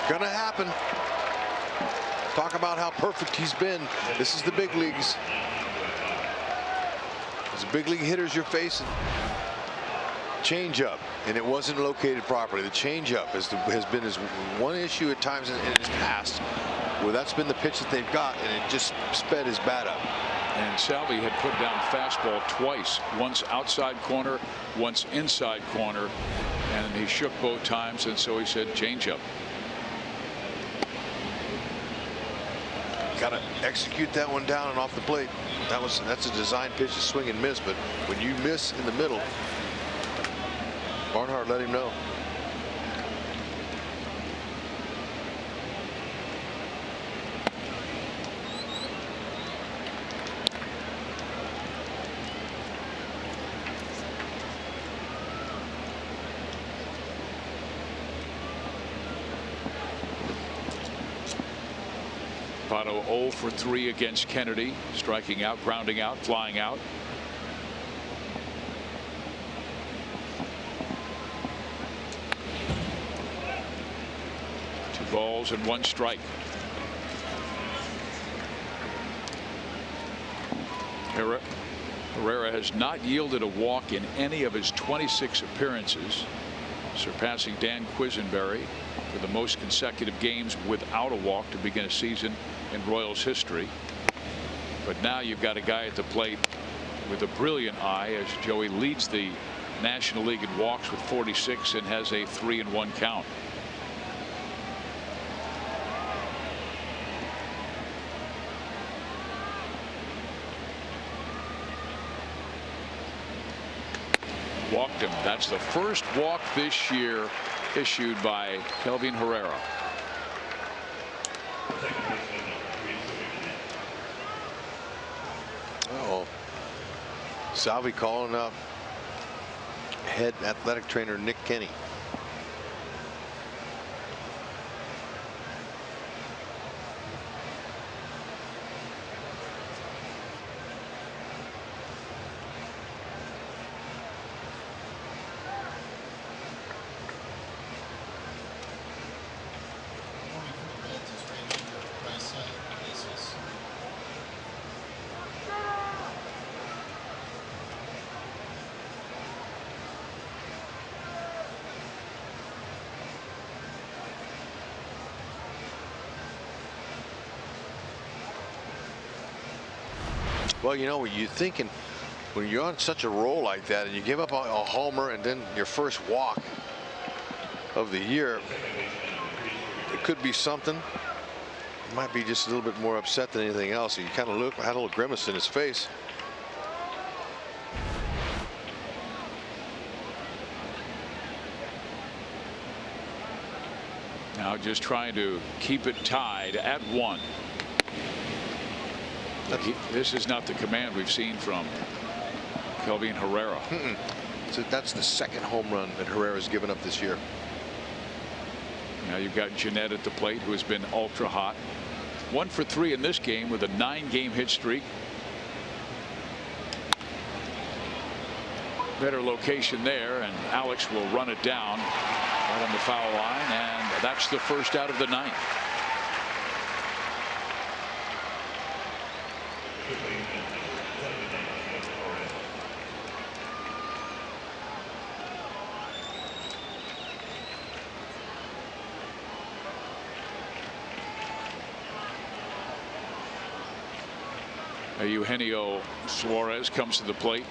Gonna happen. Talk about how perfect he's been. This is the big leagues. As big league hitters you're facing. Changeup, and it wasn't located properly. The changeup has been his one issue at times in his past, where that's been the pitch that they've got, and it just sped his bat up. And Salvi had put down fastball twice, once outside corner, once inside corner, and he shook both times, and so he said changeup. Got to execute that one down and off the plate. That's a design pitch to swing and miss, but when you miss in the middle, Barnhart let him know. Votto 0 for 3 against Kennedy, striking out, grounding out, flying out. Balls and 1 strike. Herrera has not yielded a walk in any of his 26 appearances, surpassing Dan Quisenberry for the most consecutive games without a walk to begin a season in Royals history. But now you've got a guy at the plate with a brilliant eye, as Joey leads the National League in walks with 46 and has a 3-1 count. walked him. That's the first walk this year issued by Kelvin Herrera. Uh-oh. Salvi calling up head athletic trainer Nick Kenny. Well, you know, you're thinking when you're on such a roll like that and you give up a homer and then your first walk of the year, it could be something. He might be just a little bit more upset than anything else. He kind of had a little grimace in his face. Now just trying to keep it tied at 1. This is not the command we've seen from Kelvin Herrera. So that's the second home run that Herrera's given up this year. Now you've got Jeanette at the plate, who has been ultra hot. 1 for 3 in this game with a 9-game hit streak. Better location there, and Alex will run it down right on the foul line, and that's the first out of the 9th. Eugenio Suarez comes to the plate.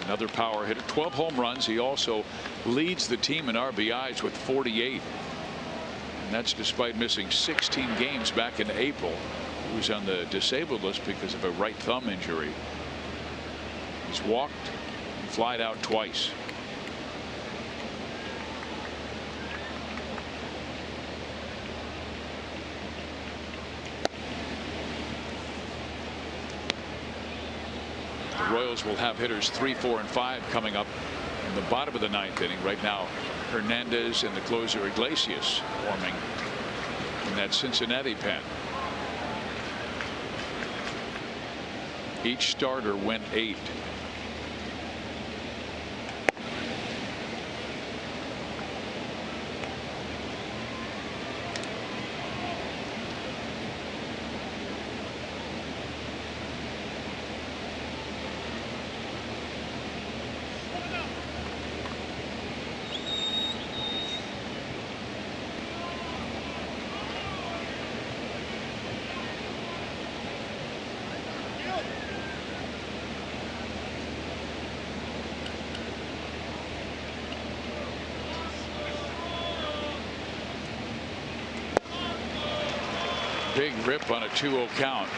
Another power hitter, 12 home runs. He also leads the team in RBIs with 48. And that's despite missing 16 games back in April. He was on the disabled list because of a right thumb injury. He's walked and flied out twice. The Royals will have hitters 3, 4, and 5 coming up in the bottom of the 9th inning. Right now, Hernandez and the closer Iglesias warming in that Cincinnati pen. Each starter went 8. Big rip on a 2-0 count.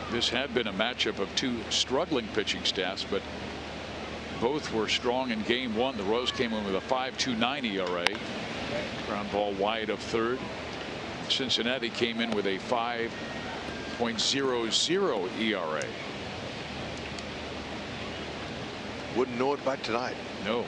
This had been a matchup of 2 struggling pitching staffs, but both were strong in game 1. The Royals came in with a 5.29 ERA. Ground ball wide of third. Cincinnati came in with a 5.00 ERA. Wouldn't know it by tonight. No.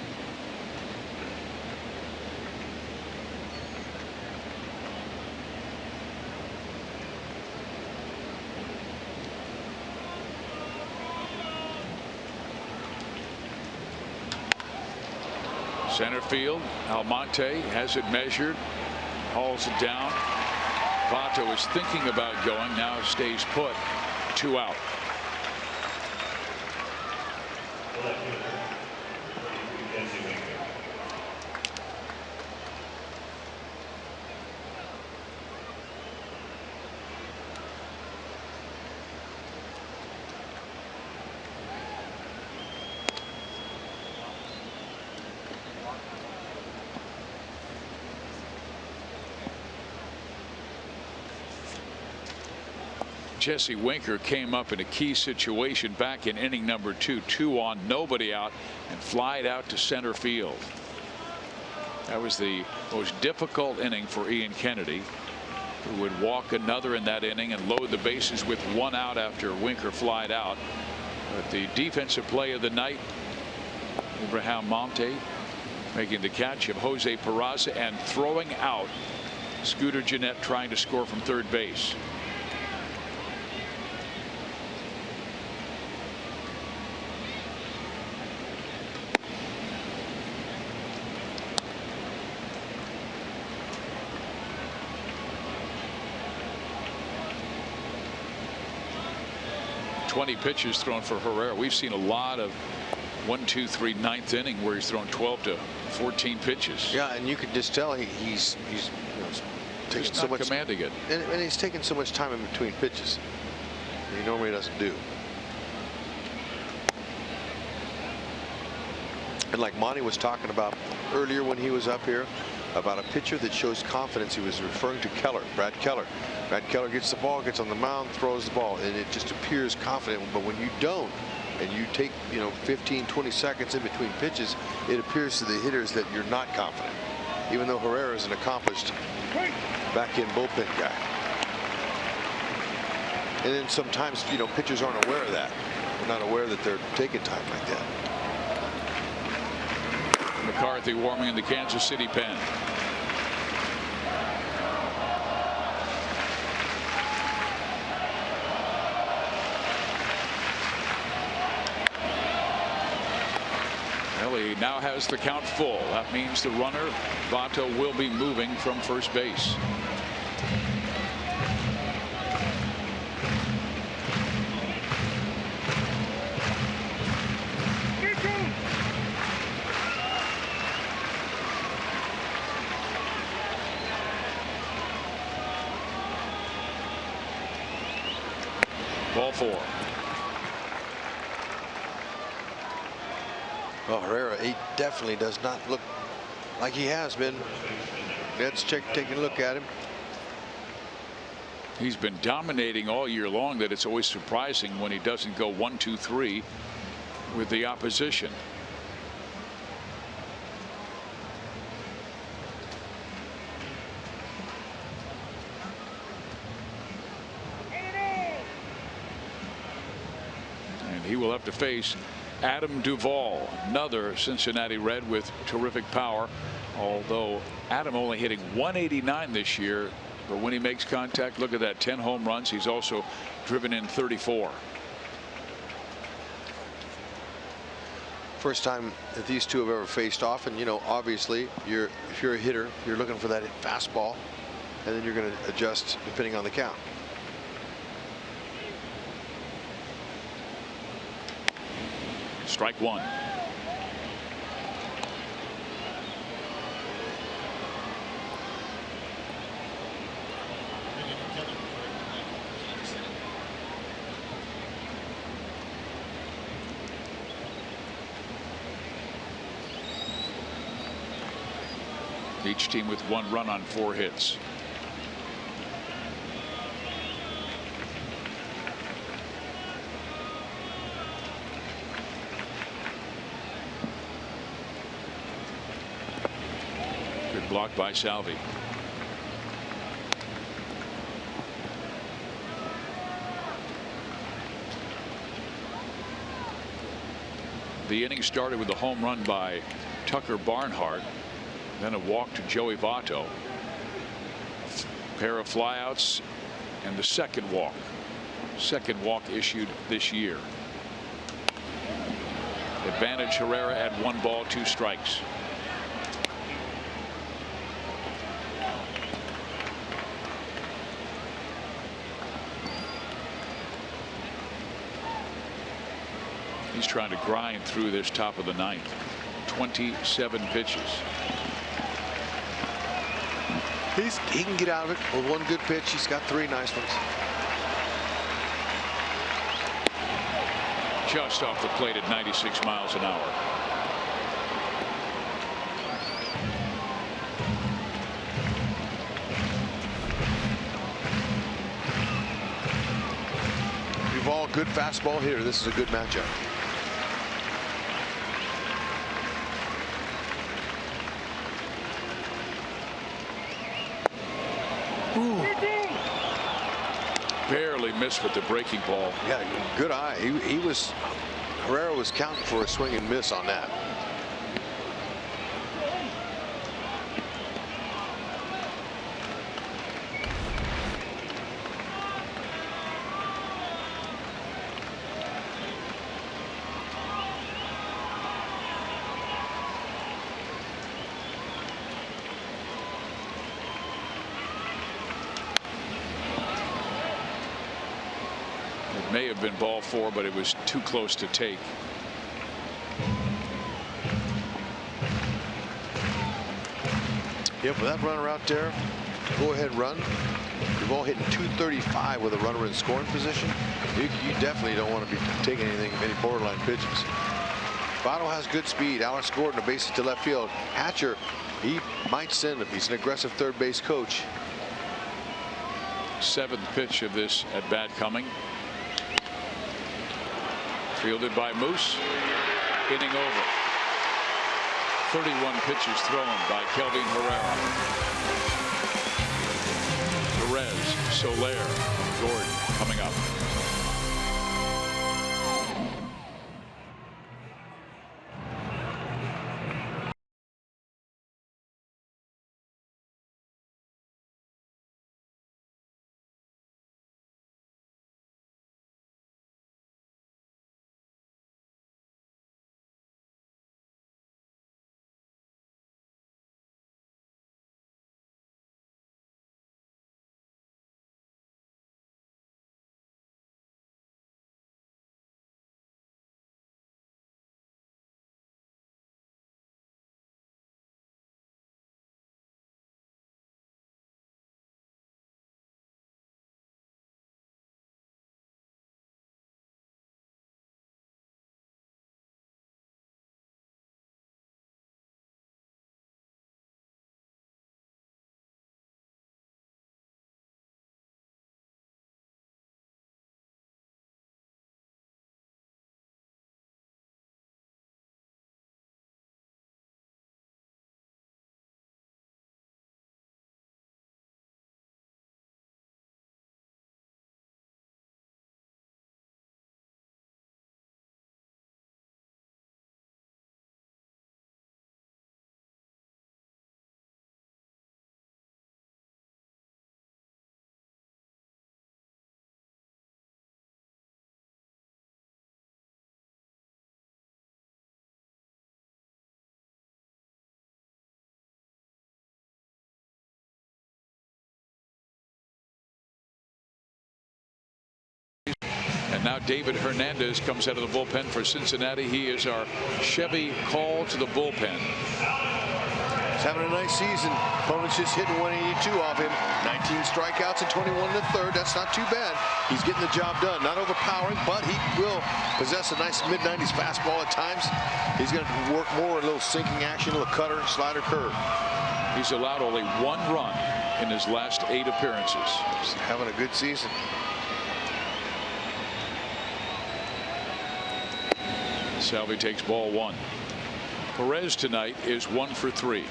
Center field, Almonte has it measured, hauls it down. Vato is thinking about going, now stays put. 2 out. Jesse Winker came up in a key situation back in inning number 2, 2 on, nobody out, and flied out to center field. That was the most difficult inning for Ian Kennedy, who would walk another in that inning and load the bases with 1 out after Winker flied out. But the defensive play of the night, Abraham Monte making the catch of Jose Peraza and throwing out Scooter Gennett, trying to score from third base. .20 pitches thrown for Herrera. We've seen a lot of 1, 2, 3, ninth inning where he's thrown 12 to 14 pitches. Yeah, and you can just tell he's taking so much, commanding it, and he's taking so much time in between pitches that he normally doesn't do. And like Monty was talking about earlier when he was up here about a pitcher that shows confidence, he was referring to Keller, Brad Keller. Brad Keller gets the ball, gets on the mound, throws the ball, and it just appears confident. But when you don't, and you take 15, 20 seconds in between pitches, it appears to the hitters that you're not confident, even though Herrera is an accomplished back-end bullpen guy. And then sometimes pitchers aren't aware of that. They're not aware that they're taking time like that. McCarthy warming in the Kansas City pen. Well, he now has the count full. That means the runner, Vato, will be moving from first base. Ball 4. Well, Herrera, he definitely does not look like he has been. Let's take a look at him. He's been dominating all year long, that it's always surprising when he doesn't go 1, 2, 3 with the opposition. And he will have to face Adam Duvall, another Cincinnati Red with terrific power, although Adam only hitting 189 this year. But when he makes contact, look at that, 10 home runs. He's also driven in 34. First time that these two have ever faced off, and obviously if you're a hitter, you're looking for that fastball, and then you're going to adjust depending on the count. Strike 1. Each team with 1 run on 4 hits. Good block by Salvi. The inning started with a home run by Tucker Barnhart, then a walk to Joey Votto, pair of flyouts, and the second walk issued this year. Advantage Herrera at 1 ball, 2 strikes. He's trying to grind through this top of the 9th. 27 pitches. He can get out of it with 1 good pitch. He's got 3 nice ones. Just off the plate at 96 miles an hour. good fastball hitter, this is a good matchup. Barely missed with the breaking ball. Yeah, good eye. Herrera was counting for a swing and miss on that. It may have been ball 4, but it was too close to take. Yeah, with that runner out there, go ahead run. You're all hitting 235 with a runner in scoring position. You definitely don't want to be taking anything, any borderline pitches. Votto has good speed. Alex Gordon, a bases to left field. Hatcher, he might send him. He's an aggressive third base coach. 7th pitch of this at bat coming. Fielded by Moose. Inning over. 31 pitches thrown by Kelvin Herrera. Perez, Soler, Gordon coming up. And now David Hernandez comes out of the bullpen for Cincinnati. He is our Chevy call to the bullpen. He's having a nice season. Opponent's just hitting 182 off him. 19 strikeouts and 21 in the third. That's not too bad. He's getting the job done. Not overpowering, but he will possess a nice mid-90s fastball at times. He's going to work more a little sinking action, a little cutter, slider, curve. He's allowed only 1 run in his last 8 appearances. He's having a good season. Salvi takes ball 1. Perez tonight is 1 for 3.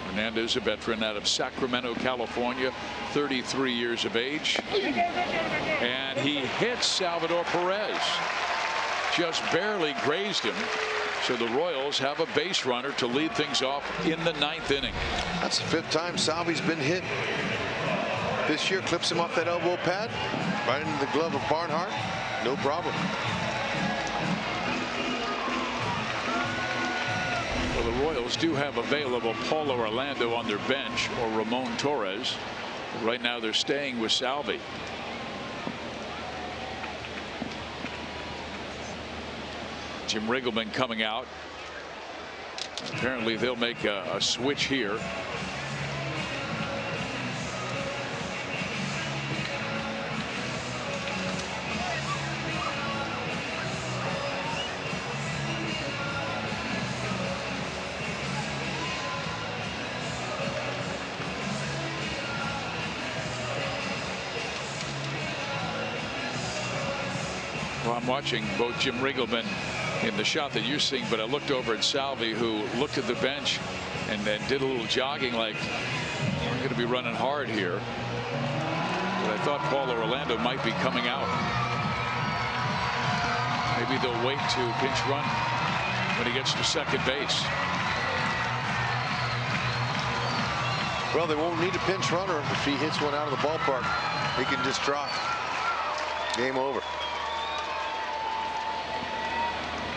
Hernandez, a veteran out of Sacramento, California, 33 years of age. And he hits Salvador Perez. Just barely grazed him. So the Royals have a base runner to lead things off in the 9th inning. That's the 5th time Salvi's been hit this year. Clips him off that elbow pad, right into the glove of Barnhart. No problem. Well, the Royals do have available Paulo Orlando on their bench, or Ramon Torres. Right now they're staying with Salvi. Jim Riggleman coming out. Apparently they'll make a switch here. I'm watching both Jim Riggleman in the shot that you're seeing, but I looked over at Salvi, who looked at the bench and then did a little jogging, like, we're going to be running hard here. But I thought Paul Orlando might be coming out. Maybe they'll wait to pinch run when he gets to second base. Well, they won't need a pinch runner if he hits one out of the ballpark. He can just drop. Game over.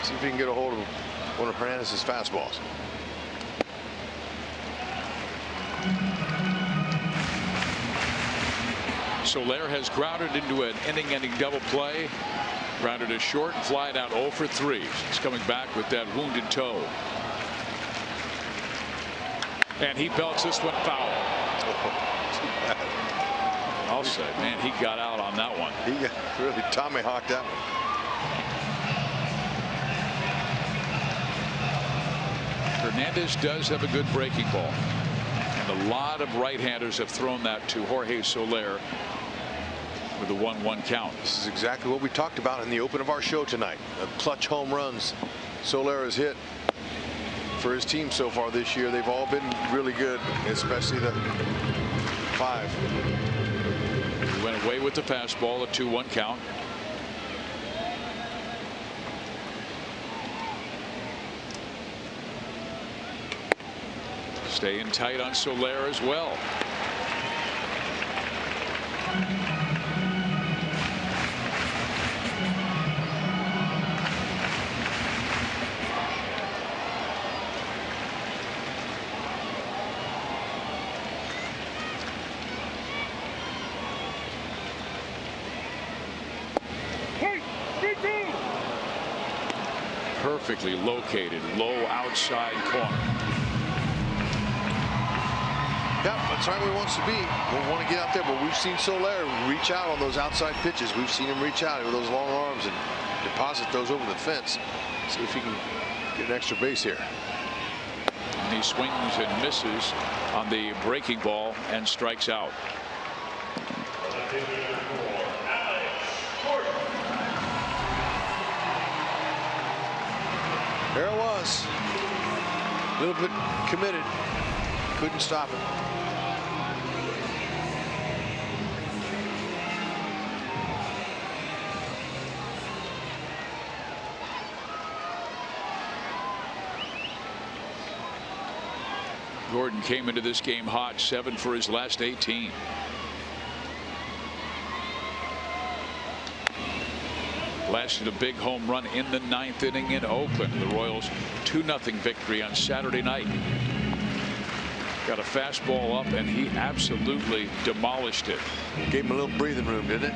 See if he can get a hold of one of Hernandez's fastballs. Soler has grounded into an inning-ending double play. Grounded to short and flied out 0 for 3. He's coming back with that wounded toe. And he belts this one foul. I'll say, man, he got out on that one. He got really tomahawked that one. Hernandez does have a good breaking ball. And a lot of right-handers have thrown that to Jorge Soler with a 1-1 count. This is exactly what we talked about in the open of our show tonight. The clutch home runs Soler has hit for his team so far this year. They've all been really good, especially the 5. He went away with the fastball, a 2-1 count. Staying tight on Soler as well. Perfectly located, low outside corner. Yeah, that's right where he wants to be. We want to get out there, but we've seen Soler reach out on those outside pitches. We've seen him reach out with those long arms and deposit those over the fence. See if he can get an extra base here. And he swings and misses on the breaking ball and strikes out. There it was. A little bit committed. Couldn't stop it. Gordon came into this game hot, 7 for his last 18. Lasted a big home run in the 9th inning in Oakland. The Royals 2-0 victory on Saturday night. Got a fastball up and he absolutely demolished it. Gave him a little breathing room, didn't it?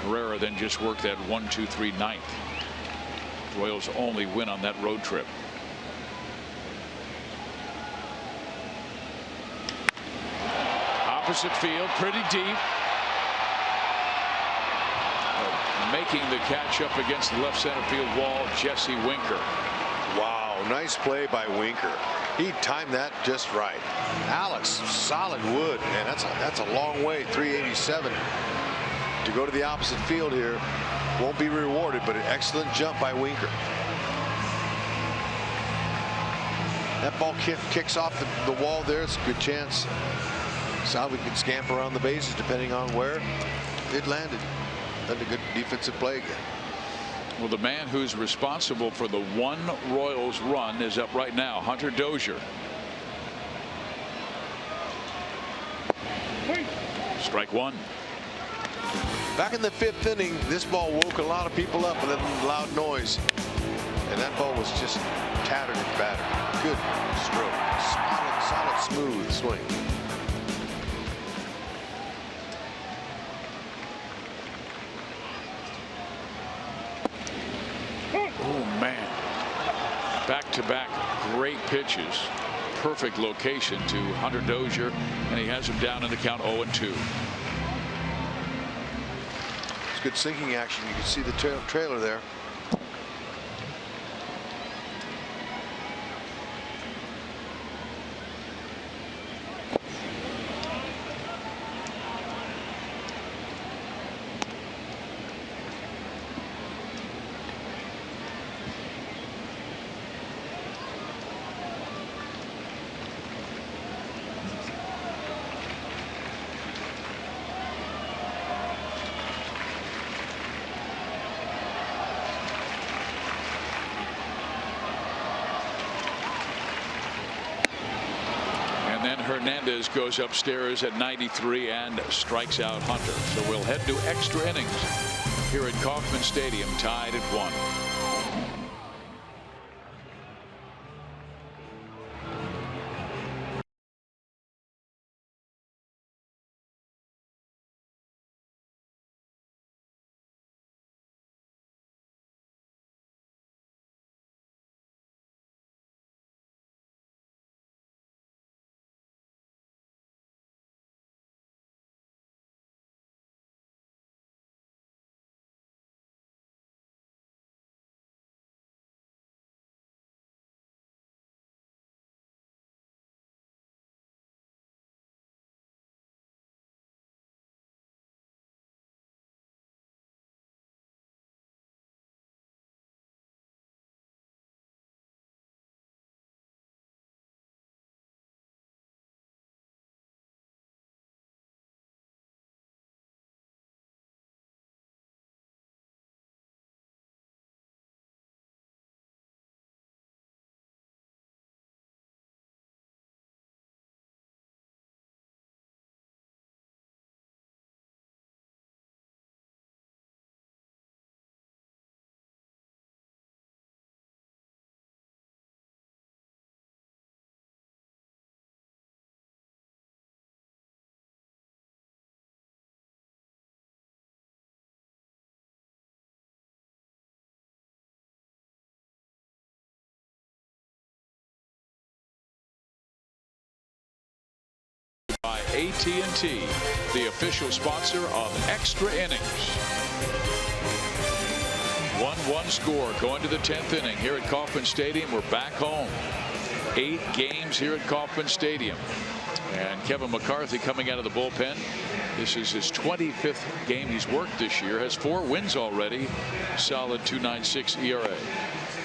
Herrera then just worked that 1-2-3 9th. Royals only win on that road trip. Opposite field, pretty deep. Making the catch up against the left center field wall, Jesse Winker. Wow, nice play by Winker. He timed that just right. Alex, solid wood, and that's a long way, 387 to go to the opposite field here. Won't be rewarded, but an excellent jump by Winker. That ball kicks off the wall there. It's a good chance Salvi can scamper around the bases depending on where it landed. That's a good defensive play again. Well, the man who's responsible for the one Royals run is up right now, Hunter Dozier. Strike one. Back in the 5th inning, this ball woke a lot of people up with a loud noise. And that ball was just tattered and battered. Good stroke. Solid, smooth swing. Oh, man. Back-to-back great pitches. Perfect location to Hunter Dozier, and he has him down in the count 0-2. It's good sinking action. You can see the trailer there. Hernandez goes upstairs at 93 and strikes out Hunter. So we'll head to extra innings here at Kauffman Stadium, tied at 1. By AT&T, the official sponsor of Extra Innings. 1-1 score going to the 10th inning here at Kauffman Stadium. We're back home. 8 games here at Kauffman Stadium. And Kevin McCarthy coming out of the bullpen. This is his 25th game he's worked this year. Has 4 wins already. Solid 2.96 ERA.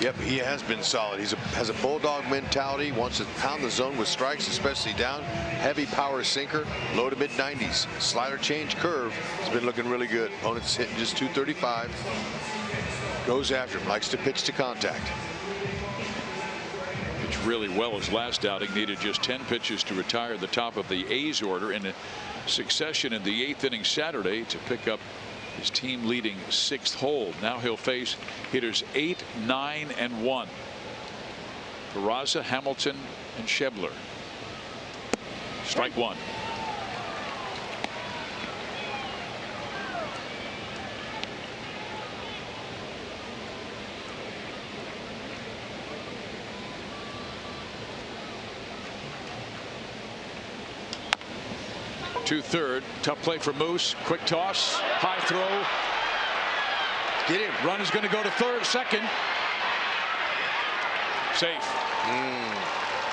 Yep, he has been solid. He has a bulldog mentality. Wants to pound the zone with strikes, especially down. Heavy power sinker, low to mid 90s. Slider change curve has been looking really good. Opponent's hitting just 235. Goes after him. Likes to pitch to contact. Pitched really well his last outing. Needed just 10 pitches to retire the top of the A's order in succession in the 8th inning Saturday to pick up his team leading 6th hold. Now he'll face hitters 8, 9, and 1. Peraza, Hamilton, and Schebler. Strike 1. To third. Tough play for Moose. Quick toss. High throw. Get him. Run is going to go to second. Safe.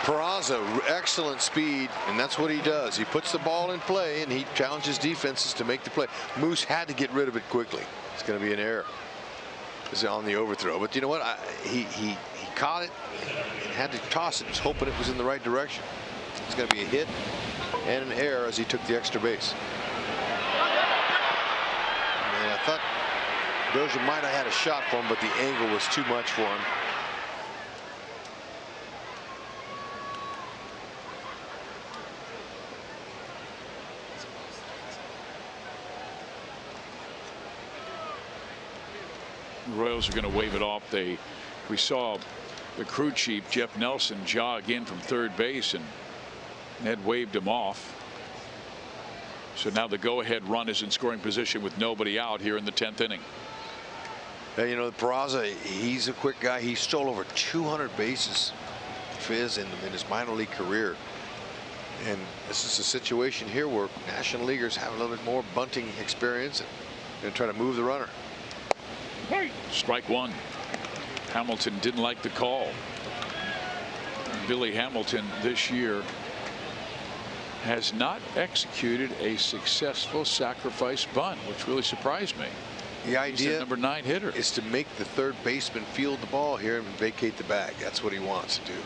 Peraza, excellent speed, and that's what he does. He puts the ball in play, and he challenges defenses to make the play. Moose had to get rid of it quickly. It's going to be an error. It's on the overthrow, but you know what? He caught it and had to toss it. He was hoping it was in the right direction. It's going to be a hit and an error as he took the extra base. And I thought Dozier might have had a shot for him, but the angle was too much for him. The Royals are going to wave it off. We saw the crew chief Jeff Nelson jog in from third base, and Ned waved him off. So now the go-ahead run is in scoring position with nobody out here in the 10th inning. You know, Peraza, he's a quick guy. He stole over 200 bases, Fizz, in his minor league career. And this is a situation here where National Leaguers have a little bit more bunting experience and going to try to move the runner. Strike 1. Hamilton didn't like the call. Billy Hamilton this year has not executed a successful sacrifice bunt, which really surprised me. The idea, number 9 hitter, is to make the third baseman field the ball here and vacate the bag. That's what he wants to do.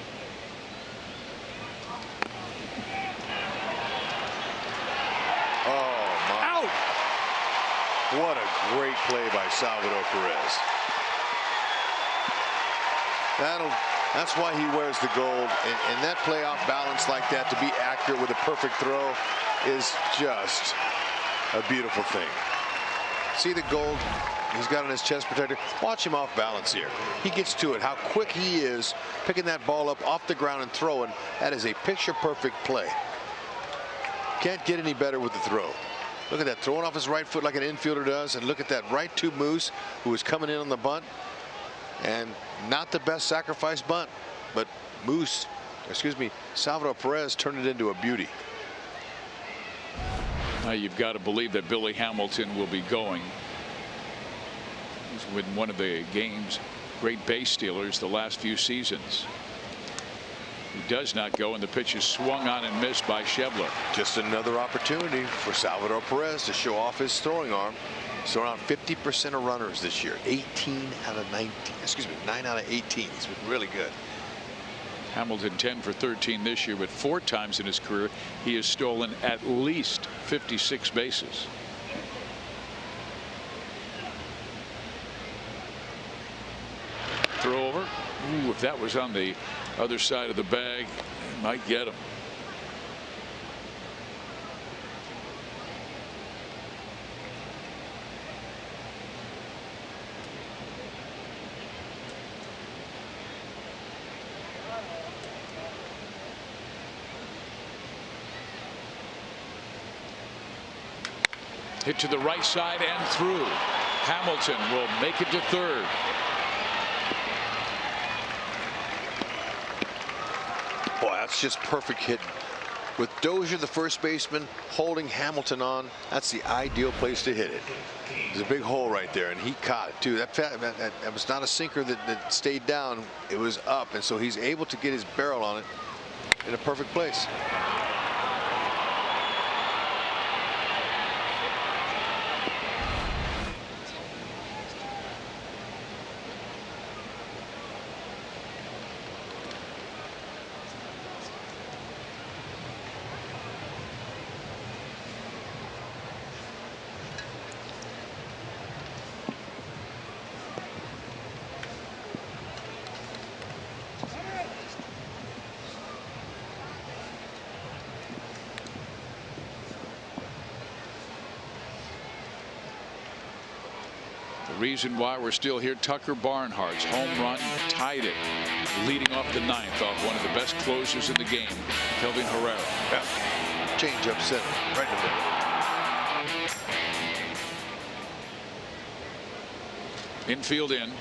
Oh my! Out! What a great play by Salvador Perez. That's why he wears the gold. And that play off balance like that, to be accurate with a perfect throw, is just a beautiful thing. See the gold he's got on his chest protector? Watch him off balance here. He gets to it. How quick he is picking that ball up off the ground and throwing. That is a picture perfect play. Can't get any better with the throw. Look at that, throwing off his right foot like an infielder does. And look at that right to Moose, who was coming in on the bunt. And not the best sacrifice bunt, but Salvador Perez turned it into a beauty. Now you've got to believe that Billy Hamilton will be going. He's been one of the game's great base stealers the last few seasons. He does not go, and the pitch is swung on and missed by Schebler. Just another opportunity for Salvador Perez to show off his throwing arm. He's thrown out 50% of runners this year. 18 out of 19. Excuse me, 9 out of 18. He's been really good. Hamilton 10 for 13 this year, but 4 times in his career he has stolen at least 56 bases. Throw over. Ooh, if that was on the other side of the bag, it might get him. Hit to the right side and through. Hamilton will make it to third. Boy, that's just perfect hitting. With Dozier, the first baseman, holding Hamilton on, that's the ideal place to hit it. There's a big hole right there, and he caught it too. That was not a sinker that stayed down. It was up, and so he's able to get his barrel on it in a perfect place. The reason why we're still here, Tucker Barnhart's home run tied it, leading off the 9th off one of the best closers in the game, Kelvin Herrera. Yeah. Change up center, right in the middle. Infield in.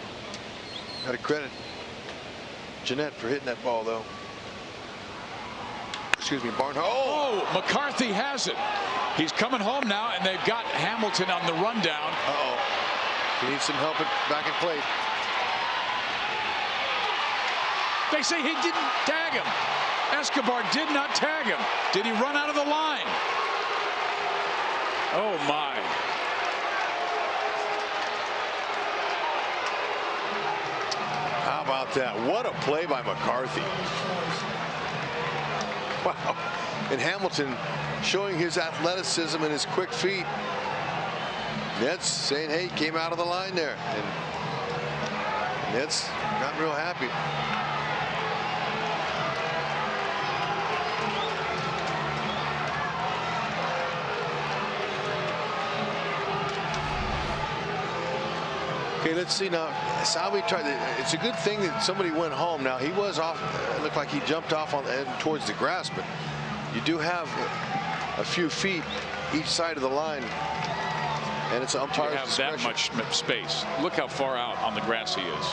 Got to credit Jeanette for hitting that ball, though. Excuse me, Barnhart. Oh, McCarthy has it. He's coming home now, and they've got Hamilton on the rundown. Uh-oh. He needs some help back at plate. They say he didn't tag him. Escobar did not tag him. Did he run out of the line? Oh, my. How about that? What a play by McCarthy. Wow. And Hamilton showing his athleticism and his quick feet. Ned's saying, hey, he came out of the line there. And Ned's not real happy. Okay, let's see now. Salvi tried. It's a good thing that somebody went home. Now he was off. It looked like he jumped off on towards the grass, but you do have a few feet each side of the line. And it's umpire's discretion. That much space. Look how far out on the grass he is.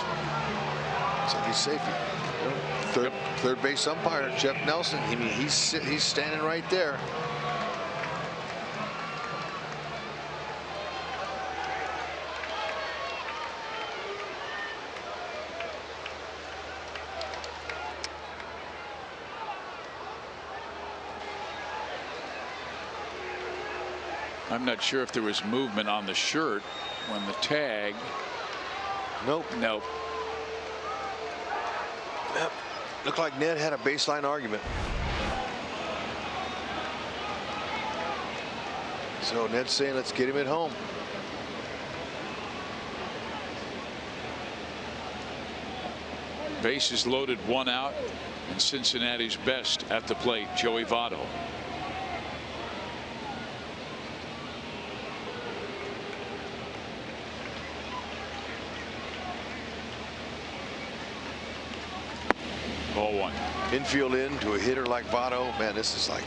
So he's safe. Third base umpire Jeff Nelson. I mean, he's standing right there. I'm not sure if there was movement on the shirt when the tag. Nope. Nope. Yep. Looked like Ned had a baseline argument. So Ned's saying, let's get him at home. Bases loaded, 1 out, and Cincinnati's best at the plate, Joey Votto. Ball 1. Infield in to a hitter like Votto. Man, this is like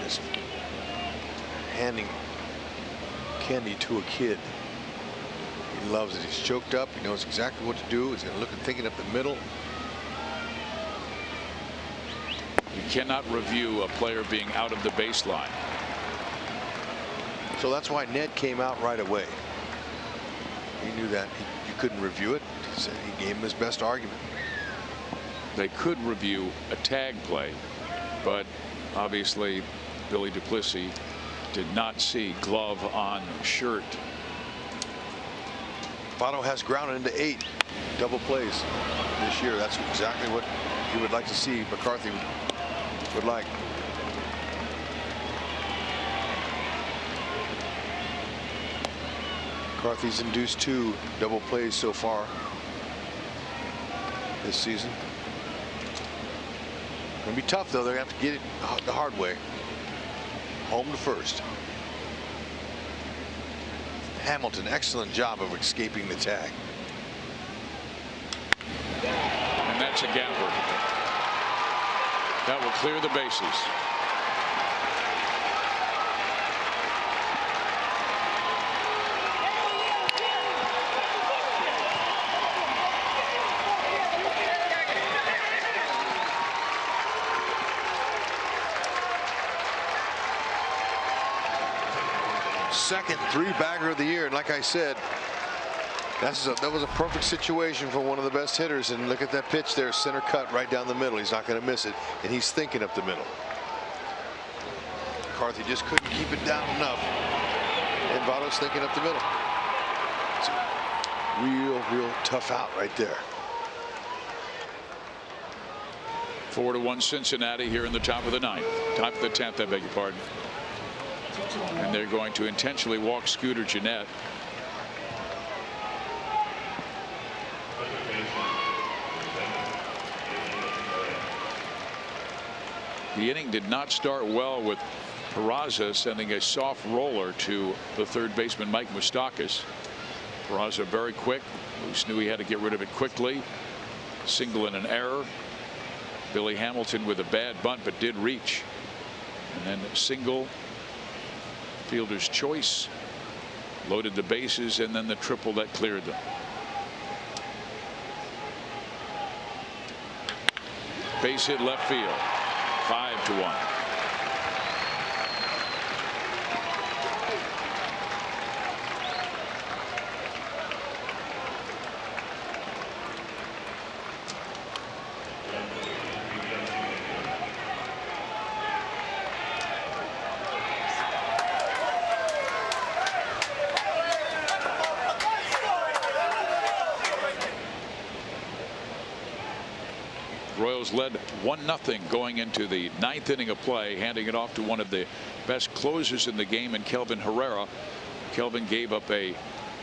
just handing candy to a kid. He loves it. He's choked up. He knows exactly what to do. He's going to look and thinking up the middle. You cannot review a player being out of the baseline. So that's why Ned came out right away. He knew that you couldn't review it. He said he gave him his best argument. They could review a tag play, but obviously Billy Duplessis did not see glove on shirt. Votto has grounded into 8 double plays this year. That's exactly what he would like to see. McCarthy would like. McCarthy's induced 2 double plays so far this season. Gonna be tough though. They're gonna have to get it the hard way. Home to first. Hamilton, excellent job of escaping the tag. And that's a gapper. That will clear the bases. Second 3-bagger of the year, and like I said, that was a perfect situation for one of the best hitters. And look at that pitch there, center cut right down the middle. He's not going to miss it, and he's thinking up the middle. McCarthy just couldn't keep it down enough, and Votto's thinking up the middle. It's a real tough out right there. 4-1 Cincinnati here in the top of the 9th. Top of the 10th, I beg your pardon. And they're going to intentionally walk Scooter Gennett. The inning did not start well with Peraza sending a soft roller to the third baseman Mike Moustakas. Peraza very quick. Moose knew he had to get rid of it quickly. Single and an error. Billy Hamilton with a bad bunt but did reach. And then single. Fielder's choice, loaded the bases, and then the triple that cleared them. Base hit left field, 5-1. Royals led 1-0 going into the 9th inning of play, handing it off to one of the best closers in the game in Kelvin Herrera. Kelvin gave up a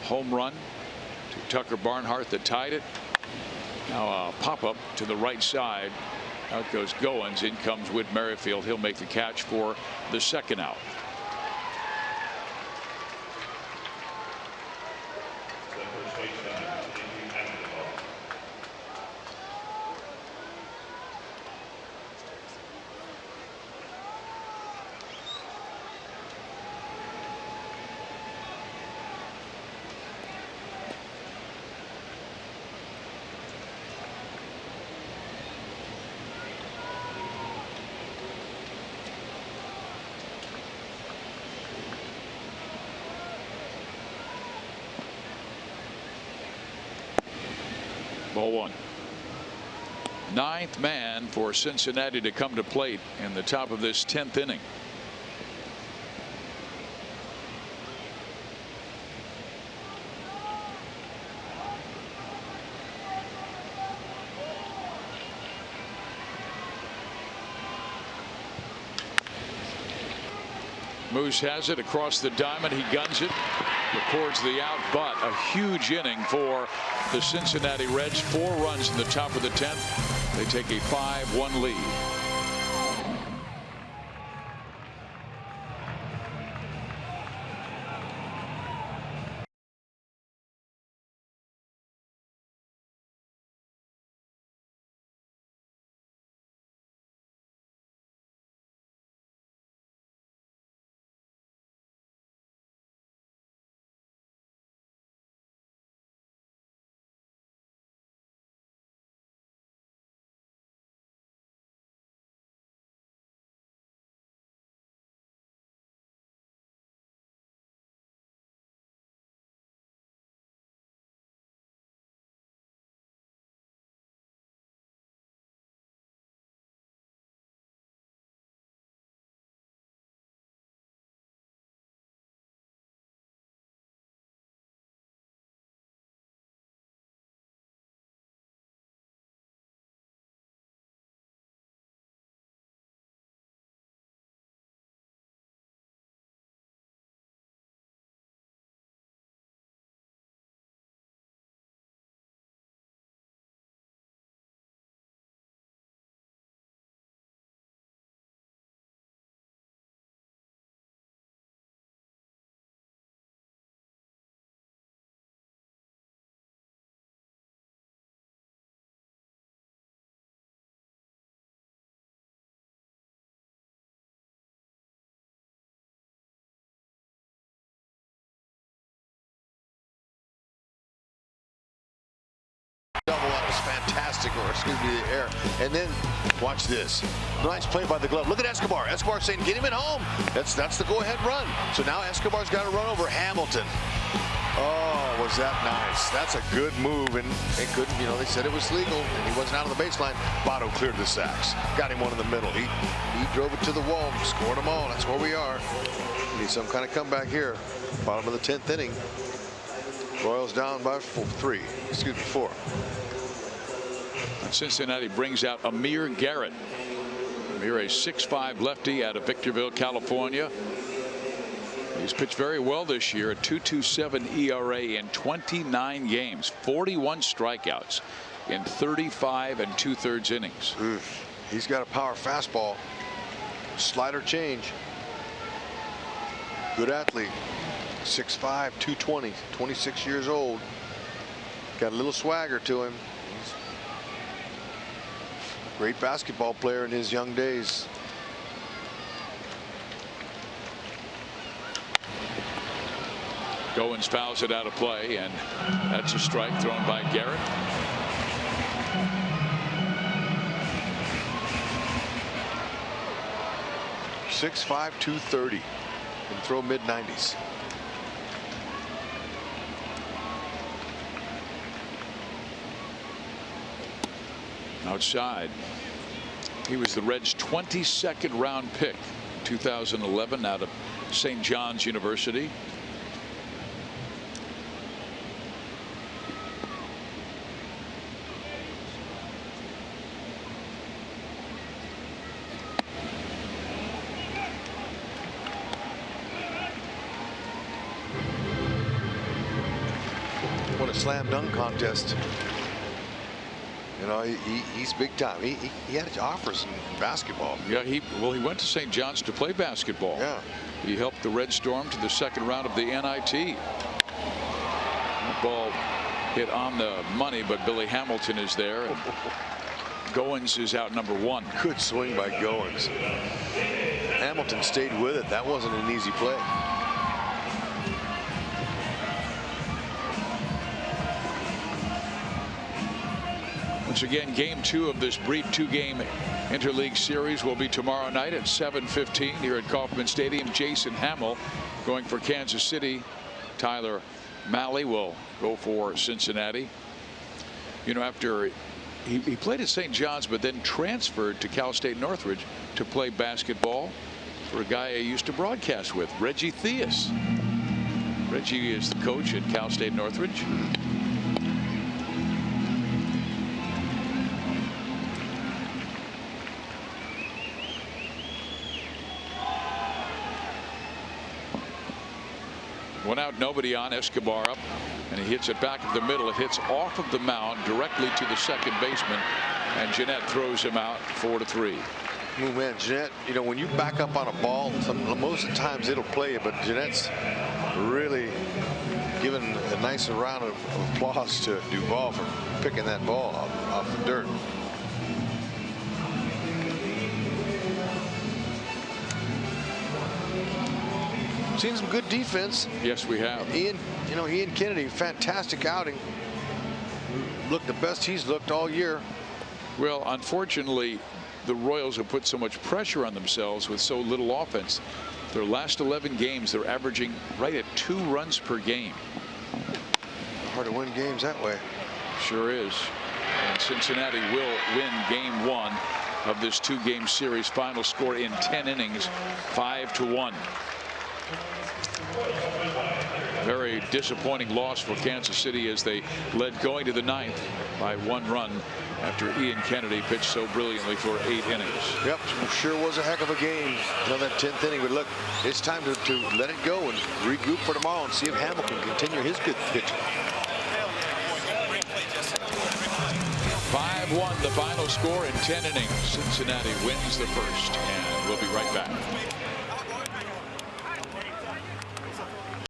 home run to Tucker Barnhart that tied it. Now a pop up to the right side. Out goes Goins. In comes Whit Merrifield. He'll make the catch for the 2nd out. Ball 1. 9th man for Cincinnati to come to plate in the top of this 10th inning. Moose has it across the diamond. He guns it. records the out, but a huge inning for the Cincinnati Reds. 4 runs in the top of the 10th. They take a 5-1 lead. Double up is fantastic, or excuse me, the air. And then watch this. Nice play by the glove. Look at Escobar. Escobar saying, get him at home. That's the go-ahead run. So now Escobar's got to run over Hamilton. Oh, was that nice? That's a good move, and it couldn't, you know, they said it was legal, and he wasn't out of the baseline. Botto cleared the sacks. Got him one in the middle. He drove it to the wall, scored them all. That's where we are. Need some kind of comeback here. Bottom of the 10th inning. Royals down by 4. Cincinnati brings out Amir Garrett. Amir, a 6'5" lefty out of Victorville, California. He's pitched very well this year, a 2.27 ERA in 29 games, 41 strikeouts in 35 2/3 innings. He's got a power fastball, slider change. Good athlete. 6'5", 220, 26 years old. Got a little swagger to him. He's a great basketball player in his young days. Goins fouls it out of play, and that's a strike thrown by Garrett. .6'5", 230. Can throw mid-90s. Outside. He was the Reds' 22nd round pick, 2011, out of St. John's University. What a slam dunk contest. You know, he's big time. He had offers in basketball. Yeah, he went to St. John's to play basketball. Yeah. He helped the Red Storm to the second round of the NIT. That ball hit on the money, but Billy Hamilton is there. And Goins is out number 1. Good swing by Goins. Hamilton stayed with it. That wasn't an easy play. Once again, game 2 of this brief 2-game interleague series will be tomorrow night at 7:15 here at Kauffman Stadium. Jason Hamill going for Kansas City. Tyler Malley will go for Cincinnati. You know, after he played at St. John's, but then transferred to Cal State Northridge to play basketball for a guy I used to broadcast with, Reggie Theus. Reggie is the coach at Cal State Northridge. One out, nobody on. Escobar up, and he hits it back up the middle. It hits off of the mound directly to the second baseman, and Jeanette throws him out 4-3. Oh man, Jeanette, you know, when you back up on a ball, most of the times it'll play you, but Jeanette's really giving a nice round of applause to Duvall for picking that ball off the dirt. Seen some good defense. Yes, we have. Ian Kennedy, fantastic outing. Looked the best he's looked all year. Well, unfortunately, the Royals have put so much pressure on themselves with so little offense. Their last 11 games, they're averaging right at 2 runs per game. Hard to win games that way. Sure is. And Cincinnati will win game 1 of this 2-game series. Final score in 10 innings, 5-1. Very disappointing loss for Kansas City as they led going to the 9th by 1 run after Ian Kennedy pitched so brilliantly for 8 innings. Yep, sure was a heck of a game until that 10th inning. But look, it's time to let it go and regroup for tomorrow and see if Hamill can continue his good pitching. 5-1 the final score in 10 innings. Cincinnati wins the first, and we'll be right back.